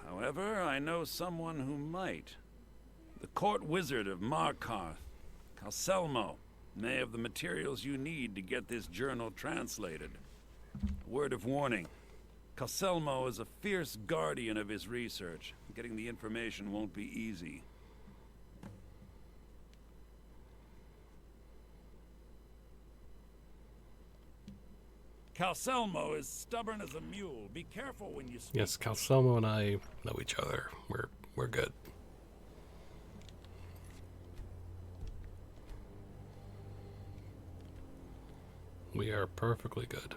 However, I know someone who might. The court wizard of Markarth, Calselmo, may have the materials you need to get this journal translated. Word of warning. Calselmo is a fierce guardian of his research. Getting the information won't be easy. Calselmo is stubborn as a mule. Be careful when you speak. Yes, Calselmo and I know each other. We're good. We are perfectly good.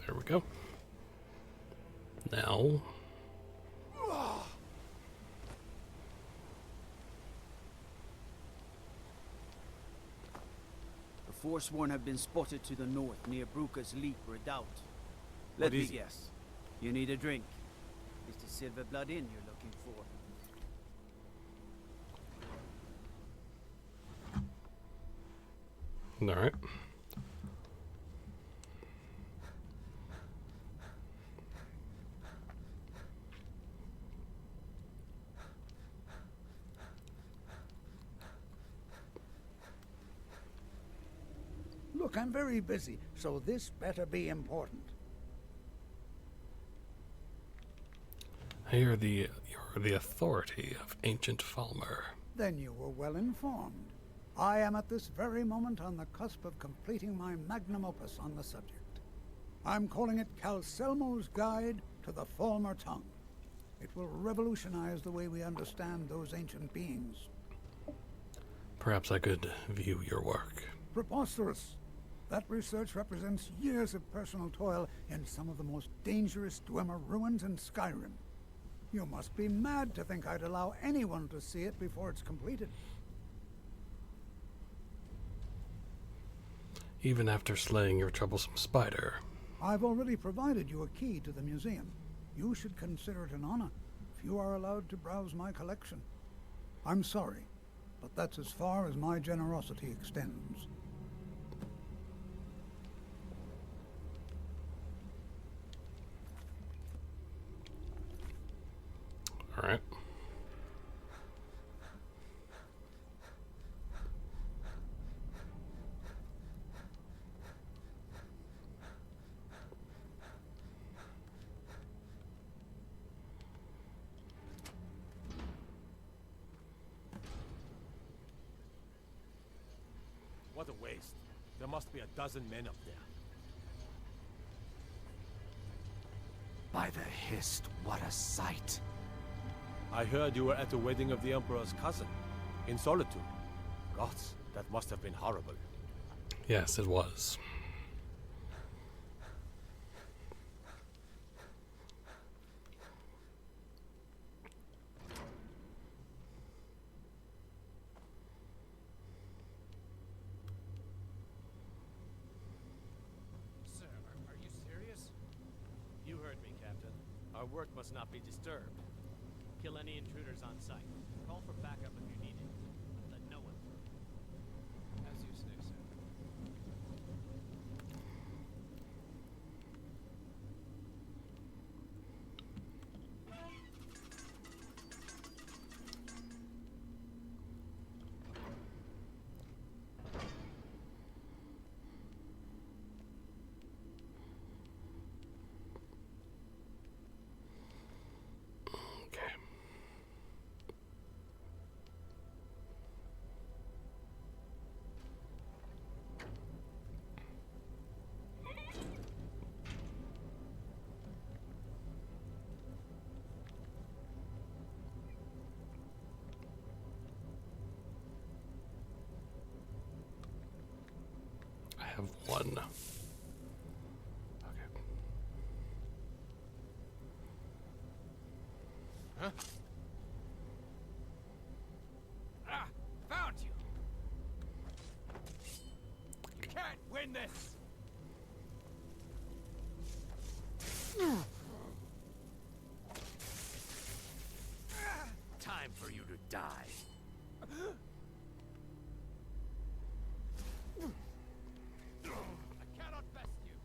There we go. Now... The Forsworn have been spotted to the north, near Bruka's Leap Redoubt. Let me guess. You need a drink. It's the Silver Blood Inn you're looking for. Alright. Look, I'm very busy, so this better be important. You're the authority of ancient Falmer. Then you were well informed. I am at this very moment on the cusp of completing my magnum opus on the subject. I'm calling it Calselmo's Guide to the Falmer Tongue. It will revolutionize the way we understand those ancient beings. Perhaps I could view your work. Preposterous. That research represents years of personal toil in some of the most dangerous Dwemer ruins in Skyrim. You must be mad to think I'd allow anyone to see it before it's completed. Even after slaying your troublesome spider. I've already provided you a key to the museum. You should consider it an honor if you are allowed to browse my collection. I'm sorry, but that's as far as my generosity extends. All right. What a waste. There must be a dozen men up there. By the Hist, what a sight. I heard you were at the wedding of the Emperor's cousin, in Solitude. Gods, that must have been horrible. Yes, it was. Sir, are you serious? You heard me, Captain. Our work must not be disturbed. Kill any intruders on sight. Call for backup if you need it. Let no one through. As you say, sir. have one. Huh? Ah, found you. You can't win this. Time for you to die. I cannot best you.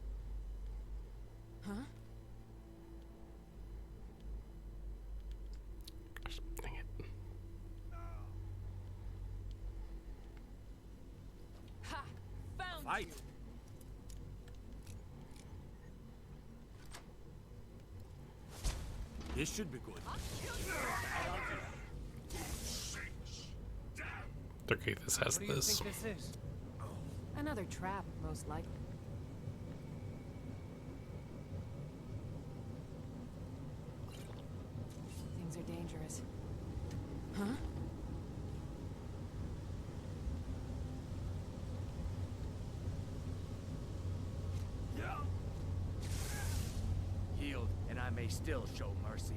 Huh? Dang it. Ha! Found Fight. you. This should be good. This has What do you this. think this is? Another trap, most likely. Things are dangerous. Huh? Healed, and I may still show mercy.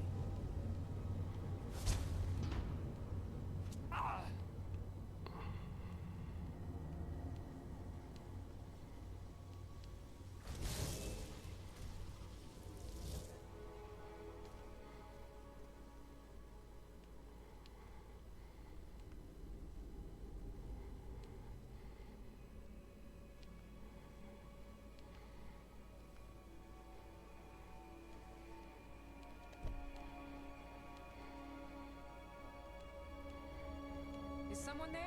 Is someone there?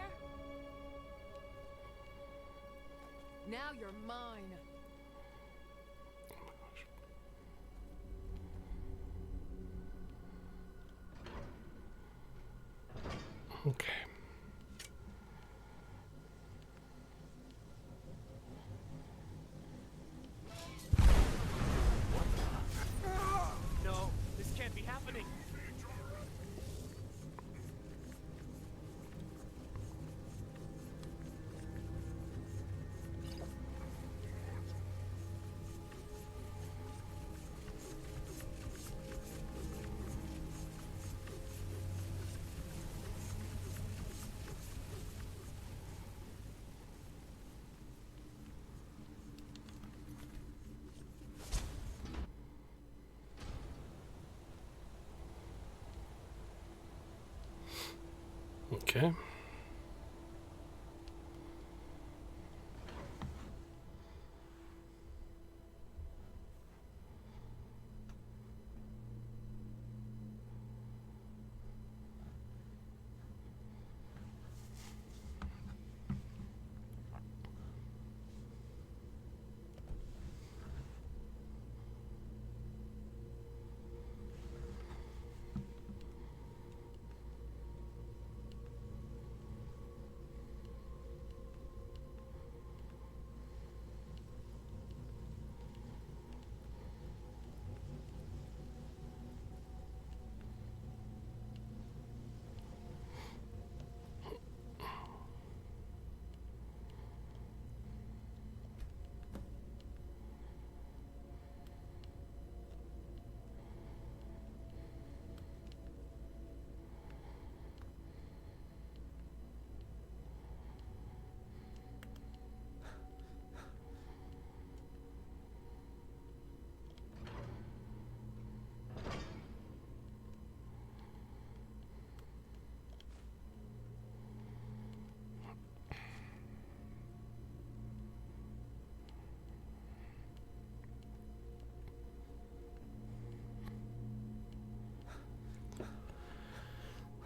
Now you're mine. Okay. No, this can't be happening. Okay.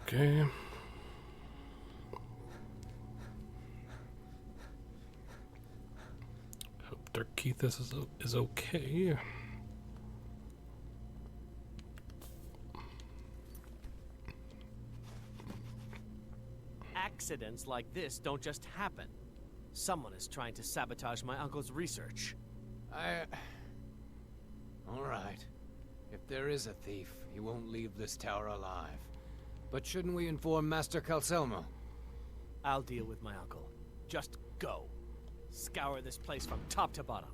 Okay. Hope Dirk Keith is okay. Accidents like this don't just happen. Someone is trying to sabotage my uncle's research. All right. If there is a thief, he won't leave this tower alive. But shouldn't we inform Master Calcelmo? I'll deal with my uncle. Just go. Scour this place from top to bottom.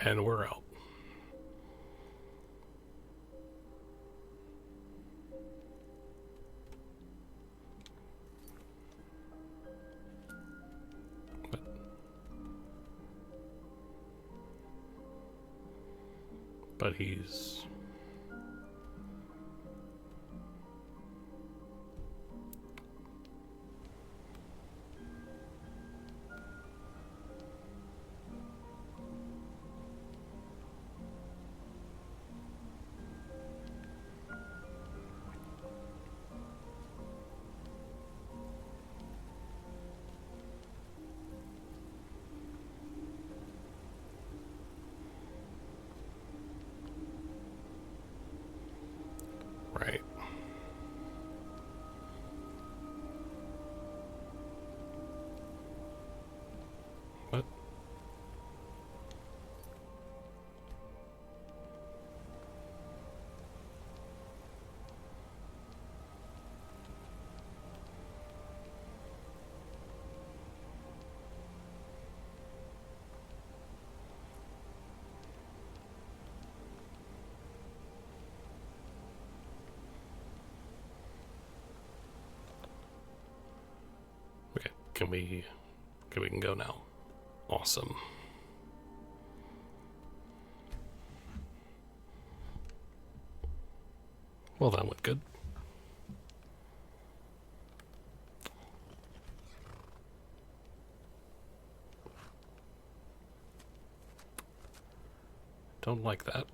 And we're out. But he's... Right. What? Okay, we can go now. Awesome. Well, that went good. Don't like that.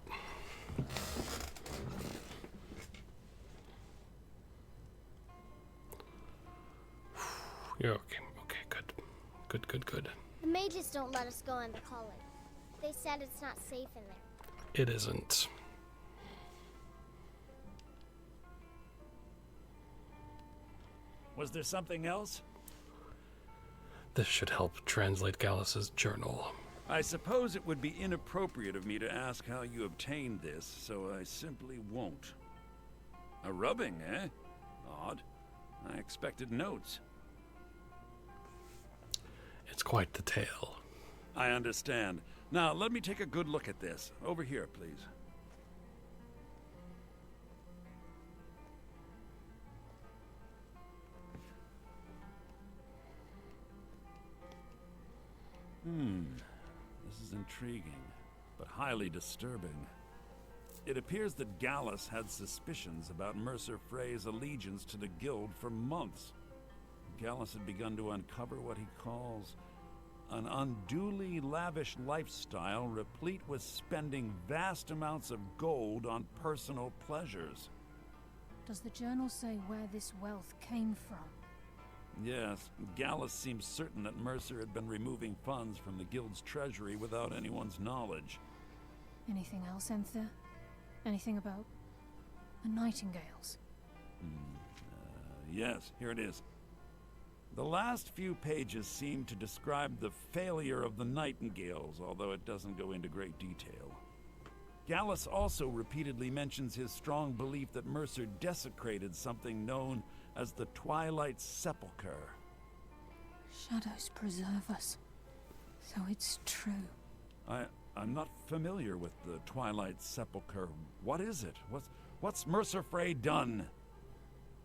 You're okay. Okay, good. Good, good, good. The mages don't let us go in the college. They said it's not safe in there. It isn't. Was there something else? This should help translate Gallus's journal. I suppose it would be inappropriate of me to ask how you obtained this, so I simply won't. A rubbing, eh? Odd. I expected notes. It's quite the tale. I understand. Now, let me take a good look at this. Over here, please. This is intriguing, but highly disturbing. It appears that Gallus had suspicions about Mercer Frey's allegiance to the Guild for months. Gallus had begun to uncover what he calls an unduly lavish lifestyle replete with spending vast amounts of gold on personal pleasures. Does the journal say where this wealth came from? Yes, Gallus seems certain that Mercer had been removing funds from the Guild's treasury without anyone's knowledge. Anything else, Enthir? Anything about the Nightingales? Yes, here it is. The last few pages seem to describe the failure of the Nightingales, although it doesn't go into great detail. Gallus also repeatedly mentions his strong belief that Mercer desecrated something known as the Twilight Sepulchre. Shadows preserve us. So it's true. I'm not familiar with the Twilight Sepulchre. What is it? What's Mercer Frey done?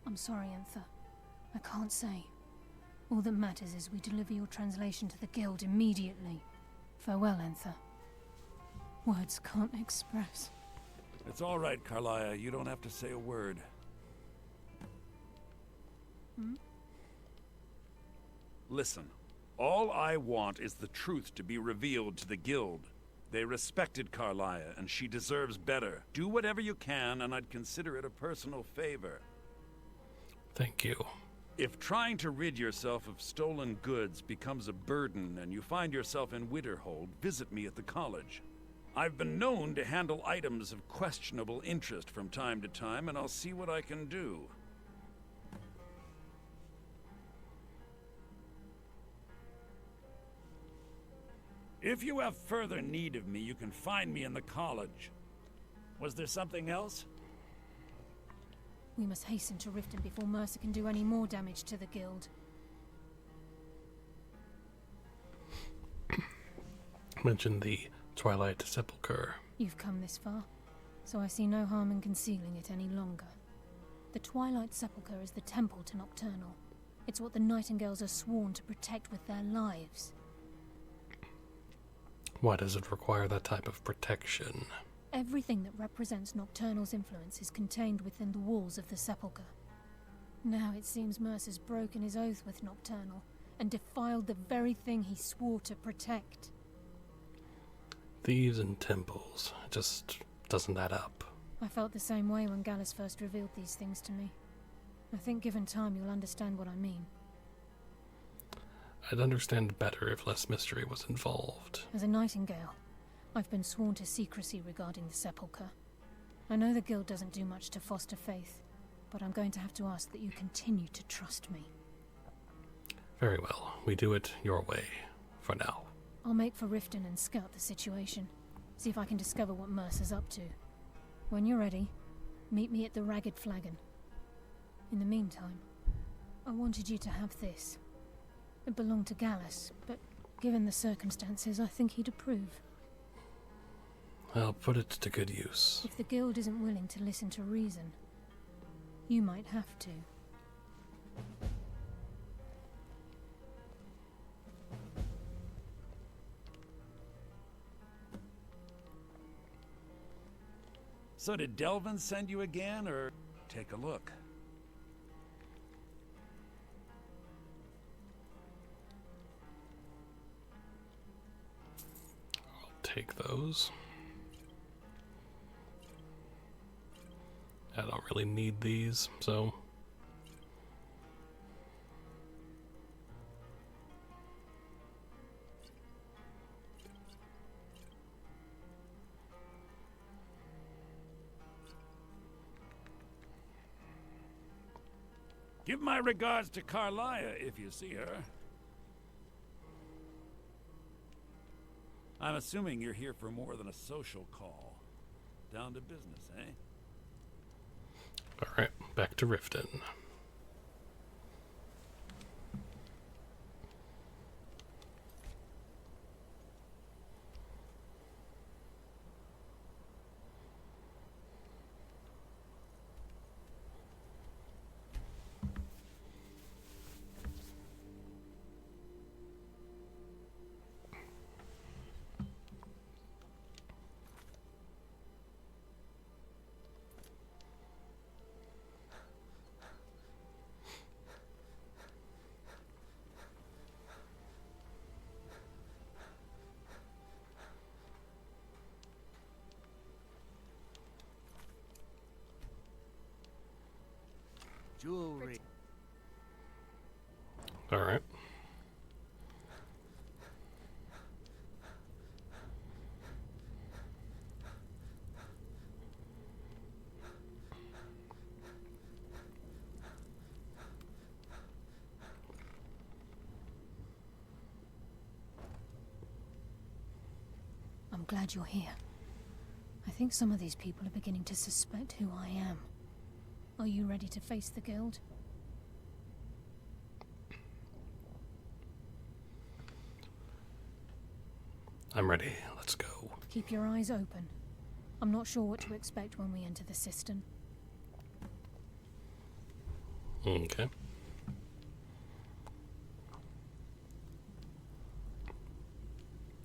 I'm sorry, Enther. I can't say. All that matters is we deliver your translation to the Guild immediately. Farewell, Enther. Words can't express. It's all right, Carlia. You don't have to say a word. Hmm? Listen, all I want is the truth to be revealed to the Guild. They respected Carlia, and she deserves better. Do whatever you can, and I'd consider it a personal favor. Thank you. If trying to rid yourself of stolen goods becomes a burden and you find yourself in Winterhold, visit me at the college. I've been known to handle items of questionable interest from time to time, and I'll see what I can do. If you have further need of me, you can find me in the college. Was there something else? We must hasten to Riften before Mercer can do any more damage to the Guild. Mention the Twilight Sepulchre. You've come this far, so I see no harm in concealing it any longer. The Twilight Sepulchre is the temple to Nocturnal. It's what the Nightingales are sworn to protect with their lives. Why does it require that type of protection? Everything that represents Nocturnal's influence is contained within the walls of the Sepulchre. Now it seems Mercer's broken his oath with Nocturnal and defiled the very thing he swore to protect. Thieves and temples. It just doesn't add up. I felt the same way when Gallus first revealed these things to me. I think given time you'll understand what I mean. I'd understand better if less mystery was involved. As a Nightingale, I've been sworn to secrecy regarding the Sepulchre. I know the Guild doesn't do much to foster faith, but I'm going to have to ask that you continue to trust me. Very well. We do it your way, for now. I'll make for Riften and scout the situation. See if I can discover what Mercer's up to. When you're ready, meet me at the Ragged Flagon. In the meantime, I wanted you to have this. It belonged to Gallus, but given the circumstances, I think he'd approve. I'll put it to good use. If the Guild isn't willing to listen to reason, you might have to. So did Delvin send you again, or take a look? I'll take those. I don't really need these, so... Give my regards to Carlia if you see her. I'm assuming you're here for more than a social call. Down to business, eh? Alright, back to Riften. Jewelry. Alright. I'm glad you're here. I think some of these people are beginning to suspect who I am. Are you ready to face the Guild? I'm ready. Let's go. Keep your eyes open. I'm not sure what to expect when we enter the cistern. Okay.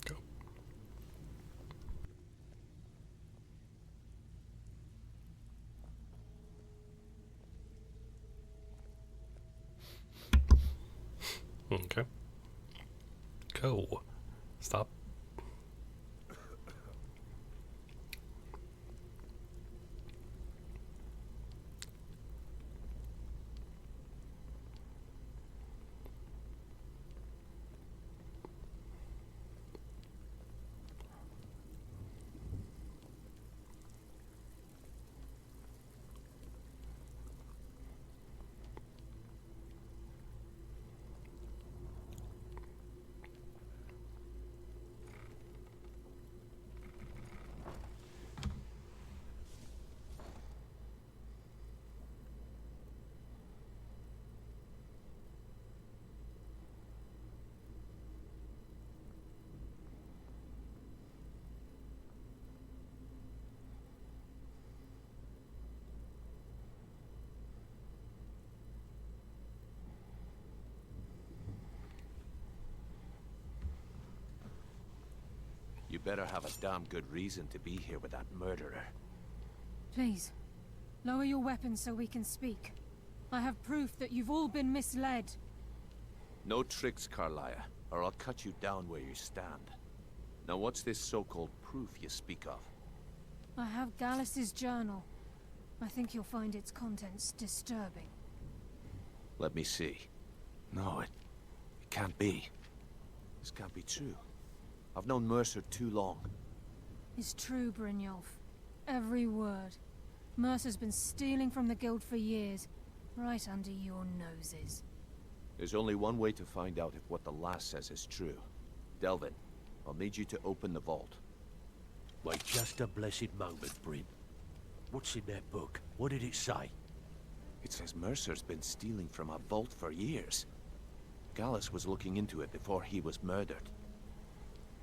Go. Okay. Go. Stop. You better have a damn good reason to be here with that murderer. Please, lower your weapons so we can speak. I have proof that you've all been misled. No tricks, Carlia, or I'll cut you down where you stand. Now what's this so-called proof you speak of? I have Gallus's journal. I think you'll find its contents disturbing. Let me see. No, it can't be. This can't be true. I've known Mercer too long. It's true, Brynjolf. Every word. Mercer's been stealing from the guild for years, right under your noses. There's only one way to find out if what the lass says is true. Delvin, I'll need you to open the vault. Wait just a blessed moment, Bryn. What's in that book? What did it say? It says Mercer's been stealing from a vault for years. Gallus was looking into it before he was murdered.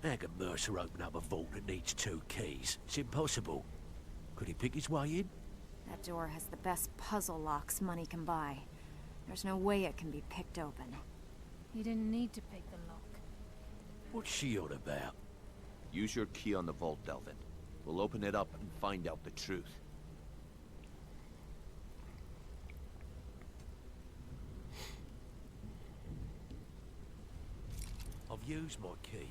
How can Mercer open up a vault that needs 2 keys? It's impossible. Could he pick his way in? That door has the best puzzle locks money can buy. There's no way it can be picked open. He didn't need to pick the lock. What's she on about? Use your key on the vault, Delvin. We'll open it up and find out the truth. I've used my key,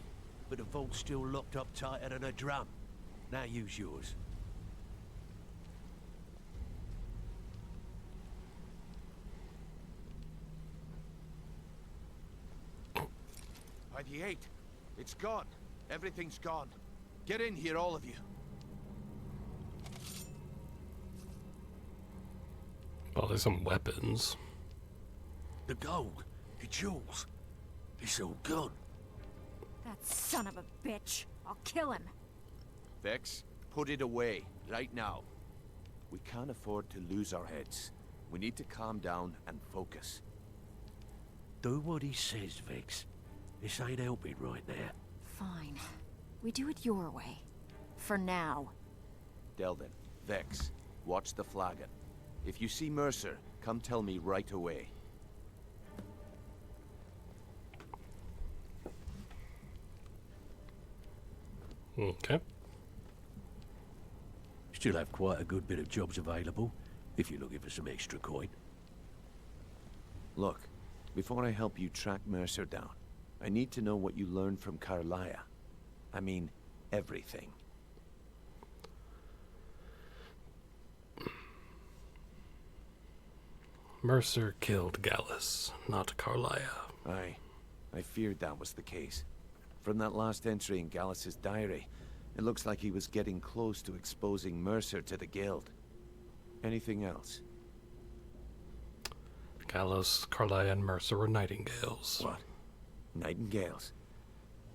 but the vault's still locked up tighter than a drum. Now use yours. By the 8. It's gone. Everything's gone. Get in here, all of you. Well, there's some weapons. The gold, the jewels, it's all gone. That son of a bitch. I'll kill him. Vex, put it away, right now. We can't afford to lose our heads. We need to calm down and focus. Do what he says, Vex. This ain't helping right now. Fine. We do it your way. For now. Delvin, Vex, watch the flagon. If you see Mercer, come tell me right away. Okay. Still have quite a good bit of jobs available, if you're looking for some extra coin. Look, before I help you track Mercer down, I need to know what you learned from Carlia. I mean, everything. Mercer killed Gallus, not Carlia. I feared that was the case. From that last entry in Gallus's diary, it looks like he was getting close to exposing Mercer to the guild. Anything else? Gallus, Carlia, and Mercer were nightingales. What? Nightingales?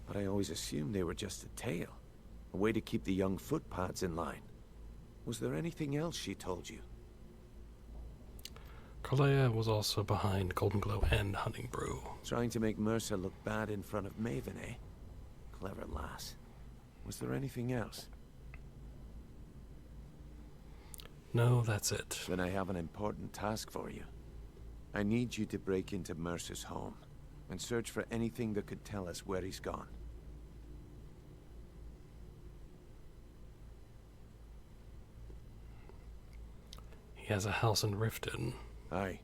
But I always assumed they were just a tale. A way to keep the young footpads in line. Was there anything else she told you? Carlia was also behind Golden Glow and Hunting Brew. Trying to make Mercer look bad in front of Maven, eh? Clever lass. Was there anything else? No, that's it. Then I have an important task for you. I need you to break into Mercer's home and search for anything that could tell us where he's gone. He has a house in Riften. Aye.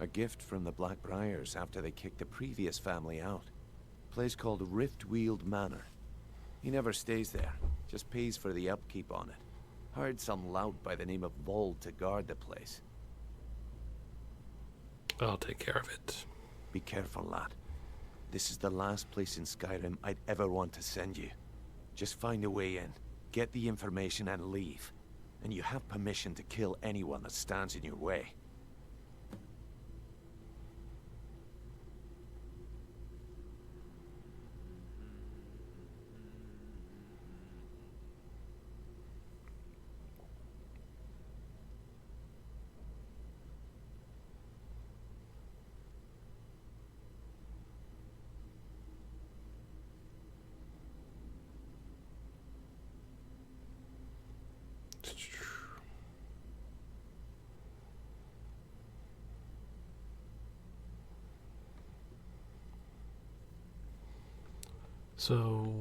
A gift from the Blackbriars after they kicked the previous family out. Place called Riftweald Manor. He never stays there, just pays for the upkeep on it. Hired some lout by the name of Vold to guard the place. I'll take care of it. Be careful, lad. This is the last place in Skyrim I'd ever want to send you. Just find a way in, get the information and leave. And you have permission to kill anyone that stands in your way. So,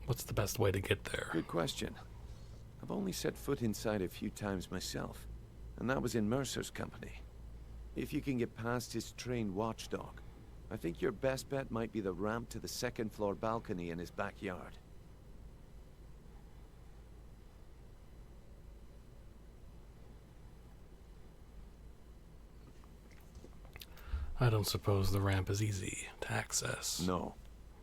what's the best way to get there? Good question. I've only set foot inside a few times myself, and that was in Mercer's company. If you can get past his trained watchdog, I think your best bet might be the ramp to the second-floor balcony in his backyard. I don't suppose the ramp is easy to access. No.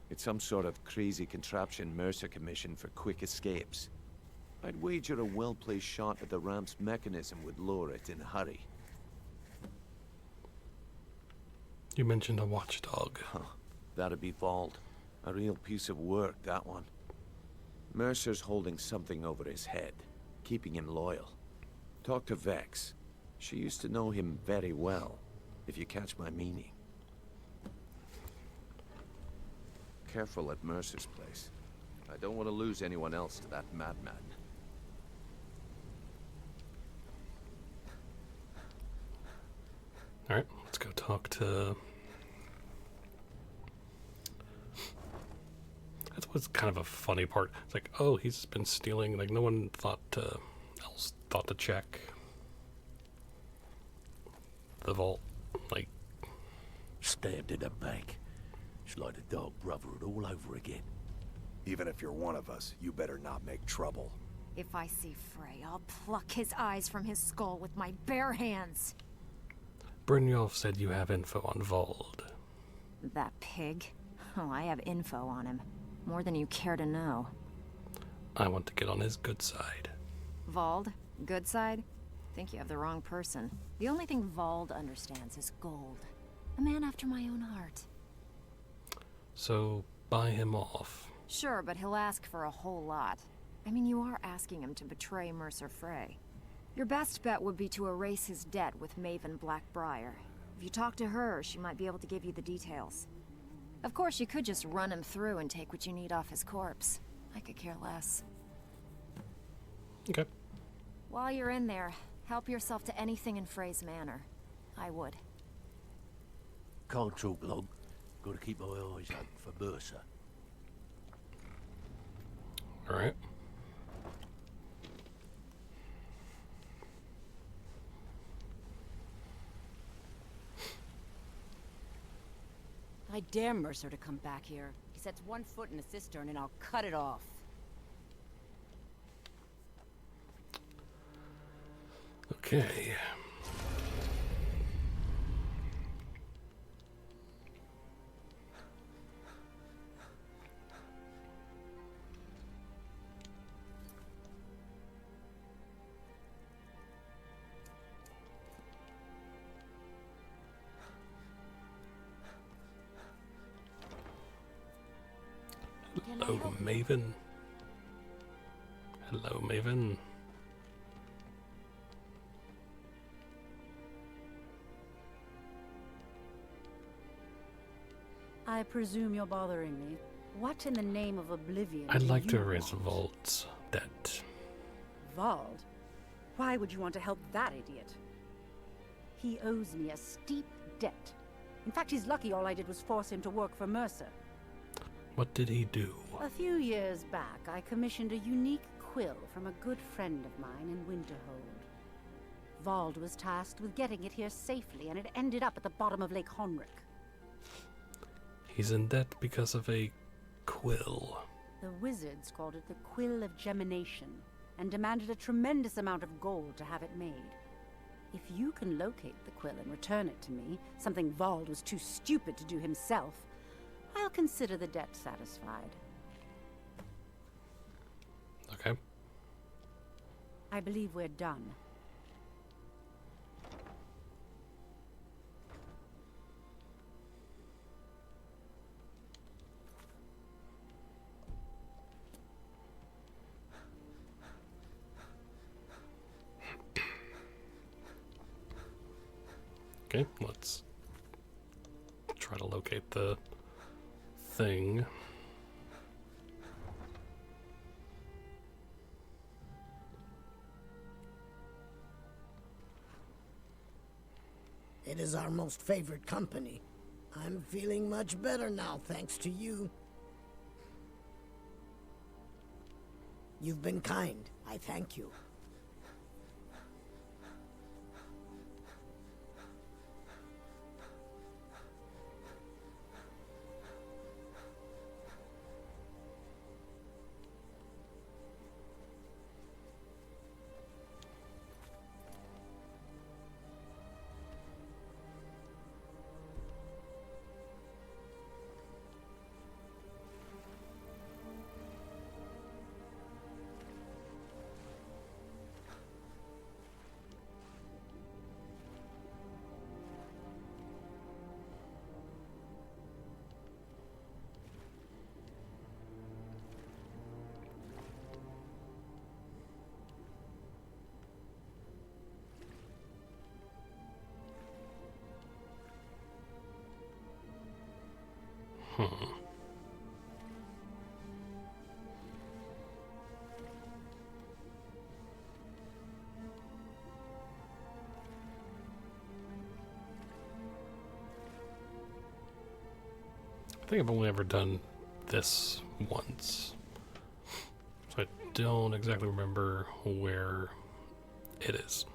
It's some sort of crazy contraption Mercer commissioned for quick escapes. I'd wager a well-placed shot at the ramp's mechanism would lower it in a hurry. You mentioned a watchdog. Huh. That'd be Vold. A real piece of work, that one. Mercer's holding something over his head, keeping him loyal. Talk to Vex. She used to know him very well, if you catch my meaning. Careful at Mercer's place. I don't want to lose anyone else to that madman. Alright, let's go talk to... That's what's kind of a funny part. It's like, oh, he's been stealing. Like, no one else thought to check the vault. Like, stabbed in the back. It's like the Dark Brotherhood all over again. Even if you're one of us, you better not make trouble. If I see Frey, I'll pluck his eyes from his skull with my bare hands. Brynjolf said you have info on Vold. That pig? Oh, I have info on him. More than you care to know. I want to get on his good side. Vold? Good side? Think you have the wrong person. The only thing Vold understands is gold. A man after my own heart. So, buy him off. Sure, but he'll ask for a whole lot. I mean, you are asking him to betray Mercer Frey. Your best bet would be to erase his debt with Maven Blackbriar. If you talk to her, she might be able to give you the details. Of course, you could just run him through and take what you need off his corpse. I could care less. Okay. While you're in there, help yourself to anything in Frey's manor. I would. Can't talk long. Gotta keep my eyes open for Mercer. Alright. I dare Mercer to come back here. He sets one foot in a cistern and I'll cut it off. Okay. Hello, Maven. Hello, Maven. I presume you're bothering me. What in the name of oblivion I'd do like to you erase want? Vault's debt. Vald? Why would you want to help that idiot? He owes me a steep debt. In fact, he's lucky all I did was force him to work for Mercer. What did he do? A few years back, I commissioned a unique quill from a good friend of mine in Winterhold. Vald was tasked with getting it here safely, and it ended up at the bottom of Lake Honrick. He's in debt because of a quill. The wizards called it the Quill of Gemination, and demanded a tremendous amount of gold to have it made. If you can locate the quill and return it to me, something Vald was too stupid to do himself, I'll consider the debt satisfied. Okay. I believe we're done. Okay, let's try to locate the thing. It is our most favored company. I'm feeling much better now, thanks to you. You've been kind. I thank you. I think I've only ever done this once, so I don't exactly remember where it is.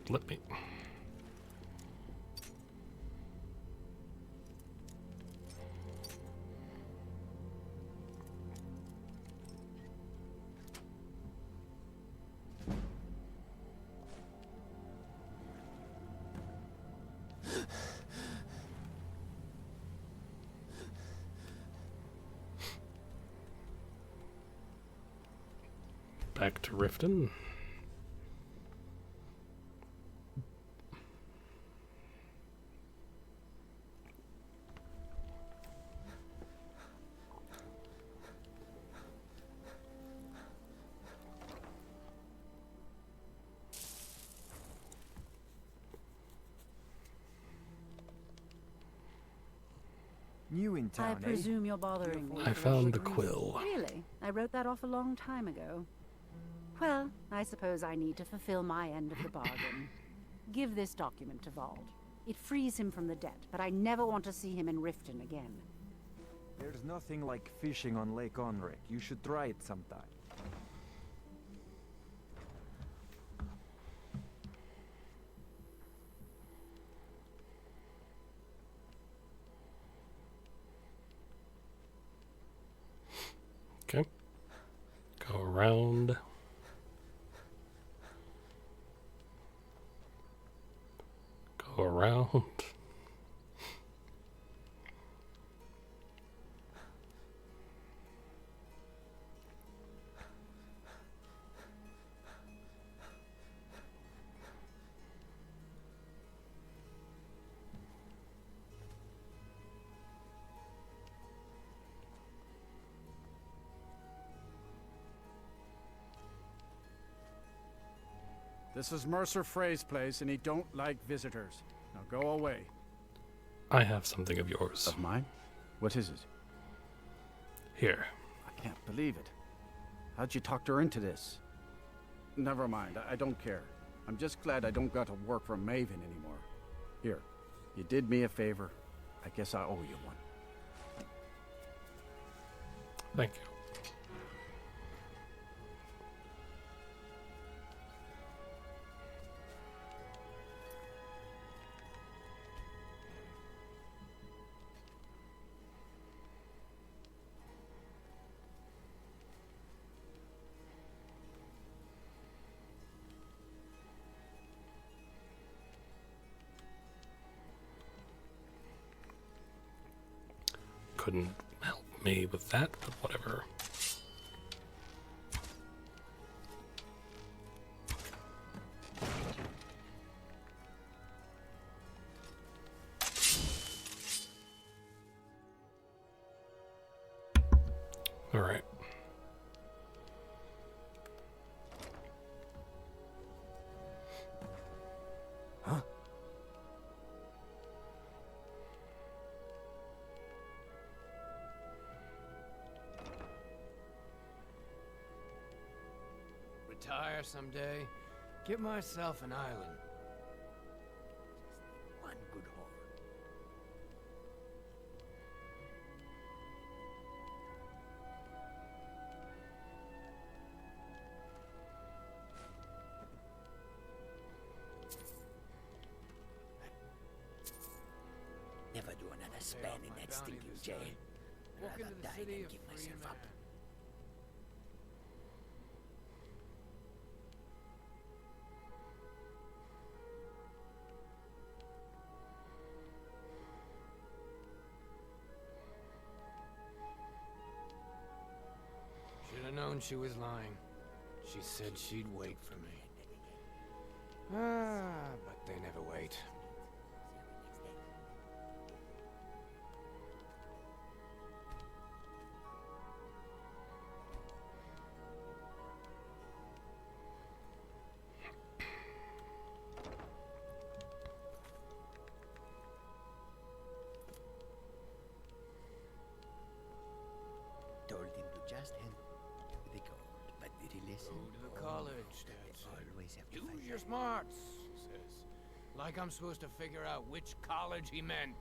let me... Back to Riften. New in town, I presume you're bothering me. I found the quill. Really? I wrote that off a long time ago. Well, I suppose I need to fulfill my end of the bargain. Give this document to Vald. It frees him from the debt, but I never want to see him in Riften again. There's nothing like fishing on Lake Onric. You should try it sometime. Okay. Go around. Go around. This is Mercer Frey's place, and he don't like visitors. Now go away. I have something of yours. Of mine? What is it? Here. I can't believe it. How'd you talk her into this? Never mind, I don't care. I'm just glad I don't got to work for Maven anymore. Here, you did me a favor. I guess I owe you one. Thank you. Couldn't help me with that, but whatever. All right. Huh? Retire someday. Get myself an island. One good haul. Never do another span in that stinking jail. Walk Rather into the die city than of give free myself man. up. Should have known she was lying. She said she'd wait for me. But they never wait. Told him to just hand the gold, but did he listen? Go to the college, Dad They said. always have to Use find your out. smarts, he says. Like I'm supposed to figure out which college he meant.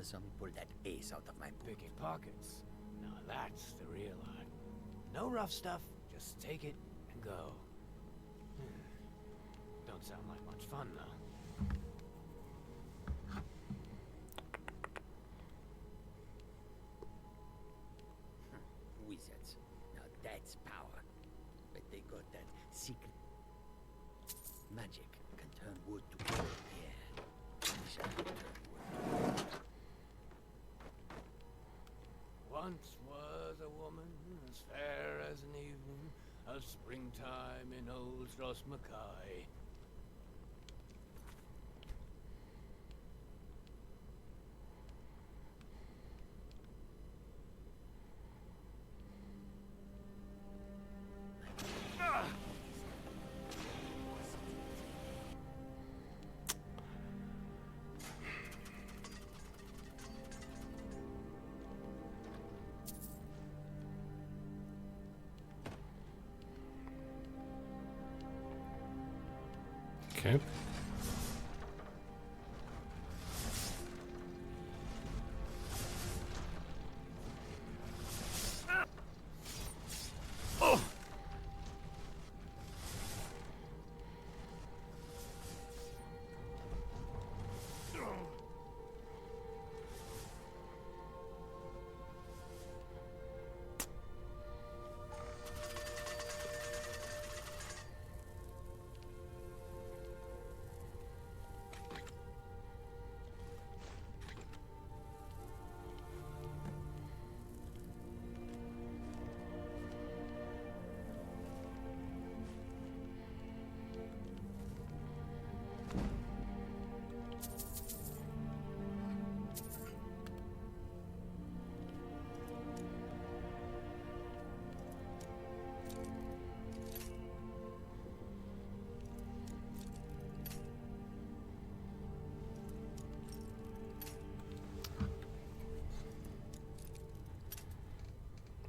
some pull that ace out of my boot. Picking pockets. Now that's the real art. No rough stuff, just take it and go. Don't sound like much fun, though. Wizards. Now that's power. But they got that secret magic. Can turn wood to gold. Yeah. We shall turn wood to gold. Once was a woman as fair as an evening of springtime in old Ross Mackay. Okay.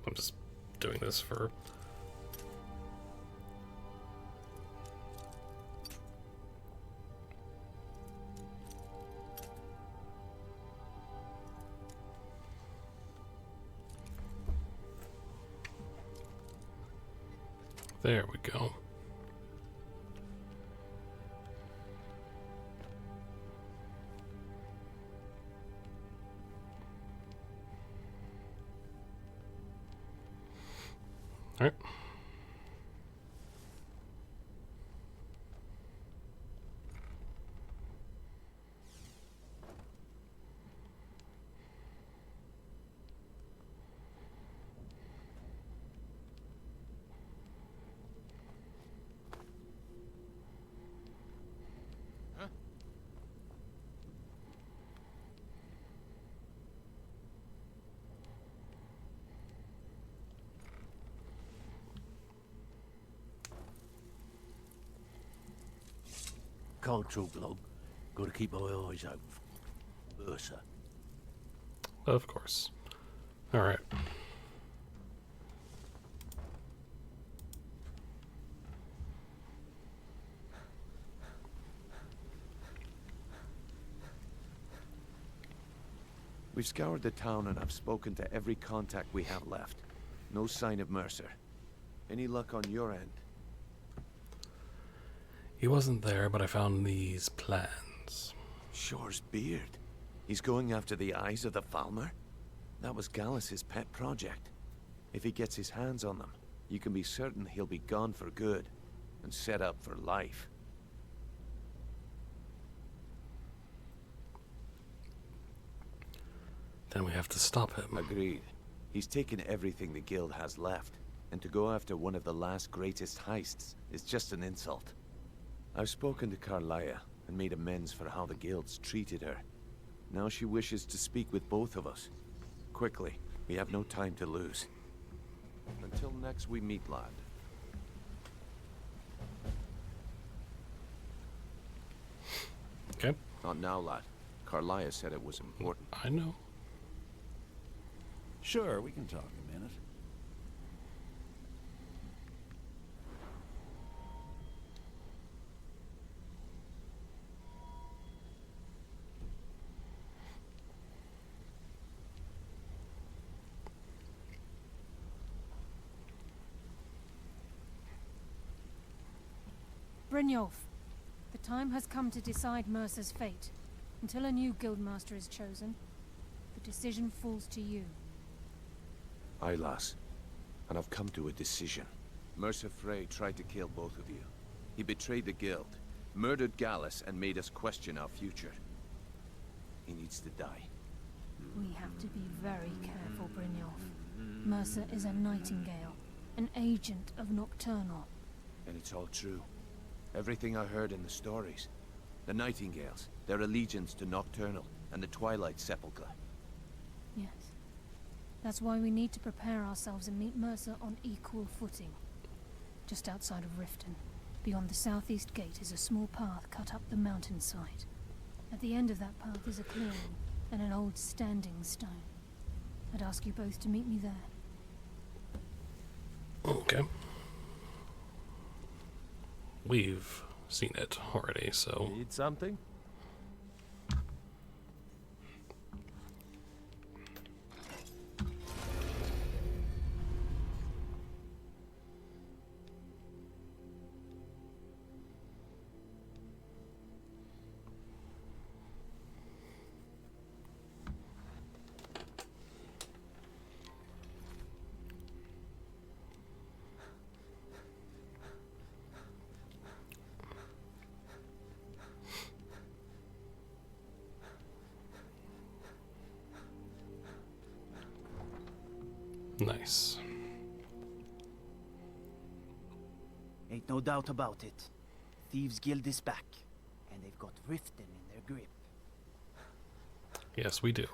I'm just doing this for... There we go. All right. Can't talk long. Gotta keep my eyes open. Ursa. Of course. All right. We've scoured the town and I've spoken to every contact we have left. No sign of Mercer. Any luck on your end? He wasn't there, but I found these plans. Shore's beard. He's going after the eyes of the Falmer? That was Gallus's pet project. If he gets his hands on them, you can be certain he'll be gone for good and set up for life. Then we have to stop him. Agreed. He's taken everything the guild has left, and to go after one of the last greatest heists is just an insult. I've spoken to Carlia and made amends for how the guilds treated her. Now she wishes to speak with both of us. Quickly, we have no time to lose. Until next we meet, lad. Okay. Not now, lad. Carlia said it was important. I know. Sure, we can talk a minute. Brynjolf, the time has come to decide Mercer's fate. Until a new guildmaster is chosen, the decision falls to you. Aye, lass. And I've come to a decision. Mercer Frey tried to kill both of you. He betrayed the guild, murdered Gallus, and made us question our future. He needs to die. We have to be very careful, Brynjolf. Mercer is a Nightingale, an agent of Nocturnal. And it's all true. Everything I heard in the stories. The Nightingales, their allegiance to Nocturnal, and the Twilight Sepulchre. Yes. That's why we need to prepare ourselves and meet Mercer on equal footing. Just outside of Riften, beyond the southeast gate, is a small path cut up the mountainside. At the end of that path is a clearing and an old standing stone. I'd ask you both to meet me there. Okay. We've seen it already, so... Need something? Nice. Ain't no doubt about it. Thieves Guild is back, and they've got Riften in their grip. Yes, we do.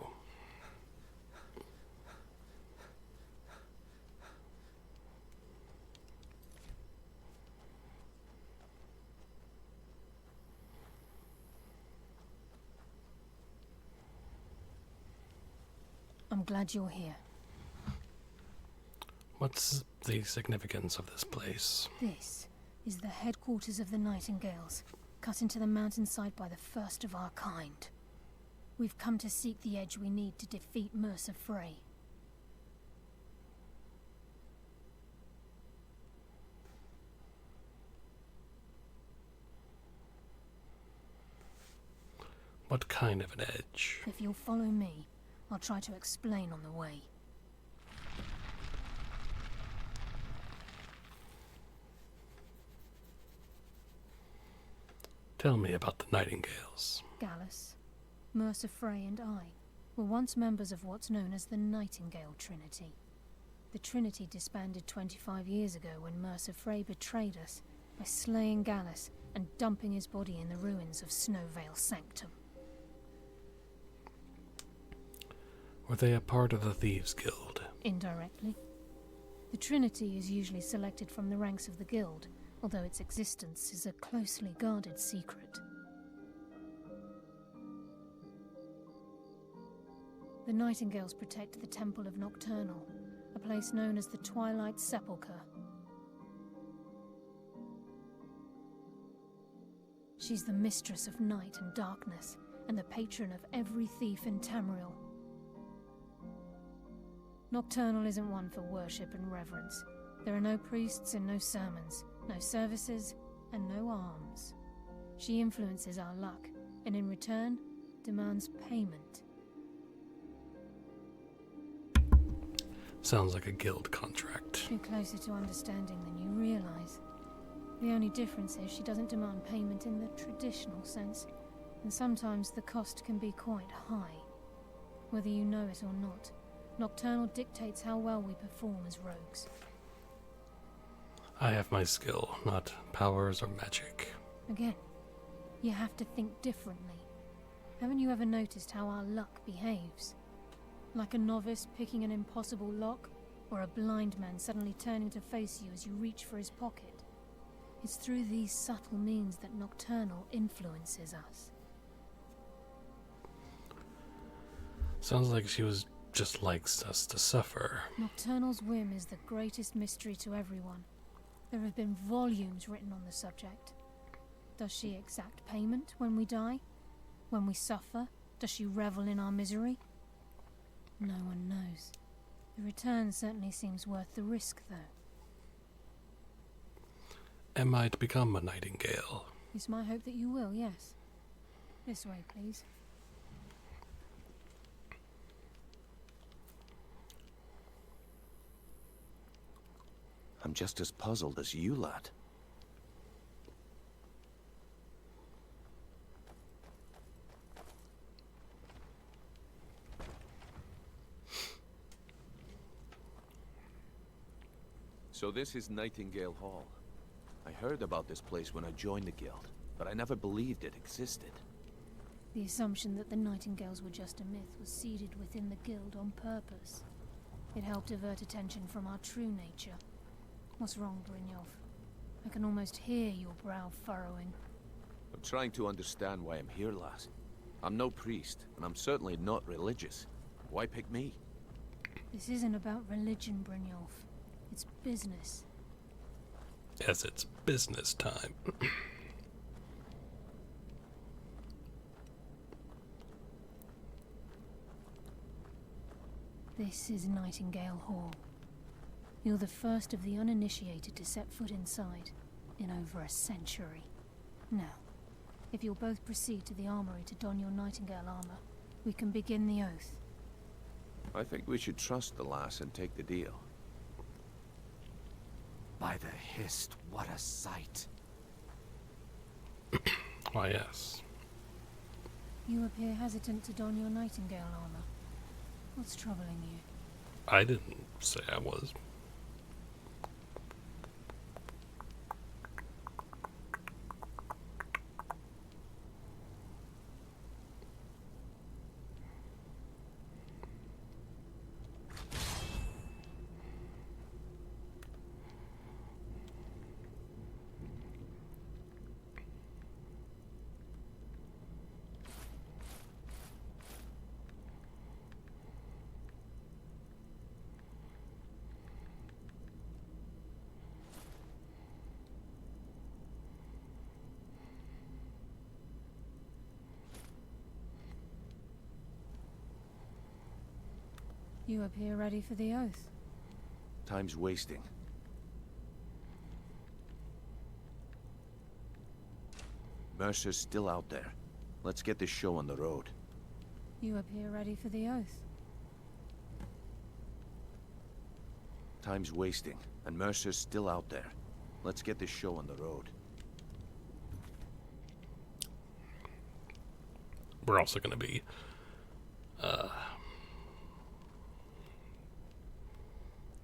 I'm glad you're here. What's the significance of this place? This is the headquarters of the Nightingales, cut into the mountainside by the first of our kind. We've come to seek the edge we need to defeat Mercer Frey. What kind of an edge? If you'll follow me, I'll try to explain on the way. Tell me about the Nightingales. Gallus, Mercer Frey and I were once members of what's known as the Nightingale Trinity. The Trinity disbanded 25 years ago when Mercer Frey betrayed us by slaying Gallus and dumping his body in the ruins of Snowvale Sanctum. Were they a part of the Thieves Guild? Indirectly. The Trinity is usually selected from the ranks of the Guild, although its existence is a closely guarded secret. The Nightingales protect the Temple of Nocturnal, a place known as the Twilight Sepulchre. She's the mistress of night and darkness, and the patron of every thief in Tamriel. Nocturnal isn't one for worship and reverence. There are no priests and no sermons, no services, and no alms. She influences our luck, and in return, demands payment. Sounds like a guild contract. You're closer to understanding than you realize. The only difference is she doesn't demand payment in the traditional sense, and sometimes the cost can be quite high. Whether you know it or not, Nocturnal dictates how well we perform as rogues. I have my skill, not powers or magic. Again, you have to think differently. Haven't you ever noticed how our luck behaves? Like a novice picking an impossible lock, or a blind man suddenly turning to face you as you reach for his pocket. It's through these subtle means that Nocturnal influences us. Sounds like she just likes us to suffer. Nocturnal's whim is the greatest mystery to everyone. There have been volumes written on the subject. Does she exact payment when we die? When we suffer, does she revel in our misery? No one knows. The return certainly seems worth the risk, though. Am I to become a nightingale? It's my hope that you will, yes. This way, please. I'm just as puzzled as you, lad. So this is Nightingale Hall. I heard about this place when I joined the guild, but I never believed it existed. The assumption that the Nightingales were just a myth was seeded within the guild on purpose. It helped divert attention from our true nature. What's wrong, Brynjolf? I can almost hear your brow furrowing. I'm trying to understand why I'm here, lass. I'm no priest, and I'm certainly not religious. Why pick me? This isn't about religion, Brynjolf. It's business. Yes, it's business time. This is Nightingale Hall. You're the first of the uninitiated to set foot inside in over a century. Now, if you'll both proceed to the armory to don your Nightingale armor, we can begin the oath. I think we should trust the lass and take the deal. By the Hist, what a sight. Why, yes. You appear hesitant to don your Nightingale armor. What's troubling you? I didn't say I was. You appear ready for the oath. Time's wasting. Mercer's still out there. Let's get this show on the road. You appear ready for the oath. Time's wasting, and Mercer's still out there. Let's get this show on the road. We're also going to be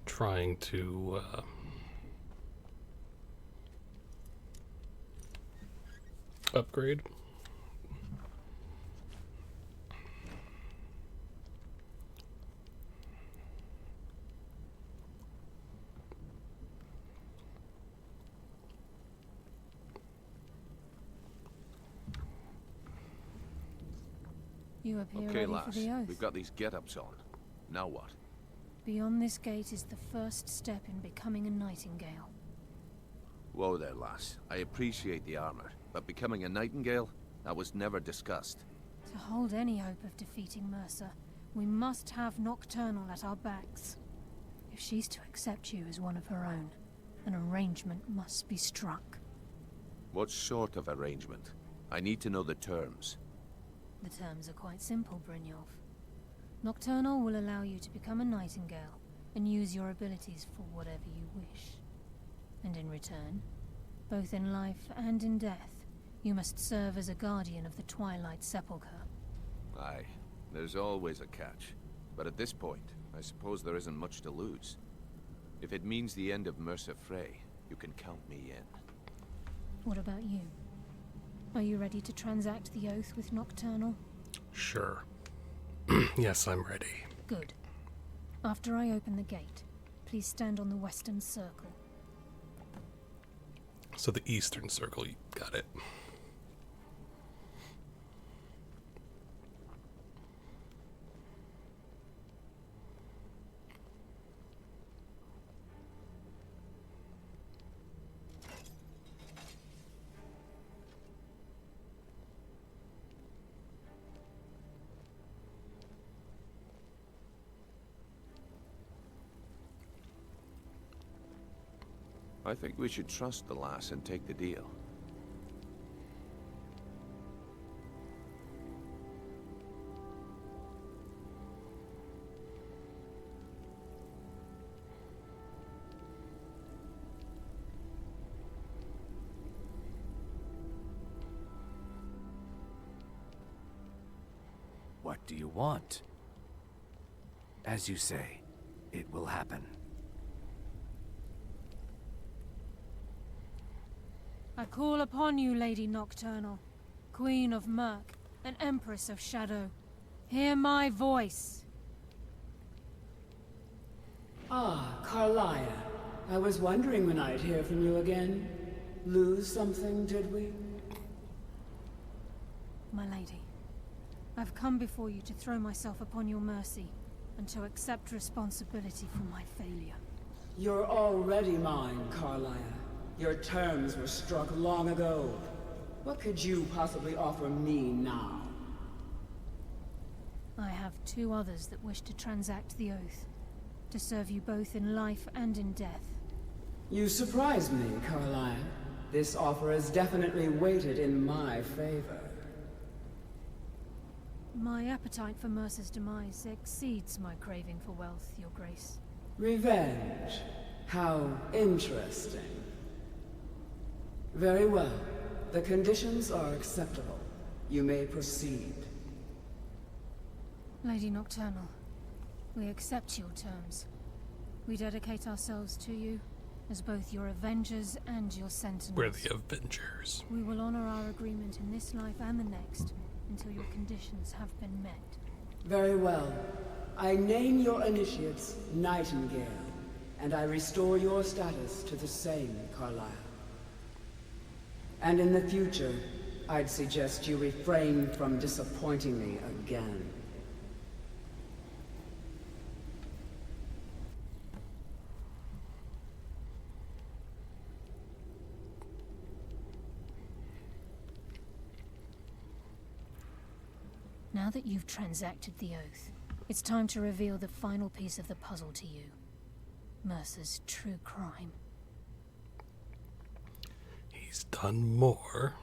trying to upgrade. You appear Okay, ready lass. for the oath. We've got these get-ups on. Now what? Beyond this gate is the first step in becoming a Nightingale. Whoa there, lass. I appreciate the armor, but becoming a Nightingale? That was never discussed. To hold any hope of defeating Mercer, we must have Nocturnal at our backs. If she's to accept you as one of her own, an arrangement must be struck. What sort of arrangement? I need to know the terms. The terms are quite simple, Brynjolf. Nocturnal will allow you to become a Nightingale and use your abilities for whatever you wish. And in return, both in life and in death, you must serve as a guardian of the Twilight Sepulchre. Aye, there's always a catch. But at this point, I suppose there isn't much to lose. If it means the end of Mercer Frey, you can count me in. What about you? Are you ready to transact the oath with Nocturnal? Sure. Yes, I'm ready. Good. After I open the gate, please stand on the western circle. So the eastern circle, you got it. I think we should trust the lass and take the deal. What do you want? As you say, it will happen. I call upon you, Lady Nocturnal, Queen of Murk, and Empress of Shadow. Hear my voice. Ah, Carlia. I was wondering when I'd hear from you again. Lose something, did we? My lady, I've come before you to throw myself upon your mercy, and to accept responsibility for my failure. You're already mine, Carlia. Your terms were struck long ago. What could you possibly offer me now? I have two others that wish to transact the oath, to serve you both in life and in death. You surprise me, Carlia. This offer is definitely weighted in my favor. My appetite for Mercer's demise exceeds my craving for wealth, Your Grace. Revenge. How interesting. Very well. The conditions are acceptable. You may proceed. Lady Nocturnal, we accept your terms. We dedicate ourselves to you as both your avengers and your sentinels. We're the Avengers. We will honor our agreement in this life and the next until your conditions have been met. Very well. I name your initiates Nightingale, and I restore your status to the same, Carlisle. And in the future, I'd suggest you refrain from disappointing me again. Now that you've transacted the oath, it's time to reveal the final piece of the puzzle to you. Mercer's true crime. He's done more.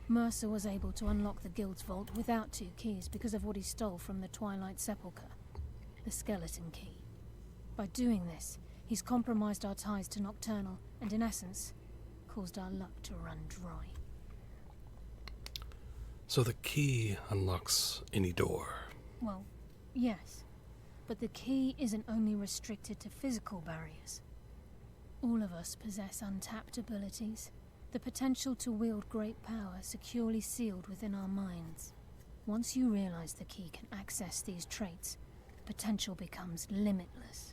Mercer was able to unlock the Guild's vault without 2 keys because of what he stole from the Twilight Sepulchre, the skeleton key. By doing this, he's compromised our ties to Nocturnal and, in essence, caused our luck to run dry. So the key unlocks any door. Well, yes. But the key isn't only restricted to physical barriers. All of us possess untapped abilities, the potential to wield great power securely sealed within our minds. Once you realize the key can access these traits, potential becomes limitless.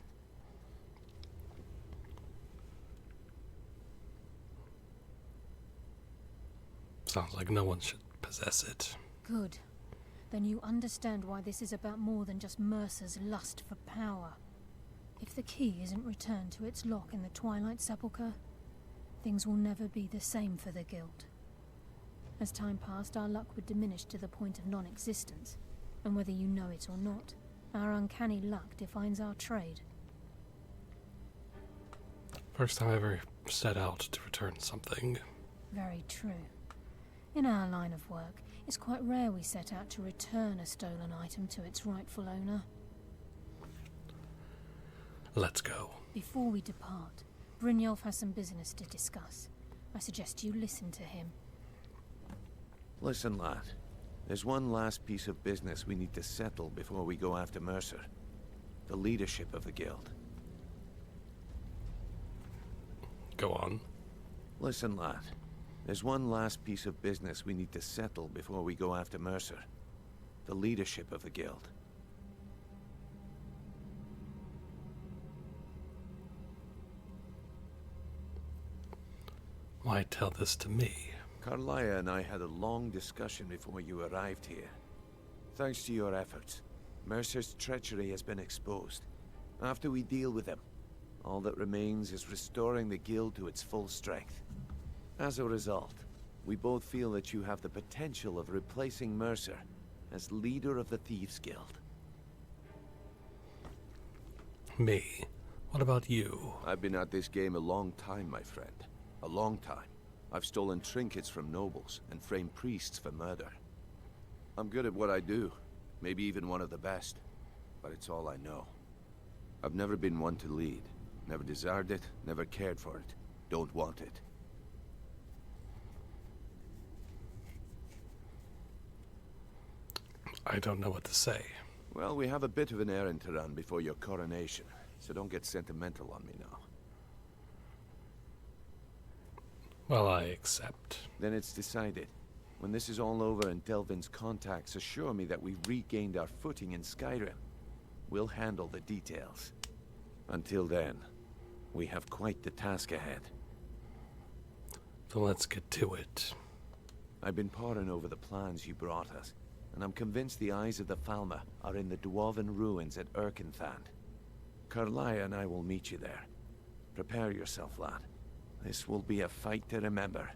Sounds like no one should possess it. Good. Then you understand why this is about more than just Mercer's lust for power. If the key isn't returned to its lock in the Twilight Sepulchre, things will never be the same for the Guild. As time passed, our luck would diminish to the point of non-existence, and whether you know it or not, our uncanny luck defines our trade. First time I ever set out to return something. Very true. In our line of work, it's quite rare we set out to return a stolen item to its rightful owner. Let's go. Before we depart, Brynjolf has some business to discuss. I suggest you listen to him. Listen, lad. There's one last piece of business we need to settle before we go after Mercer. The leadership of the Guild. Go on. Listen, lad. There's one last piece of business we need to settle before we go after Mercer. The leadership of the Guild. Why tell this to me? Carlia and I had a long discussion before you arrived here. Thanks to your efforts, Mercer's treachery has been exposed. After we deal with him, all that remains is restoring the Guild to its full strength. As a result, we both feel that you have the potential of replacing Mercer as leader of the Thieves Guild. Me? What about you? I've been at this game a long time, my friend. A long time. I've stolen trinkets from nobles and framed priests for murder. I'm good at what I do. Maybe even one of the best. But it's all I know. I've never been one to lead. Never desired it, never cared for it. Don't want it. I don't know what to say. Well, we have a bit of an errand to run before your coronation, so don't get sentimental on me now. Well, I accept. Then it's decided. When this is all over and Delvin's contacts assure me that we've regained our footing in Skyrim, we'll handle the details. Until then, we have quite the task ahead. So let's get to it. I've been poring over the plans you brought us, and I'm convinced the eyes of the Falmer are in the Dwarven ruins at Erkenthand. Karlaya and I will meet you there. Prepare yourself, lad. This will be a fight to remember.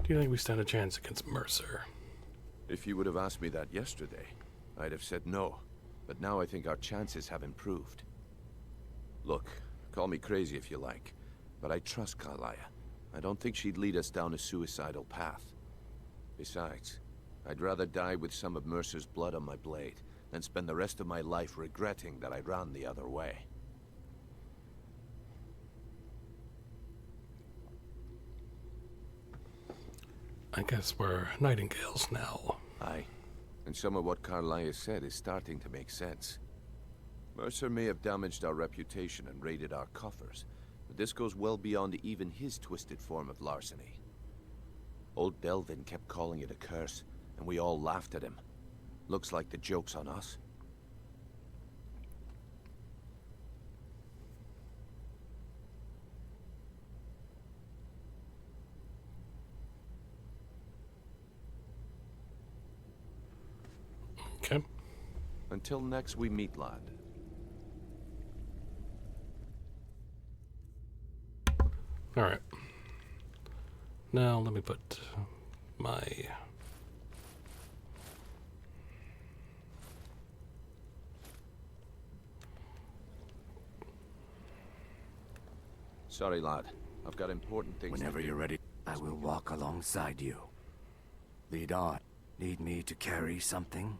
Do you think we stand a chance against Mercer? If you would have asked me that yesterday, I'd have said no. But now I think our chances have improved. Look, call me crazy if you like, but I trust Karlaya. I don't think she'd lead us down a suicidal path. Besides, I'd rather die with some of Mercer's blood on my blade than spend the rest of my life regretting that I ran the other way. I guess we're Nightingales now. Aye. And some of what Karlaya said is starting to make sense. Mercer may have damaged our reputation and raided our coffers, but this goes well beyond even his twisted form of larceny. Old Delvin kept calling it a curse, and we all laughed at him. Looks like the joke's on us. Okay. Until next we meet, lad. Alright. Now let me put my... Sorry, lad. I've got important things Whenever to do. you're ready, I will walk alongside you. Lead on. Need me to carry something?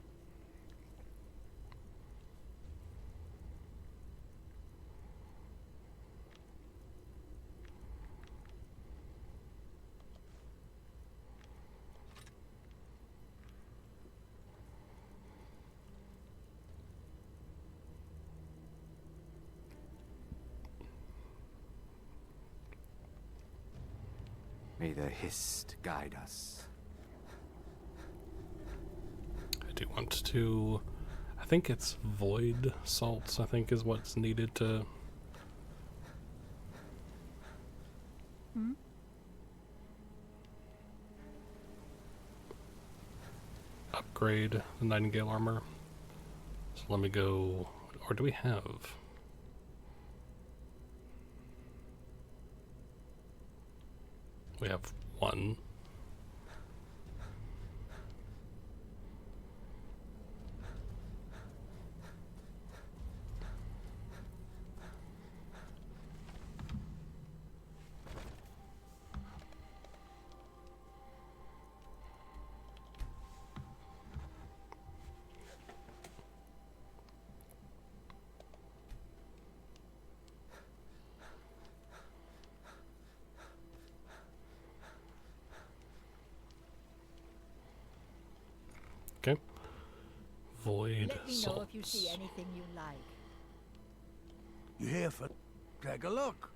May the Hist guide us. I do want to... I think it's void salts, I think is what's needed to... upgrade the Nightingale armor. So let me go... Or do we have... We have one. Okay. Void Let me know salts. if you see anything you like. You here for... Take a look.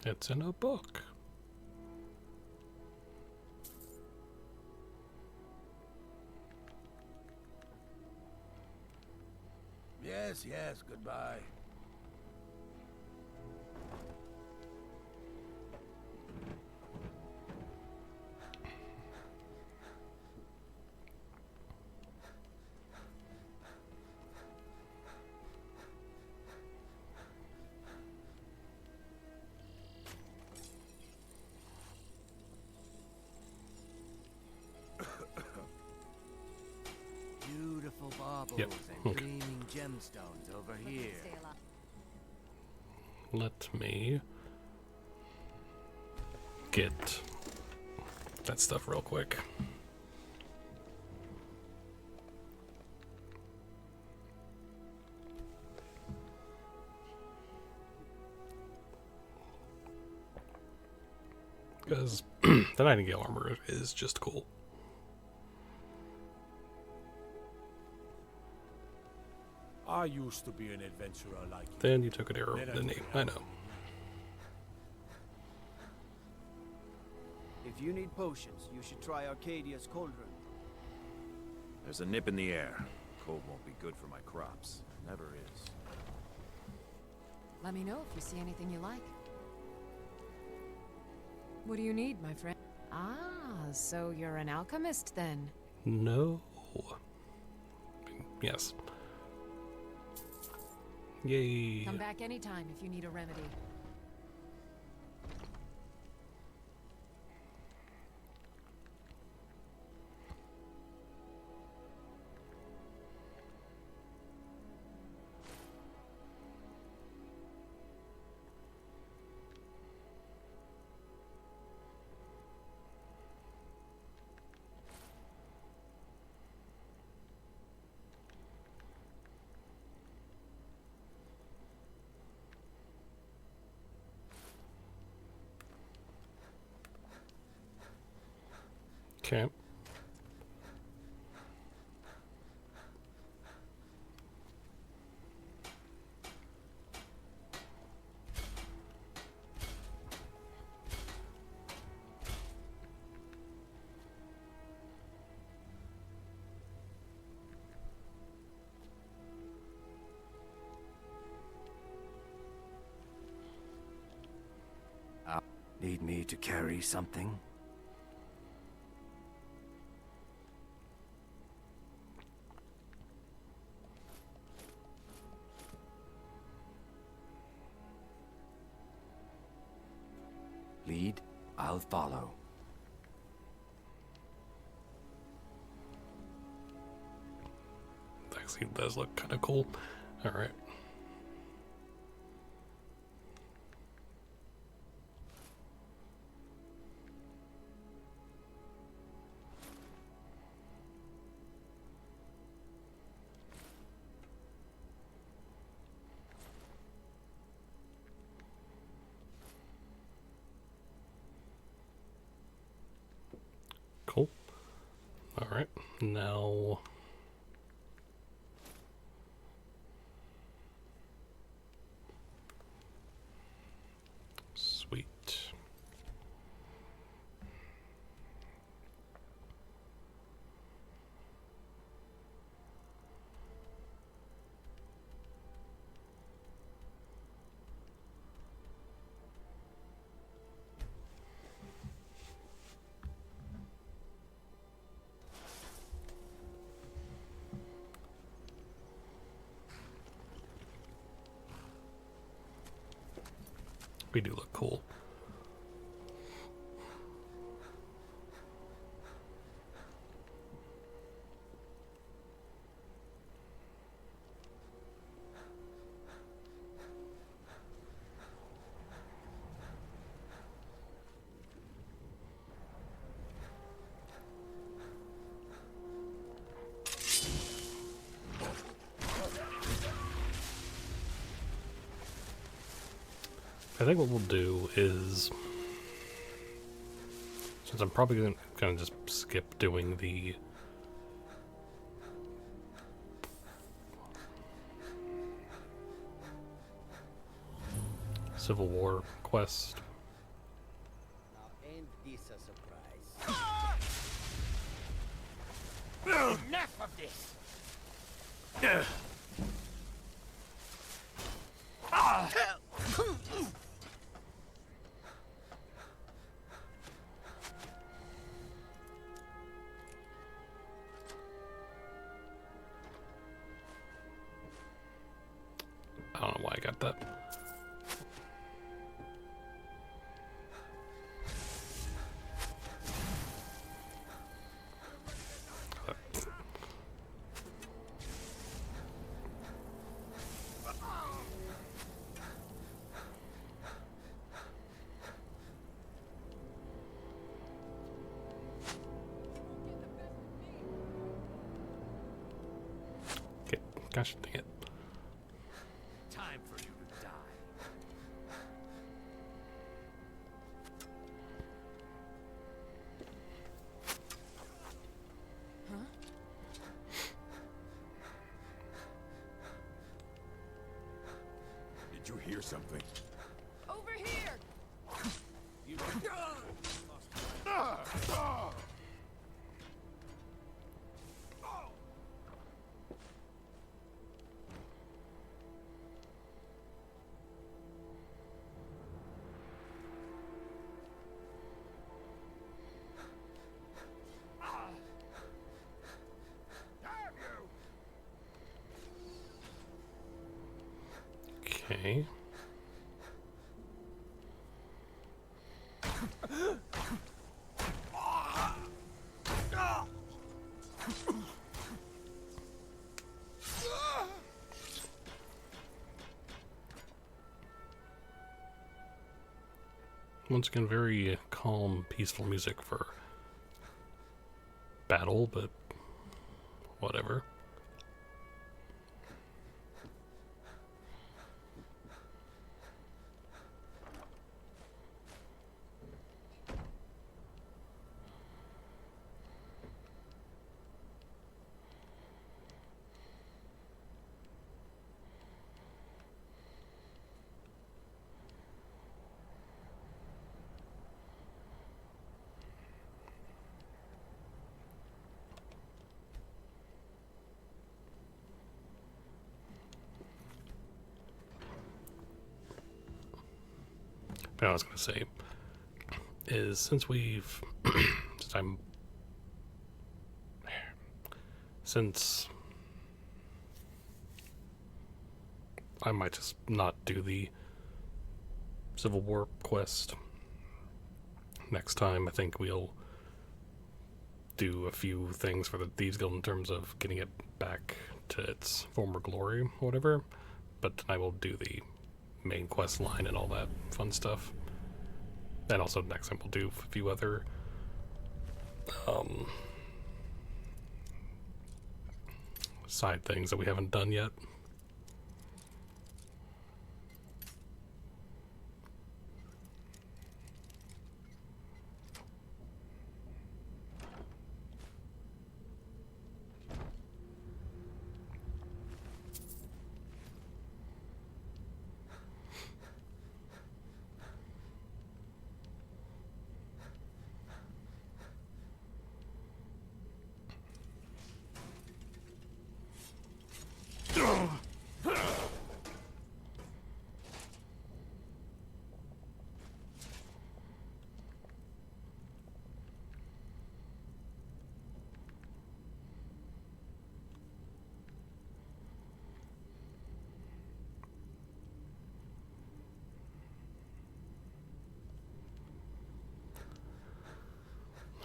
It's in a book. Yeah, Yes, yes, goodbye. Beautiful baubles Yep, and okay. gleaming gemstones over here. Let me get that stuff real quick. Because the Nightingale armor is just cool. I used to be an adventurer like you. Then you took an arrow, Then I didn't you? took I an know. If you need potions, you should try Arcadia's cauldron. There's a nip in the air. Cold won't be good for my crops. Never is. Let me know if you see anything you like. What do you need, my friend? Ah, so you're an alchemist then? No. Yes. Yay. Come back anytime if you need a remedy. Okay. Need me to carry something? Lead, I'll follow. Actually, does look kind of cool. All right. Cool. All right. Now. Sweet. We do look cool. I think what we'll do is, since I'm probably going to just skip doing the Civil War quest. Now, ain't this a surprise? Enough of this! I don't know why I got that. Okay, gosh dang it. Time for you to die. Did you hear something? Over here! You... Okay. Once again, very calm, peaceful music for battle, but whatever. What I was going to say is, since I might just not do the Civil War quest next time. I think we'll do a few things for the Thieves Guild in terms of getting it back to its former glory or whatever, but I will do the main quest line and all that fun stuff. And also next time we'll do a few other side things that we haven't done yet.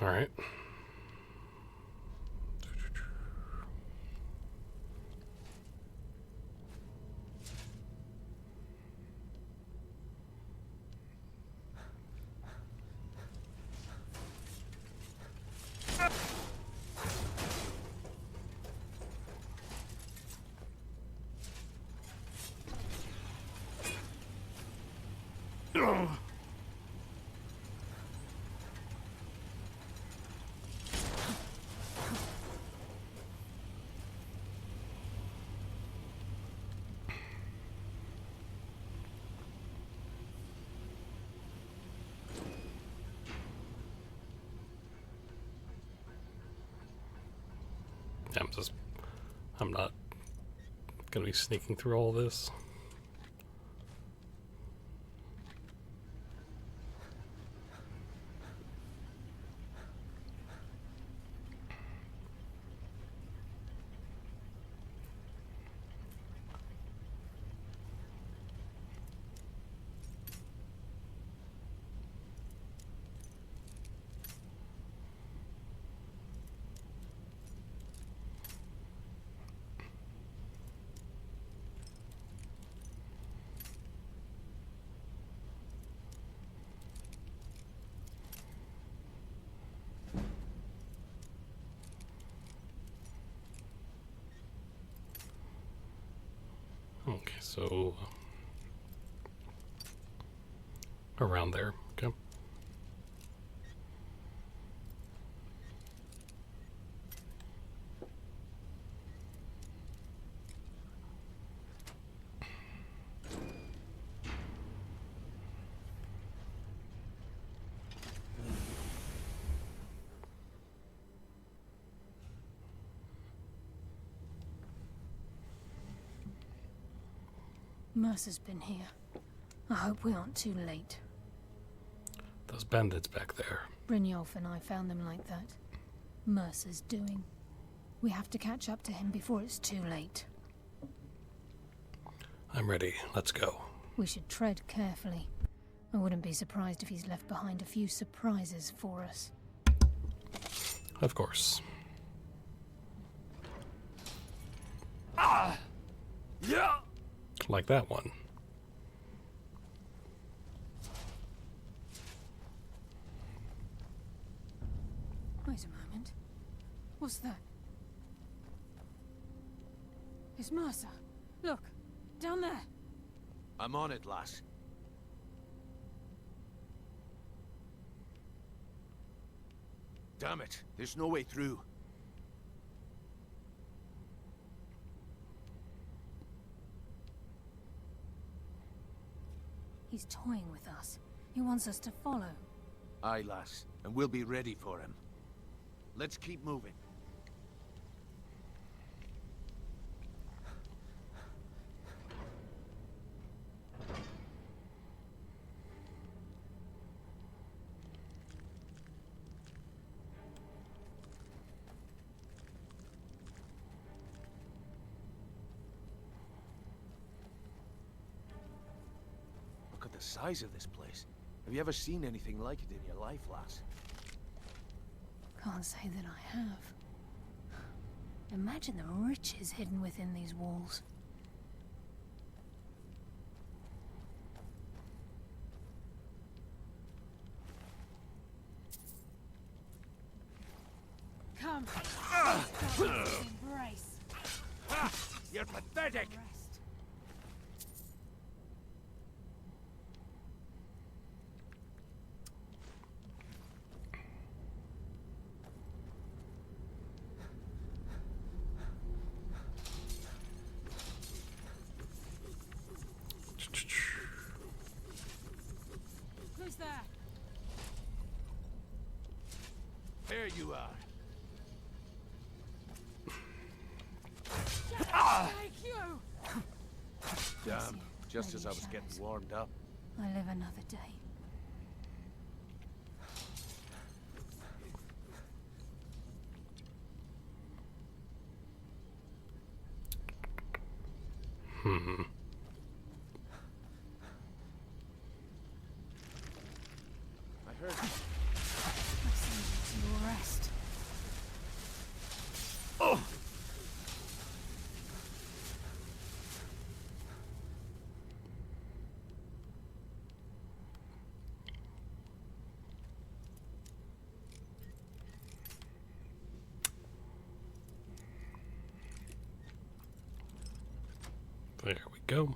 All right. I'm not gonna be sneaking through all this. so around there. Okay. Mercer's been here. I hope we aren't too late. Those bandits back there. Brynjolf and I found them like that. Mercer's doing. We have to catch up to him before it's too late. I'm ready. Let's go. We should tread carefully. I wouldn't be surprised if he's left behind a few surprises for us. Of course. Yeah. Like that one. Wait a moment. What's that? It's Mercer. Look, down there. I'm on it, lass. Damn it, there's no way through. He's toying with us. He wants us to follow. Aye, lass, and we'll be ready for him. Let's keep moving. Look at the size of this place. Have you ever seen anything like it in your life, lass? Can't say that I have. Imagine the riches hidden within these walls. Come. Embrace. You're pathetic! Who's there? There you are. Thank you. Damn, just as I was getting warmed up. I live another day. I heard. I send you to your rest. Oh! There we go.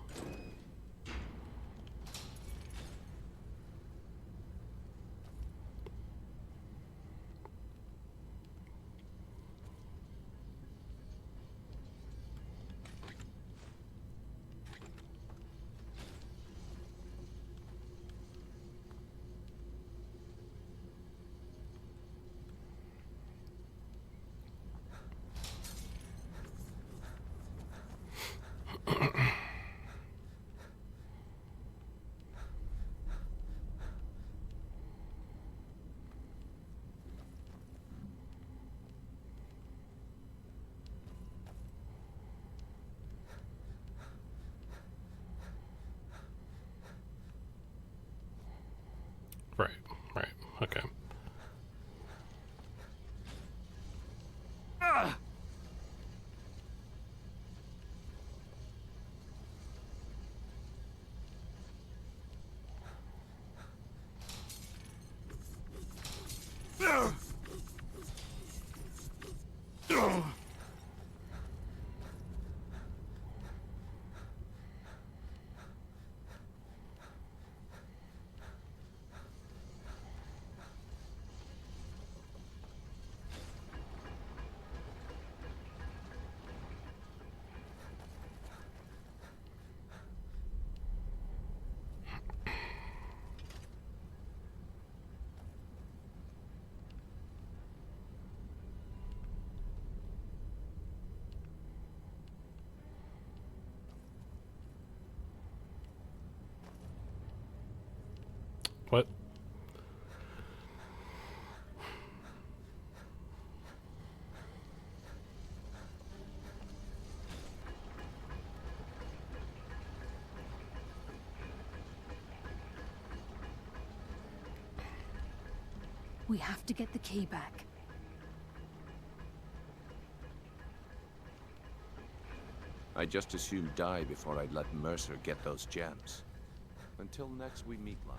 Right, okay. What? We have to get the key back. I'd just as soon die before I'd let Mercer get those gems. Until next we meet, lad.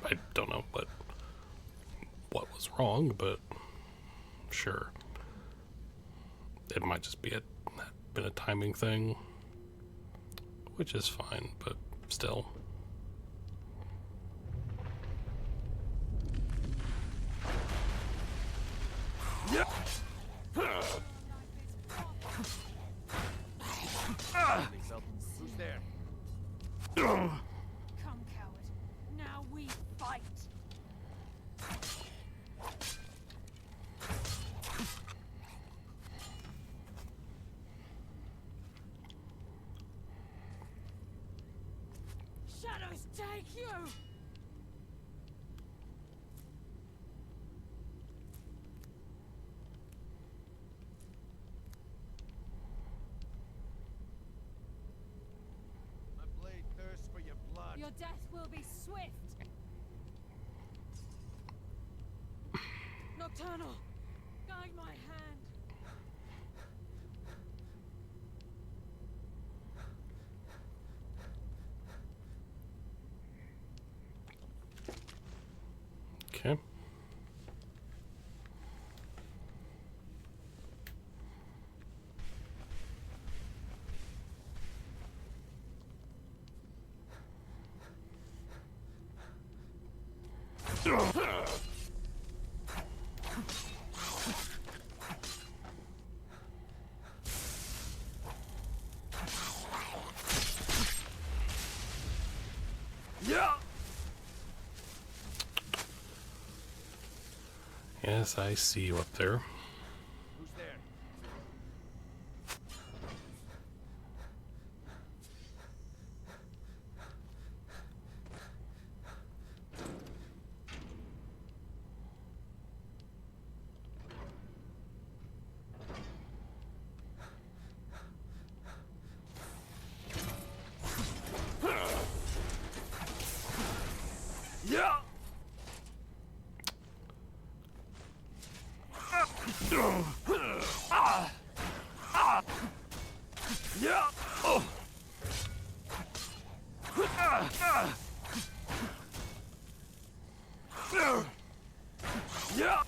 I don't know what was wrong, but sure. It might just be been a timing thing, which is fine, but still. Yeah. Who's there? Come, coward. Now we fight. Shadows take you! My blade thirsts for your blood. Your death will be swift. Nocturnal, guide my hand. Okay. Yeah. Yes, I see you up there. Who's there? Yeah. Yeah. Oh. Yeah.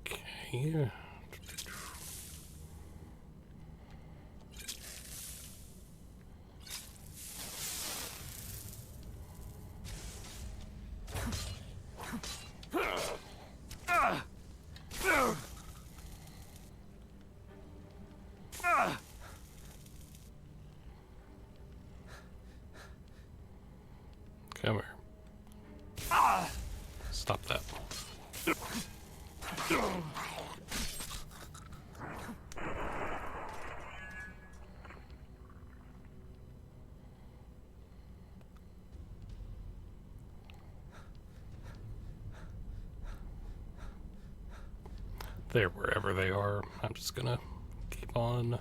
Okay. Stop that. They're wherever they are. I'm just gonna keep on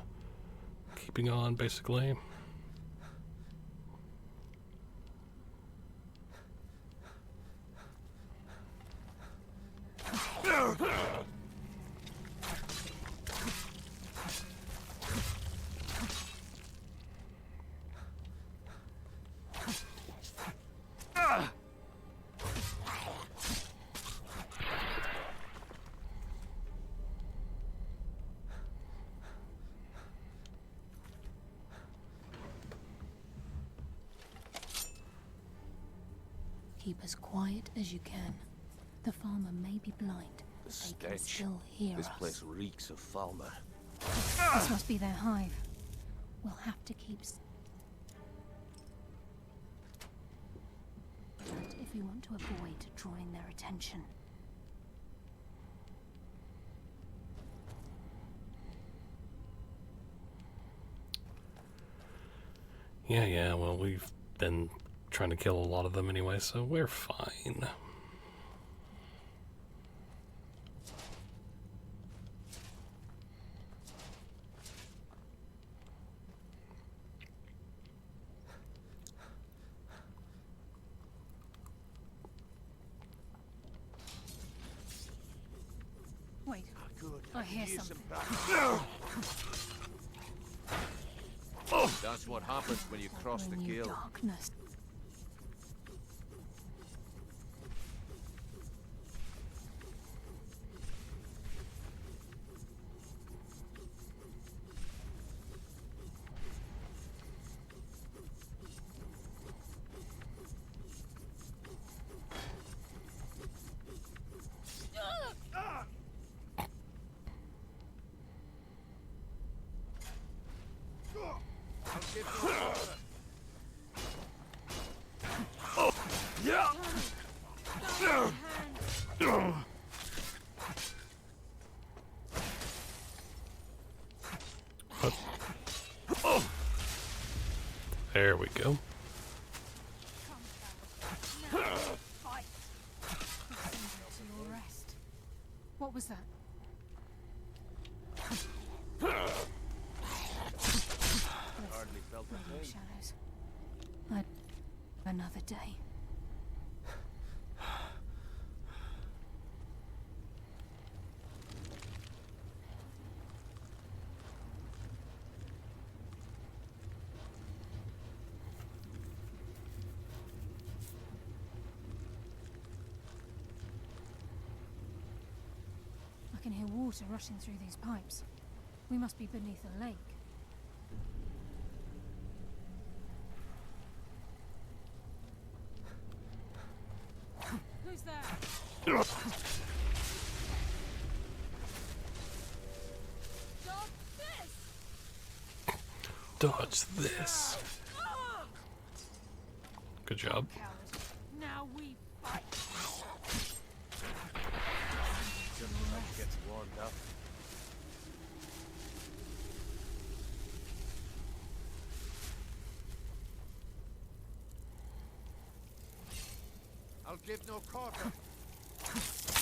keeping on, basically. Keep as quiet as you can. The farmer may be blind, but they can still hear This us. place reeks of farmer. This must be their hive. We'll have to keep... if we want to avoid drawing their attention. Yeah, well, we've been trying to kill a lot of them anyway, so we're fine. Wait, I hear something. That's what happens when you cross the guild. Darkness. There we go. What was that? Hardly felt the Radio pain. shadows. Another day. I can hear water rushing through these pipes. We must be beneath a lake. Who's there? Dodge this. Good job. Now we fight. Just like it gets warmed up. I'll give no quarter.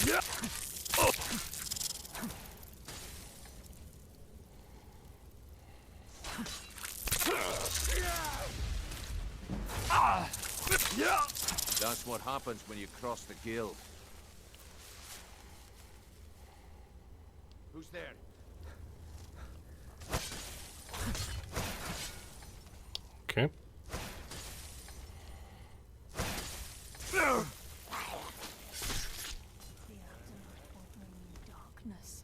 Yeah. Oh. Yeah. That's what happens when you cross the guild. Who's there? Okay. Darkness.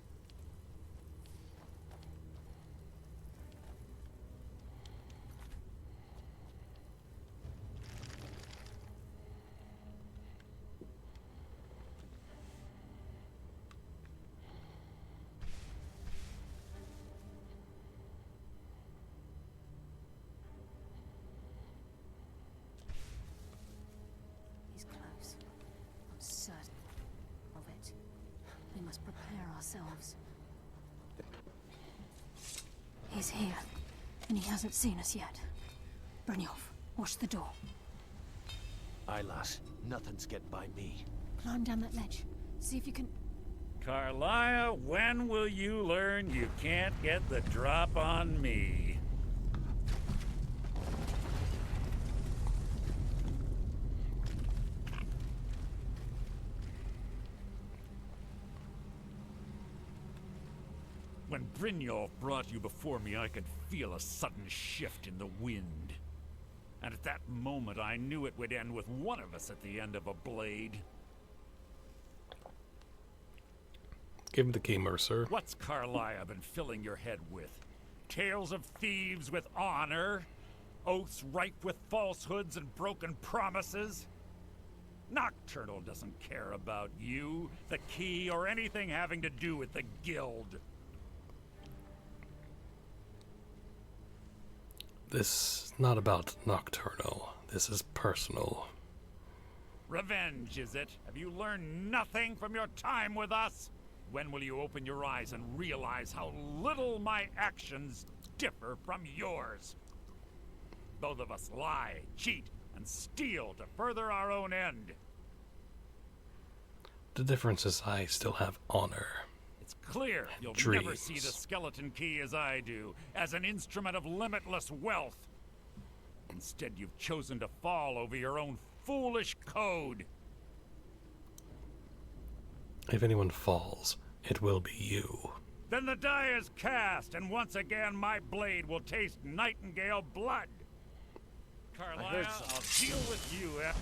He's close. prepare ourselves. He's here, and he hasn't seen us yet. Brynjolf, watch the door. Aye, lass. Nothing's getting by me. Climb down that ledge. See if you can... Carlia, when will you learn you can't get the drop on me? When Brynjolf brought you before me, I could feel a sudden shift in the wind. And at that moment, I knew it would end with one of us at the end of a blade. Give him the key, Mercer. What's Carlia been filling your head with? Tales of thieves with honor? Oaths ripe with falsehoods and broken promises? Nocturnal doesn't care about you, the key, or anything having to do with the guild. This is not about Nocturnal. This is personal. Revenge, is it? Have you learned nothing from your time with us? When will you open your eyes and realize how little my actions differ from yours? Both of us lie, cheat, and steal to further our own end. The difference is I still have honor. It's clear you'll never see the skeleton key as I do, as an instrument of limitless wealth. Instead, you've chosen to fall over your own foolish code. If anyone falls, it will be you. Then the die is cast, and once again my blade will taste nightingale blood. Carlia, I'll deal with you after...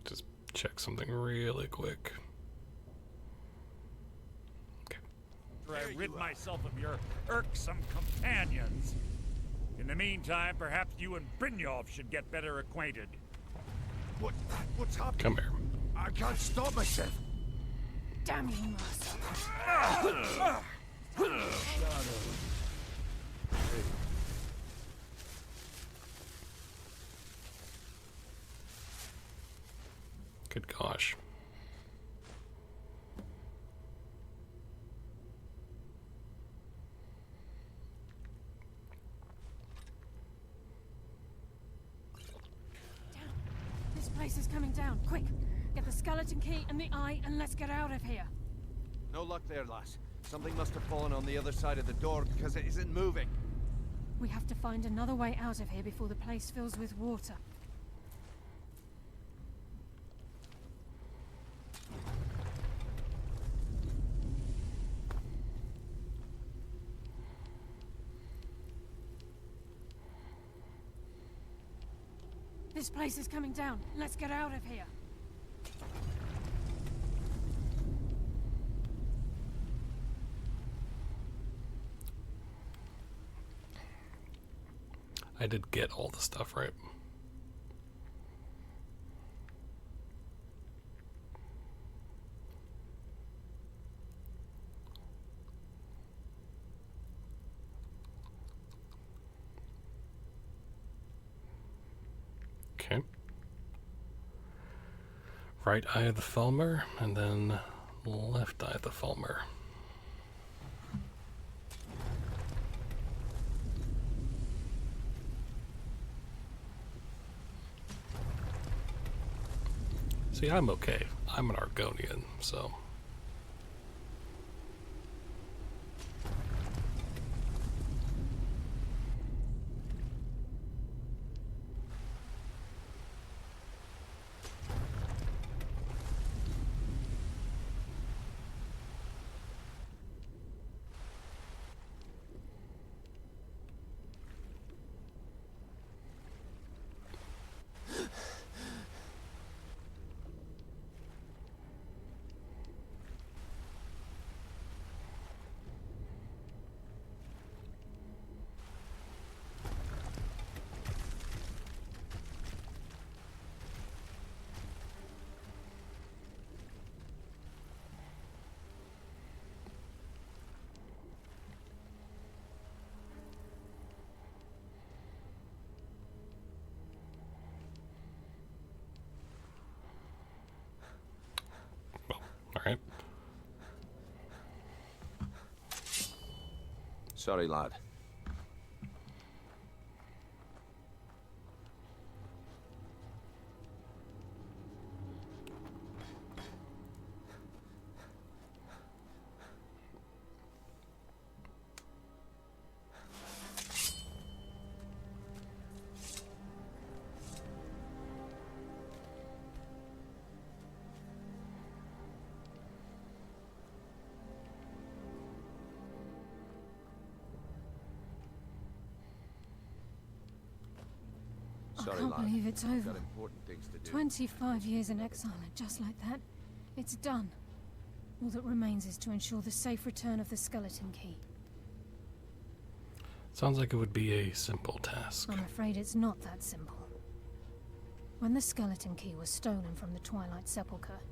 Just check something really quick. I rid myself of your irksome companions. In the meantime, perhaps you and Brynjolf should get better acquainted. What's happening? Come here. I can't stop myself. Damn you, Mercer. Good gosh. This place is coming down. Quick! Get the skeleton key and the eye and let's get out of here. No luck there, lass. Something must have fallen on the other side of the door because it isn't moving. We have to find another way out of here before the place fills with water. This place is coming down. Let's get out of here. I did get all the stuff right. Okay. Right eye of the Falmer, and then left eye of the Falmer. See, I'm okay. I'm an Argonian, so... Sorry, lad. I can't believe it's over. Got important things to do. 25 years in exile, and just like that, it's done. All that remains is to ensure the safe return of the skeleton key. Sounds like it would be a simple task. I'm afraid it's not that simple. When the skeleton key was stolen from the Twilight Sepulchre,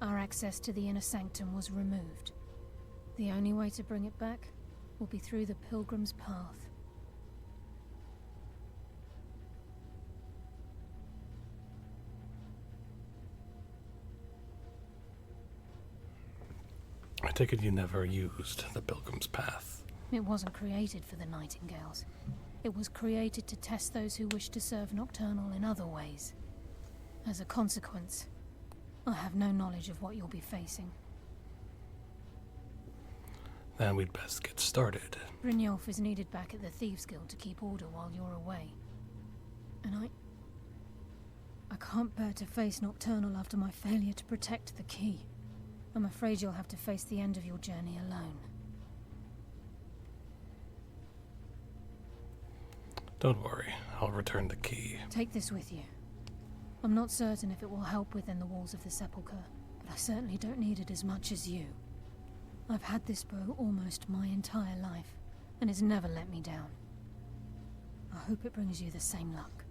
our access to the inner sanctum was removed. The only way to bring it back will be through the Pilgrim's Path. I take it you never used the Pilgrim's Path. It wasn't created for the Nightingales. It was created to test those who wish to serve Nocturnal in other ways. As a consequence, I have no knowledge of what you'll be facing. Then we'd best get started. Brynjolf is needed back at the Thieves Guild to keep order while you're away. And I can't bear to face Nocturnal after my failure to protect the key. I'm afraid you'll have to face the end of your journey alone. Don't worry, I'll return the key. Take this with you. I'm not certain if it will help within the walls of the Sepulchre, but I certainly don't need it as much as you. I've had this bow almost my entire life, and it's never let me down. I hope it brings you the same luck.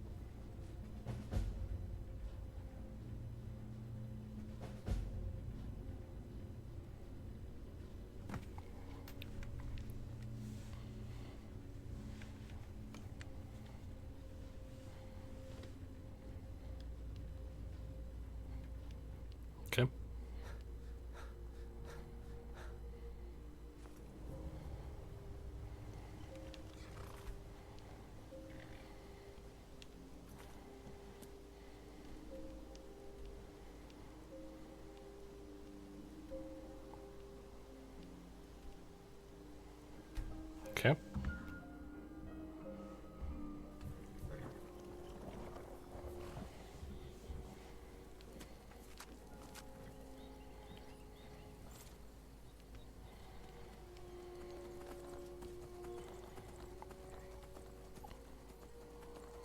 Okay. Okay.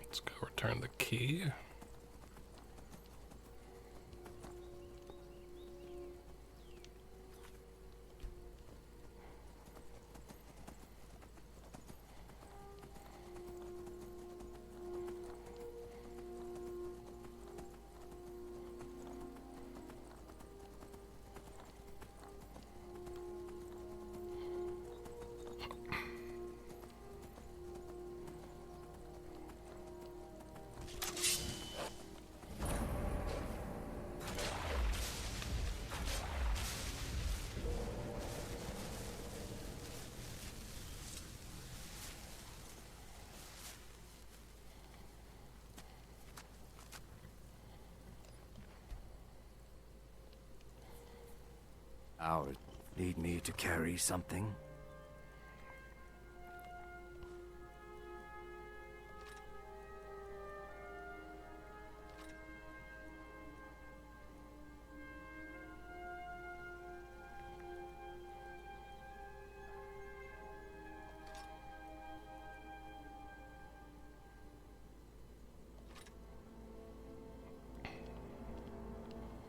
Let's go return the key. Need me to carry something?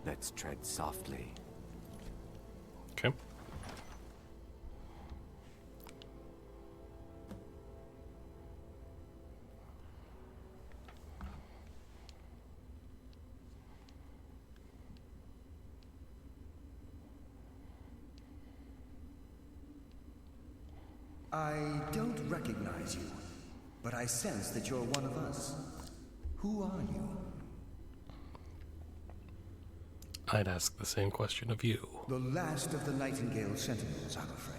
Let's tread softly. Okay. I don't recognize you, but I sense that you're one of us. Who are you? I'd ask the same question of you. The last of the Nightingale Sentinels, I'm afraid.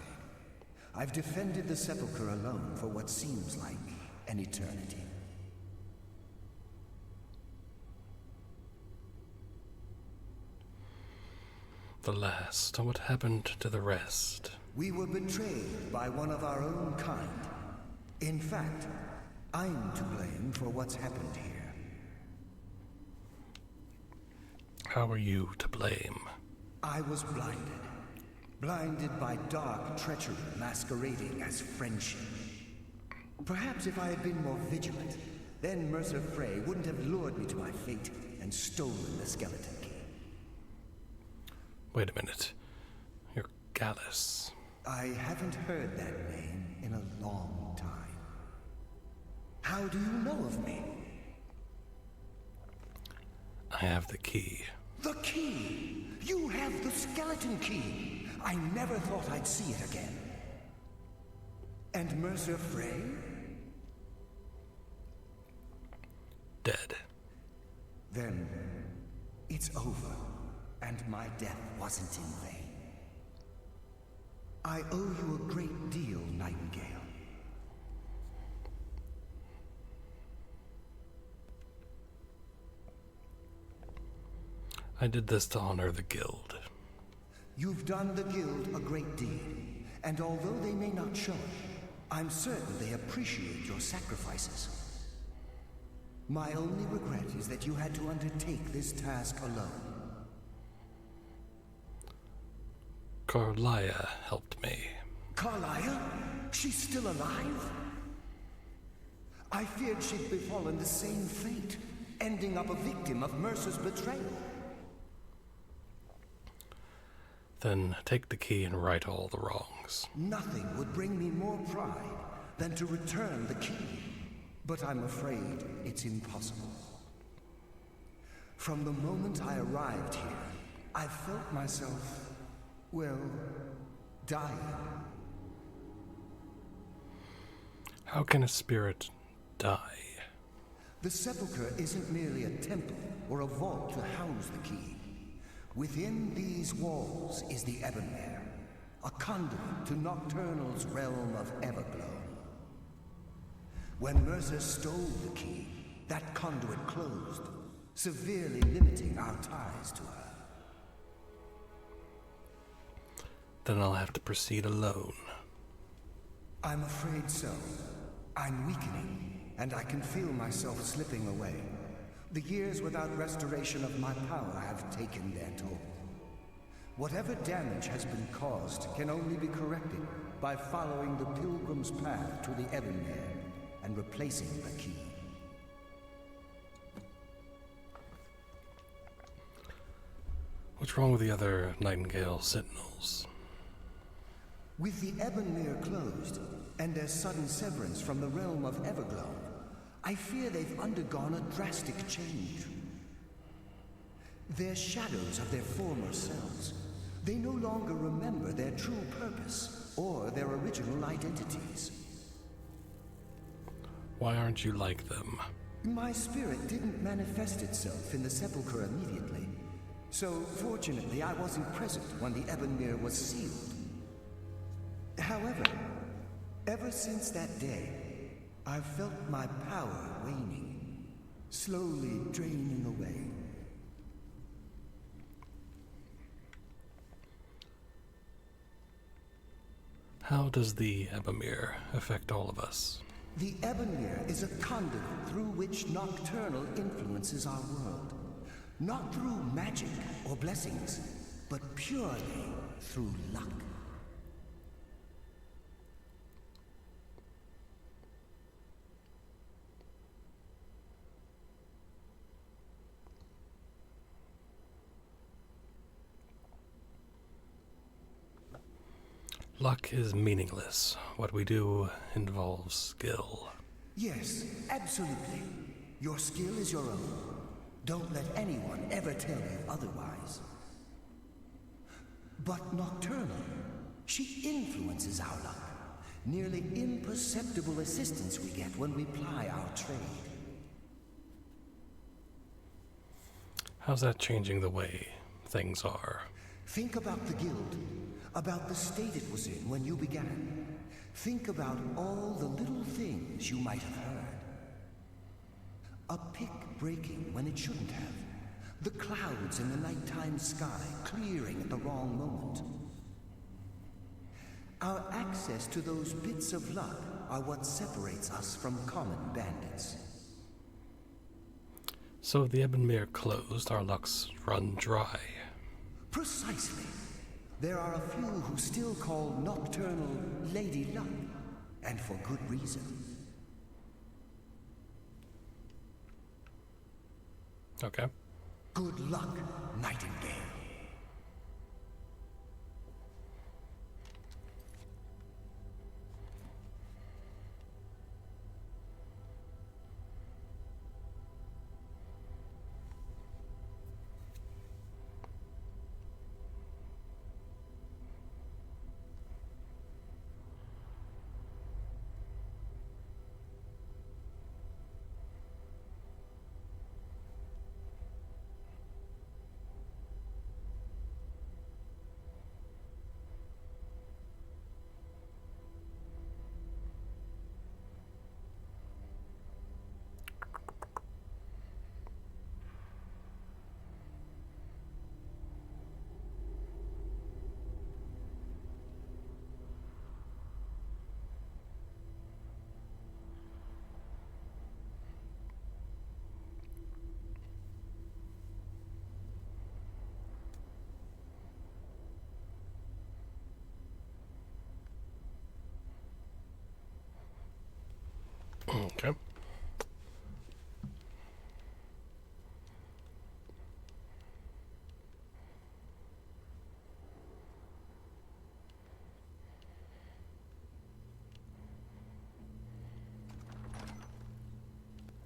I've defended the Sepulchre alone for what seems like an eternity. The last. What happened to the rest? We were betrayed by one of our own kind. In fact, I'm to blame for what's happened here. How are you to blame? I was blinded. Blinded by dark treachery masquerading as friendship. Perhaps if I had been more vigilant, then Mercer Frey wouldn't have lured me to my fate and stolen the skeleton key. Wait a minute. You're Gallus. I haven't heard that name in a long time. How do you know of me? I have the key. The key! You have the skeleton key! I never thought I'd see it again. And Mercer Frey? Dead. Then it's over, and my death wasn't in vain. I owe you a great deal, Nightingale. I did this to honor the guild. You've done the guild a great deed, and although they may not show it, I'm certain they appreciate your sacrifices. My only regret is that you had to undertake this task alone. Carlia helped me. Carlia? She's still alive? I feared she'd befallen the same fate, ending up a victim of Mercer's betrayal. Then take the key and right all the wrongs. Nothing would bring me more pride than to return the key. But I'm afraid it's impossible. From the moment I arrived here, I felt myself, well, dying. How can a spirit die? The Sepulchre isn't merely a temple or a vault to house the key. Within these walls is the Ebonmere, a conduit to Nocturnal's realm of Everglow. When Mercer stole the key, that conduit closed, severely limiting our ties to her. Then I'll have to proceed alone. I'm afraid so. I'm weakening, and I can feel myself slipping away. The years without restoration of my power have taken their toll. Whatever damage has been caused can only be corrected by following the pilgrim's path to the Ebonmere and replacing the key. What's wrong with the other Nightingale Sentinels? With the Ebonmere closed, and their sudden severance from the realm of Everglow, I fear they've undergone a drastic change. They're shadows of their former selves. They no longer remember their true purpose or their original identities. Why aren't you like them? My spirit didn't manifest itself in the Sepulchre immediately. So, fortunately, I wasn't present when the Ebonmere was sealed. However, ever since that day, I've felt my power waning, slowly draining away. How does the Ebonmere affect all of us? The Ebonmere is a conduit through which Nocturnal influences our world. Not through magic or blessings, but purely through luck. Luck is meaningless. What we do involves skill. Yes, absolutely. Your skill is your own. Don't let anyone ever tell you otherwise. But Nocturnal, she influences our luck. Nearly imperceptible assistance we get when we ply our trade. How's that changing the way things are? Think about the guild, about the state it was in when you began. Think about all the little things you might have heard. A pick breaking when it shouldn't have. The clouds in the nighttime sky clearing at the wrong moment. Our access to those bits of luck are what separates us from common bandits. So if the Ebonmere closed, our luck's run dry. Precisely. There are a few who still call Nocturnal Lady Luck, and for good reason. Okay. Good luck, Nightingale. Okay.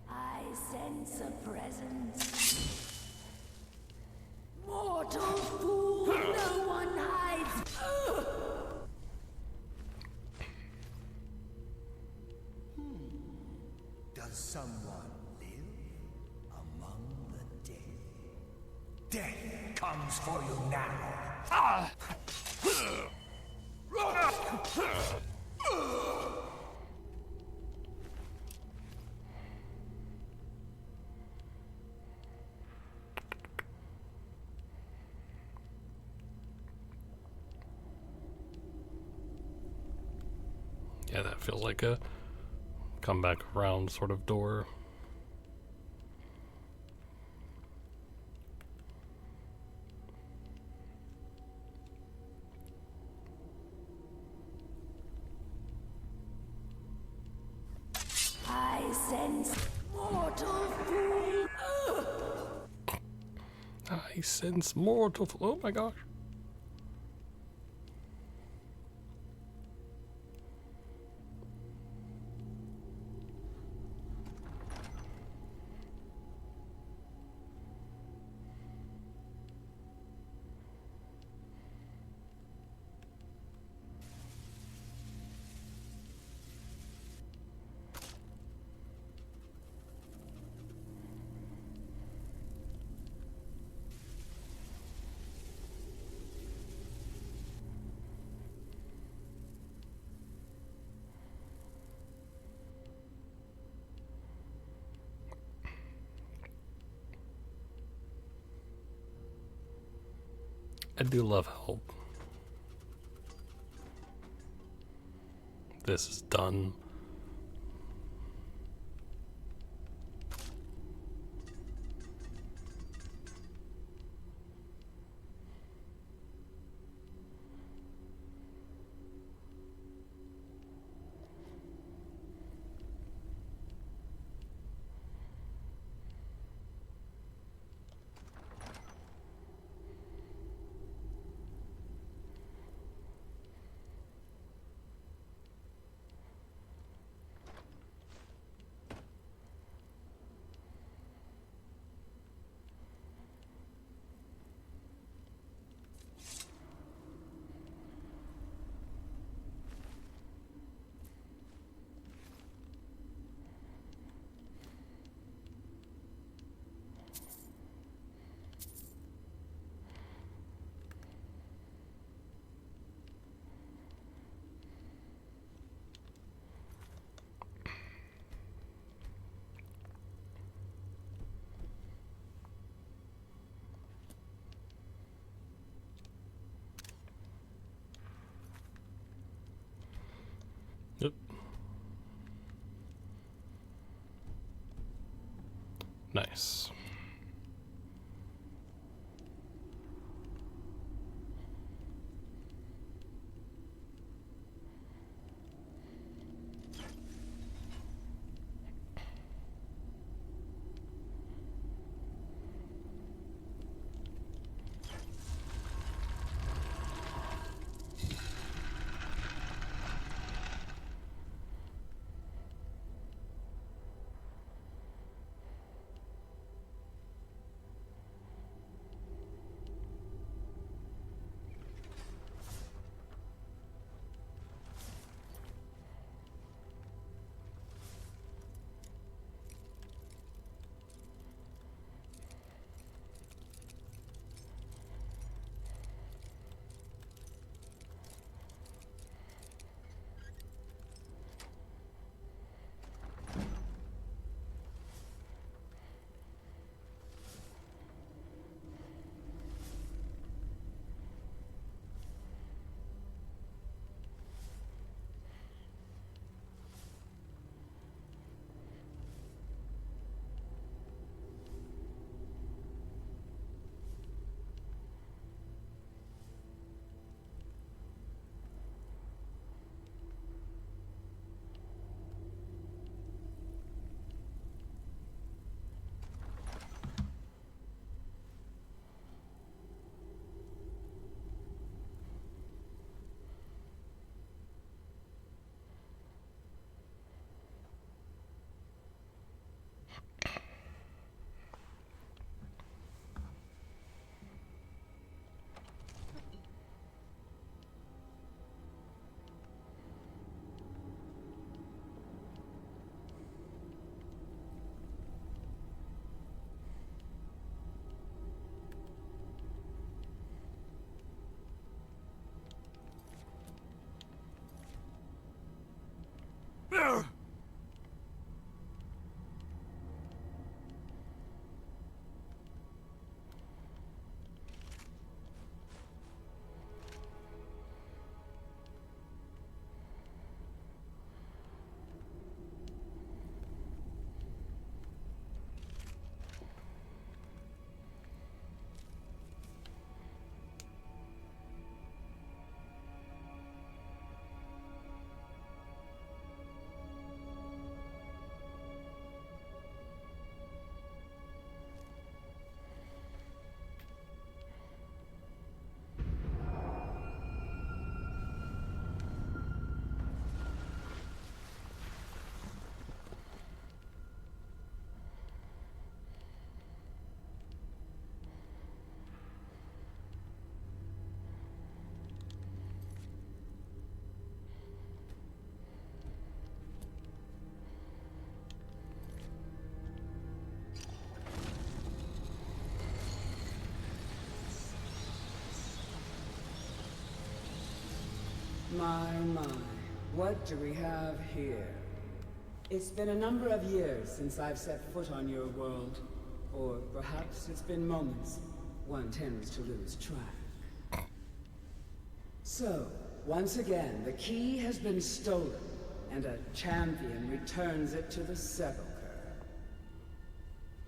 I sense a presence. Mortal fool, no one hides. Does someone live among the dead? Death comes for you now. Yeah, that feels like a come back around sort of door. I sense mortal fool. I sense mortal. Oh my gosh. I do love how this is done. Nice. My, what do we have here? It's been a number of years since I've set foot on your world. Or perhaps it's been moments. One tends to lose track. So, once again, the key has been stolen, and a champion returns it to the sepulchre.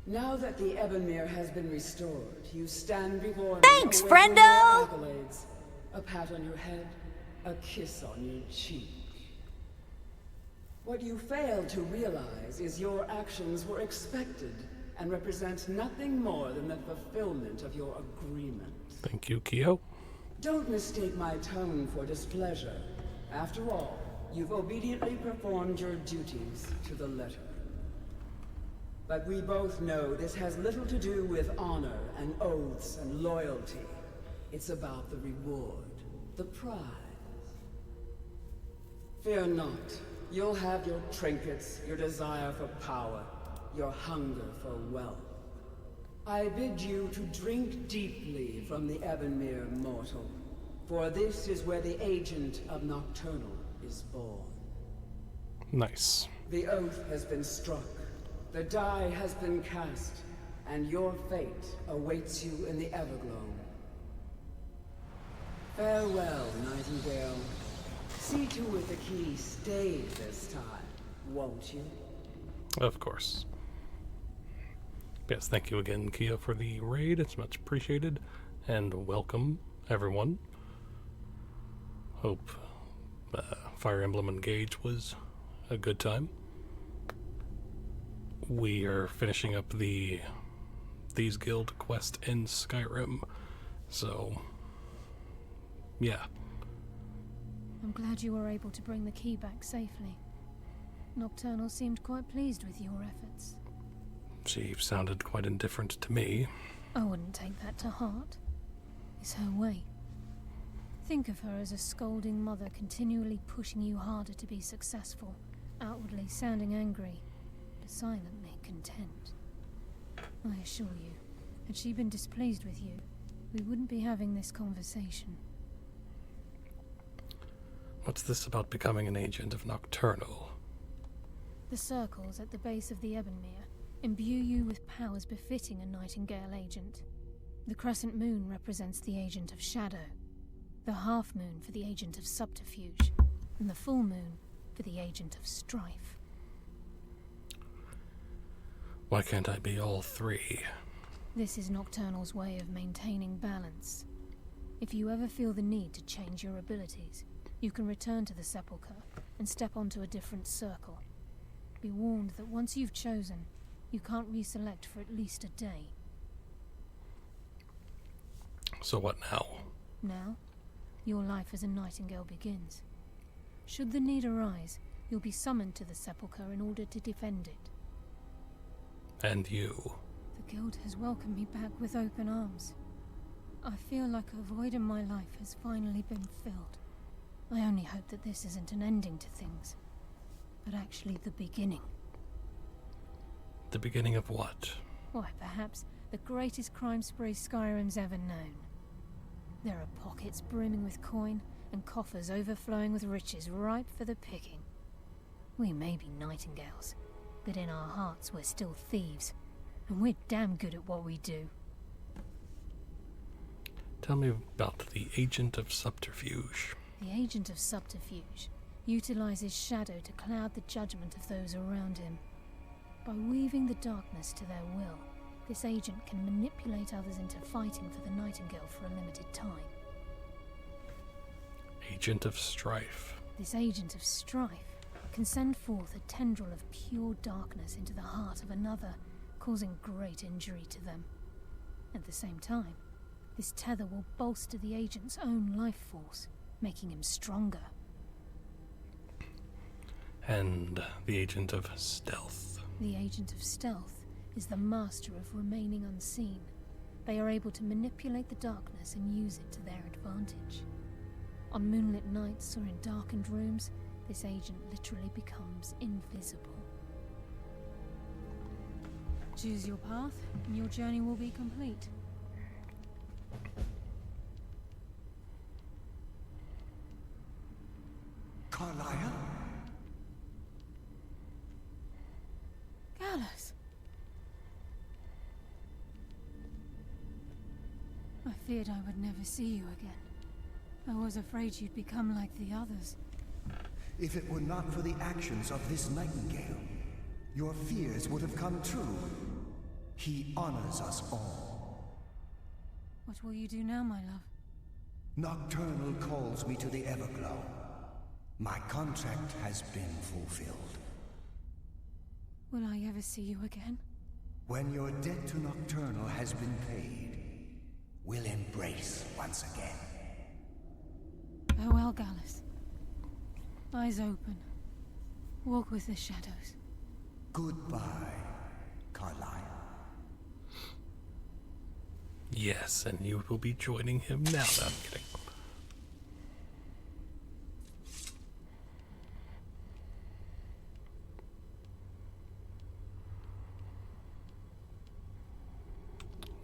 Now that the Ebonmere has been restored, you stand before me. Thanks, awaiting friendo! your accolades. A pat on your head, a kiss on your cheek. What you fail to realize is your actions were expected and represent nothing more than the fulfillment of your agreement. Thank you, Kyo. Don't mistake my tone for displeasure. After all, you've obediently performed your duties to the letter. But we both know this has little to do with honor and oaths and loyalty. It's about the reward, the prize. Fear not. You'll have your trinkets, your desire for power, your hunger for wealth. I bid you to drink deeply from the Ebonmere mortal, for this is where the agent of Nocturnal is born. Nice. The oath has been struck, the die has been cast, and your fate awaits you in the Everglow. Farewell, Nightingale. See to it the key stays this time, won't you? Of course. Yes, thank you again, Kia, for the raid. It's much appreciated. And welcome, everyone. Hope Fire Emblem Engage was a good time. We are finishing up the Thieves Guild quest in Skyrim. So, yeah. I'm glad you were able to bring the key back safely. Nocturnal seemed quite pleased with your efforts. She sounded quite indifferent to me. I wouldn't take that to heart. It's her way. Think of her as a scolding mother continually pushing you harder to be successful, outwardly sounding angry, but silently content. I assure you, had she been displeased with you, we wouldn't be having this conversation. What's this about becoming an agent of Nocturnal? The circles at the base of the Ebonmere imbue you with powers befitting a Nightingale agent. The crescent moon represents the agent of Shadow, the half moon for the agent of Subterfuge, and the full moon for the agent of Strife. Why can't I be all three? This is Nocturnal's way of maintaining balance. If you ever feel the need to change your abilities, you can return to the Sepulchre and step onto a different circle. Be warned that once you've chosen, you can't reselect for at least a day. So what now? Now, your life as a Nightingale begins. Should the need arise, you'll be summoned to the Sepulchre in order to defend it. And you? The Guild has welcomed me back with open arms. I feel like a void in my life has finally been filled. I only hope that this isn't an ending to things, but actually the beginning. The beginning of what? Why, perhaps the greatest crime spree Skyrim's ever known. There are pockets brimming with coin and coffers overflowing with riches ripe for the picking. We may be Nightingales, but in our hearts we're still thieves, and we're damn good at what we do. Tell me about the Agent of Subterfuge. The Agent of Subterfuge utilizes shadow to cloud the judgment of those around him. By weaving the darkness to their will, this agent can manipulate others into fighting for the Nightingale for a limited time. Agent of Strife. This Agent of Strife can send forth a tendril of pure darkness into the heart of another, causing great injury to them. At the same time, this tether will bolster the agent's own life force, making him stronger. And the Agent of Stealth. The Agent of Stealth is the master of remaining unseen. They are able to manipulate the darkness and use it to their advantage. On moonlit nights or in darkened rooms, this agent literally becomes invisible. Choose your path, and your journey will be complete. Carlisle? Gallus! I feared I would never see you again. I was afraid you'd become like the others. If it were not for the actions of this Nightingale, your fears would have come true. He honors us all. What will you do now, my love? Nocturnal calls me to the Everglow. My contract has been fulfilled. Will I ever see you again? When your debt to Nocturnal has been paid, we'll embrace once again. Farewell, Gallus. Eyes open. Walk with the shadows. Goodbye, Carlisle. Yes, and you will be joining him now. No, I'm kidding.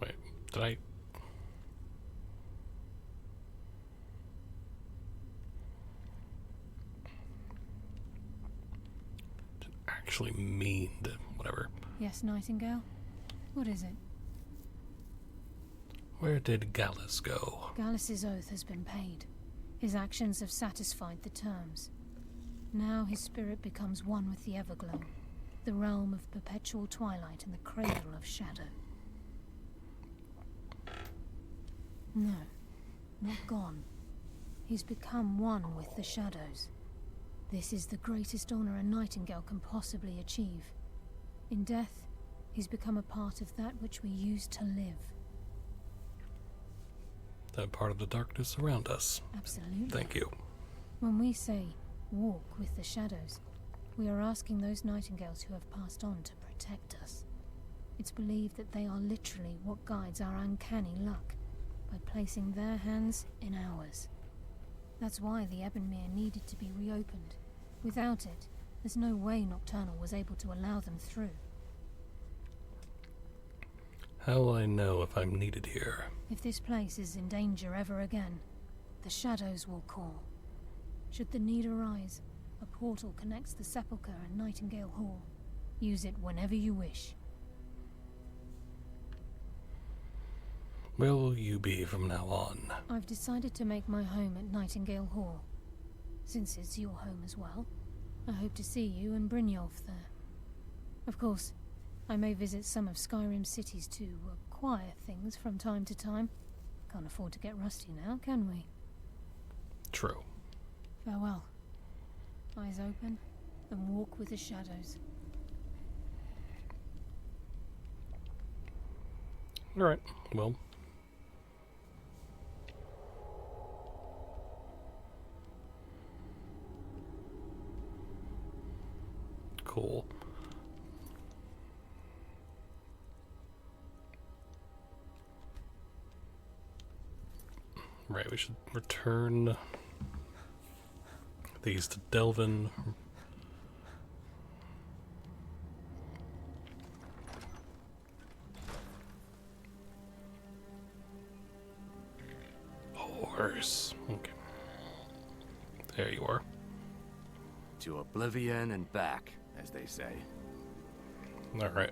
Wait, did I... Didn't actually mean to... whatever. Yes, Nightingale? What is it? Where did Gallus go? Gallus's oath has been paid. His actions have satisfied the terms. Now his spirit becomes one with the Everglow. The realm of perpetual twilight and the cradle of shadow. No, not gone. He's become one with the shadows. This is the greatest honor a nightingale can possibly achieve. In death, he's become a part of that which we used to live. That part of the darkness around us. Absolutely. Thank you. When we say, walk with the shadows, we are asking those nightingales who have passed on to protect us. It's believed that they are literally what guides our uncanny luck, by placing their hands in ours. That's why the Ebonmere needed to be reopened. Without it, there's no way Nocturnal was able to allow them through. How will I know if I'm needed here? If this place is in danger ever again, the shadows will call. Should the need arise, a portal connects the Sepulchre and Nightingale Hall. Use it whenever you wish. Where will you be from now on? I've decided to make my home at Nightingale Hall. Since it's your home as well, I hope to see you and Brynjolf there. Of course, I may visit some of Skyrim's cities to acquire things from time to time. Can't afford to get rusty now, can we? True. Farewell. Eyes open, and walk with the shadows. Alright, well. Cool. Right, we should return these to Delvin. Horse. Okay. There you are. To oblivion and back, as they say. Alright.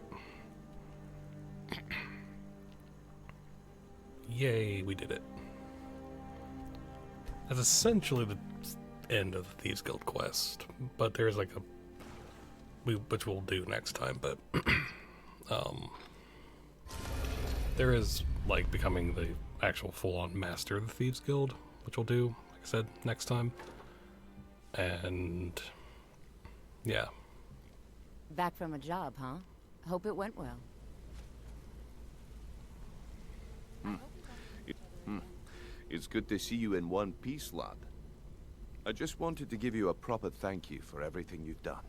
Yay, we did it. That's essentially the end of the Thieves Guild quest, but there's like which we'll do next time, but there is like becoming the actual full-on master of the Thieves Guild, which we'll do, like I said, next time. And yeah. Back from a job, huh? Hope it went well. It's good to see you in one piece, lad. I just wanted to give you a proper thank you for everything you've done.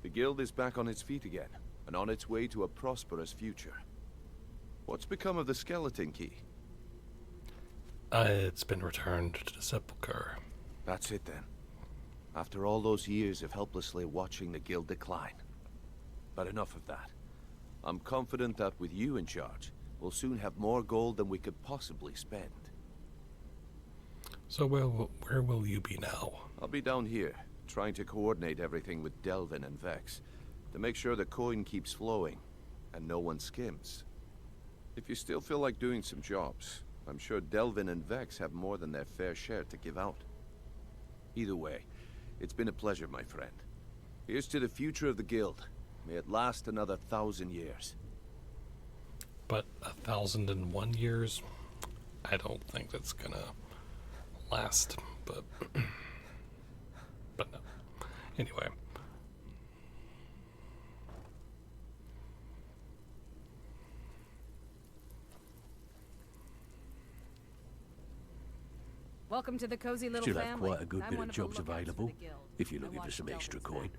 The guild is back on its feet again, and on its way to a prosperous future. What's become of the skeleton key? It's been returned to the Sepulchre. That's it then. After all those years of helplessly watching the guild decline. But enough of that. I'm confident that with you in charge, we'll soon have more gold than we could possibly spend. So where will you be now? I'll be down here, trying to coordinate everything with Delvin and Vex, to make sure the coin keeps flowing, and no one skims. If you still feel like doing some jobs, I'm sure Delvin and Vex have more than their fair share to give out. Either way, it's been a pleasure, my friend. Here's to the future of the guild. May it last another 1,000 years. But 1,001 years? I don't think that's gonna last, but no. Anyway. Welcome to the cozy little Still have family. quite a good I'm bit one of the jobs lookouts for the available, guild. if you're I looking for watch some the extra Delvins coin.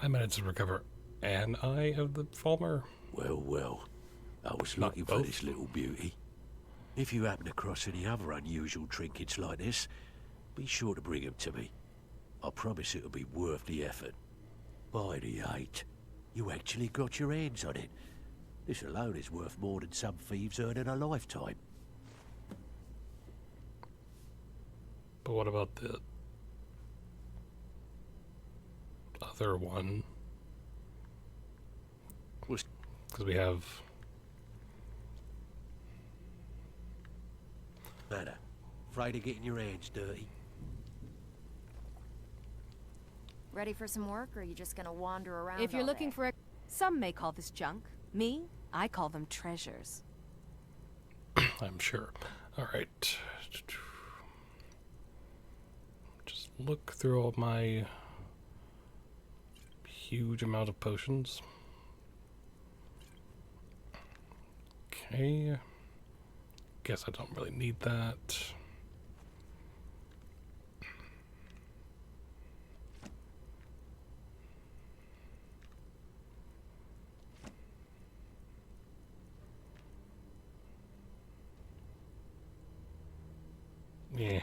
I managed to recover an eye of the Falmer. Well, I was Not looking for both. this little beauty. If you happen across any other unusual trinkets like this, be sure to bring them to me. I promise it'll be worth the effort. By the 8, you actually got your hands on it. This alone is worth more than some thieves earn in a lifetime. But what about the other one? Because we have... Matter. Afraid of getting your hands dirty? Ready for some work, or are you just gonna wander around If you're all looking day? for a... Some may call this junk. Me, I call them treasures. I'm sure. Alright. Just look through all my huge amount of potions. Okay. Guess I don't really need that. Yeah.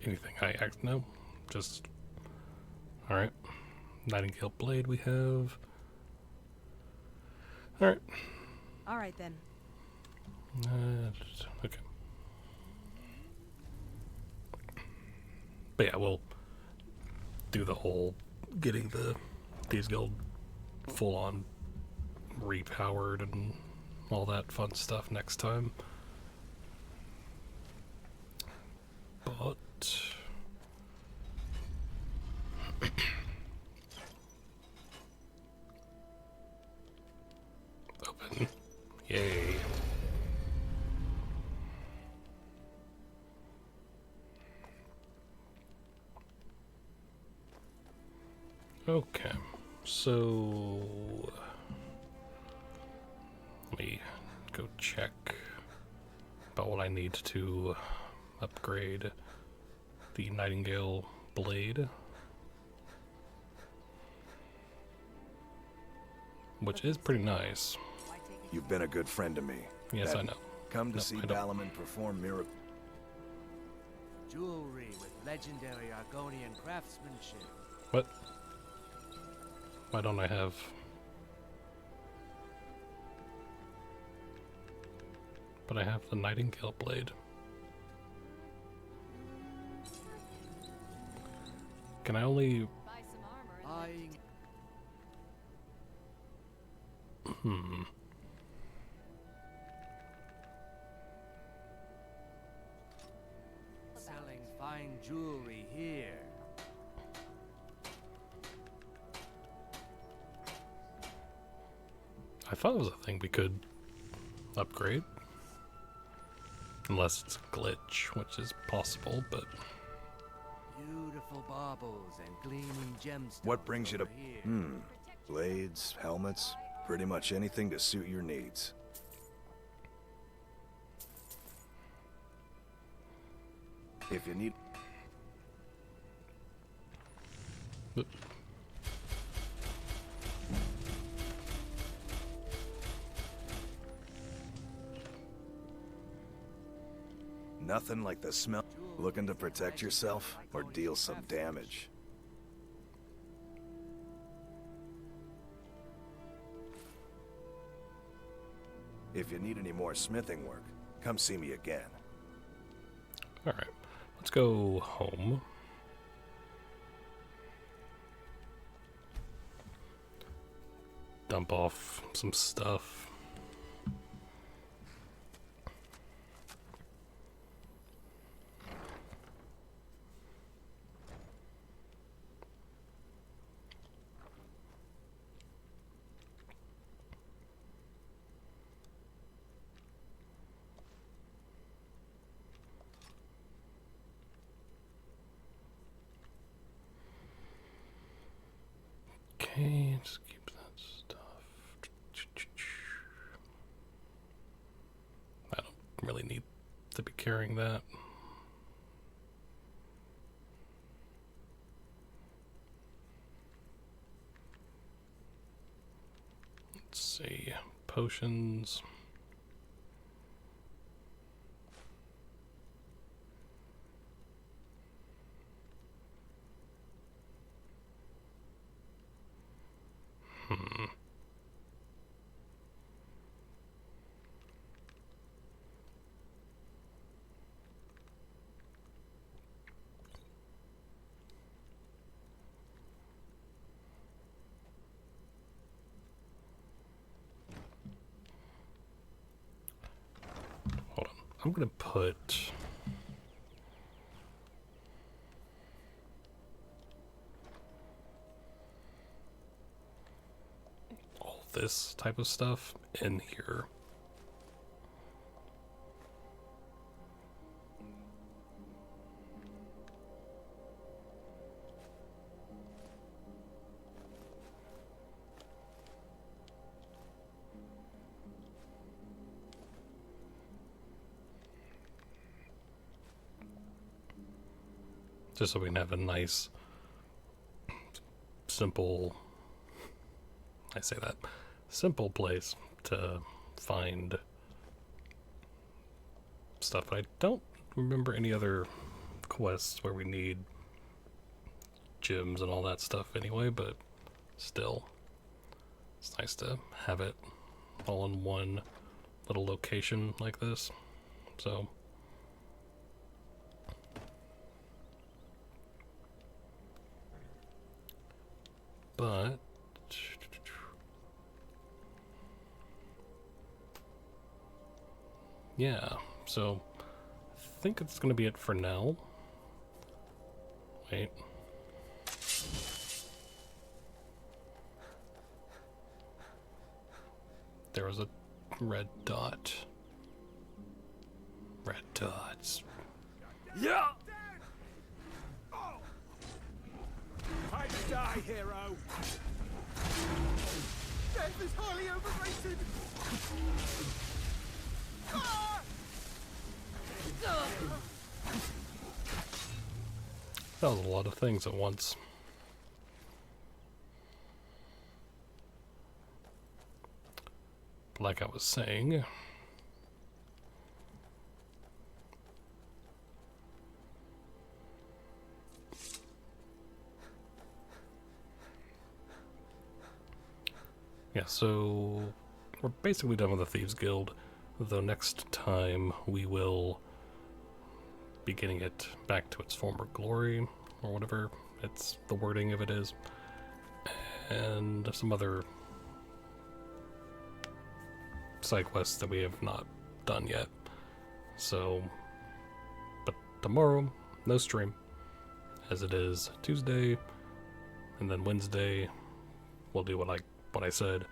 Anything no, just alright. Nightingale blade we have. Alright. Alright then. Okay. But yeah, we'll do the whole getting the Thieves Guild full on repowered and all that fun stuff next time. But open. Yay. Okay, so let me go check about what I need to upgrade the Nightingale blade, which is pretty nice. You've been a good friend to me. Yes, I know. Come to No, see I don't. Balaman perform miracles. Jewelry with legendary Argonian craftsmanship. What? Why don't I have... But I have the Nightingale blade. Can I only... Hmm. Selling fine jewelry here. I thought it was a thing we could upgrade. Unless it's a glitch, which is possible, but... Beautiful baubles and gleaming gemstones. What brings you to... over here. Blades, helmets, pretty much anything to suit your needs. If you need... Nothing like the smell. Looking to protect yourself or deal some damage. If you need any more smithing work, come see me again. Alright, let's go home. Dump off some stuff. Okay, just keep that stuff. I don't really need to be carrying that. Let's see, potions. I'm gonna put all this type of stuff in here. Just so we can have a nice, simple, I say that, simple place to find stuff. I don't remember any other quests where we need gems and all that stuff anyway, but still, it's nice to have it all in one little location like this. So but yeah, so I think it's gonna be it for now. Wait. There was a red dot. Red dots. Yeah! Time to die, hero! Death is highly overrated! That was a lot of things at once. Like I was saying, yeah, so we're basically done with the Thieves Guild, though next time we will be getting it back to its former glory, or whatever it's the wording of it is, and some other side quests that we have not done yet. So, but tomorrow, no stream, as it is Tuesday, and then Wednesday we'll do what I said.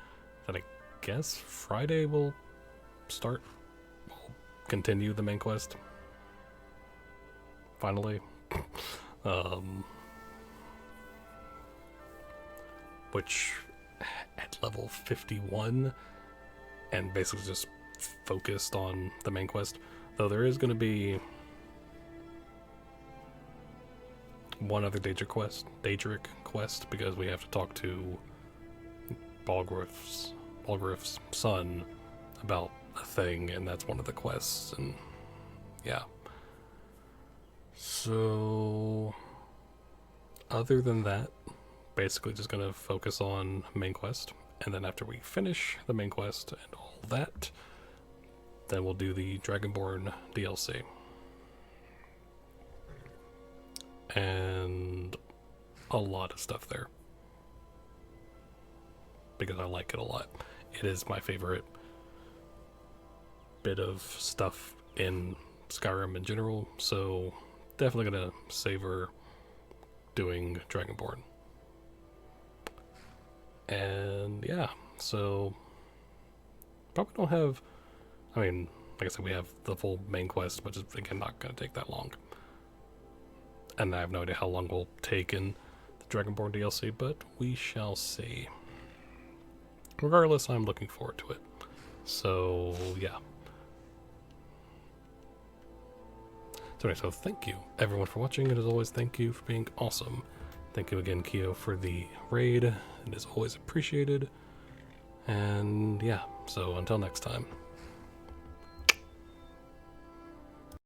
Then I guess Friday we'll continue the main quest. Finally, which at level 51. And basically just focused on the main quest. Though there is going to be one other Daedric quest, because we have to talk to Balgruuf's son about a thing, and that's one of the quests, and yeah. So, other than that, basically just going to focus on main quest. And then after we finish the main quest and all that, then we'll do the Dragonborn DLC. And a lot of stuff there. Because I like it a lot. It is my favorite bit of stuff in Skyrim in general, so definitely gonna savor doing Dragonborn. And yeah, so probably don't have, I mean, like I said, we have the full main quest, which is again not going to take that long. And I have no idea how long we'll take in the Dragonborn DLC, but we shall see. Regardless, I'm looking forward to it. So yeah. So anyway, so thank you everyone for watching, and as always, thank you for being awesome. Thank you again, Keo, for the raid. It is always appreciated. And yeah, so until next time.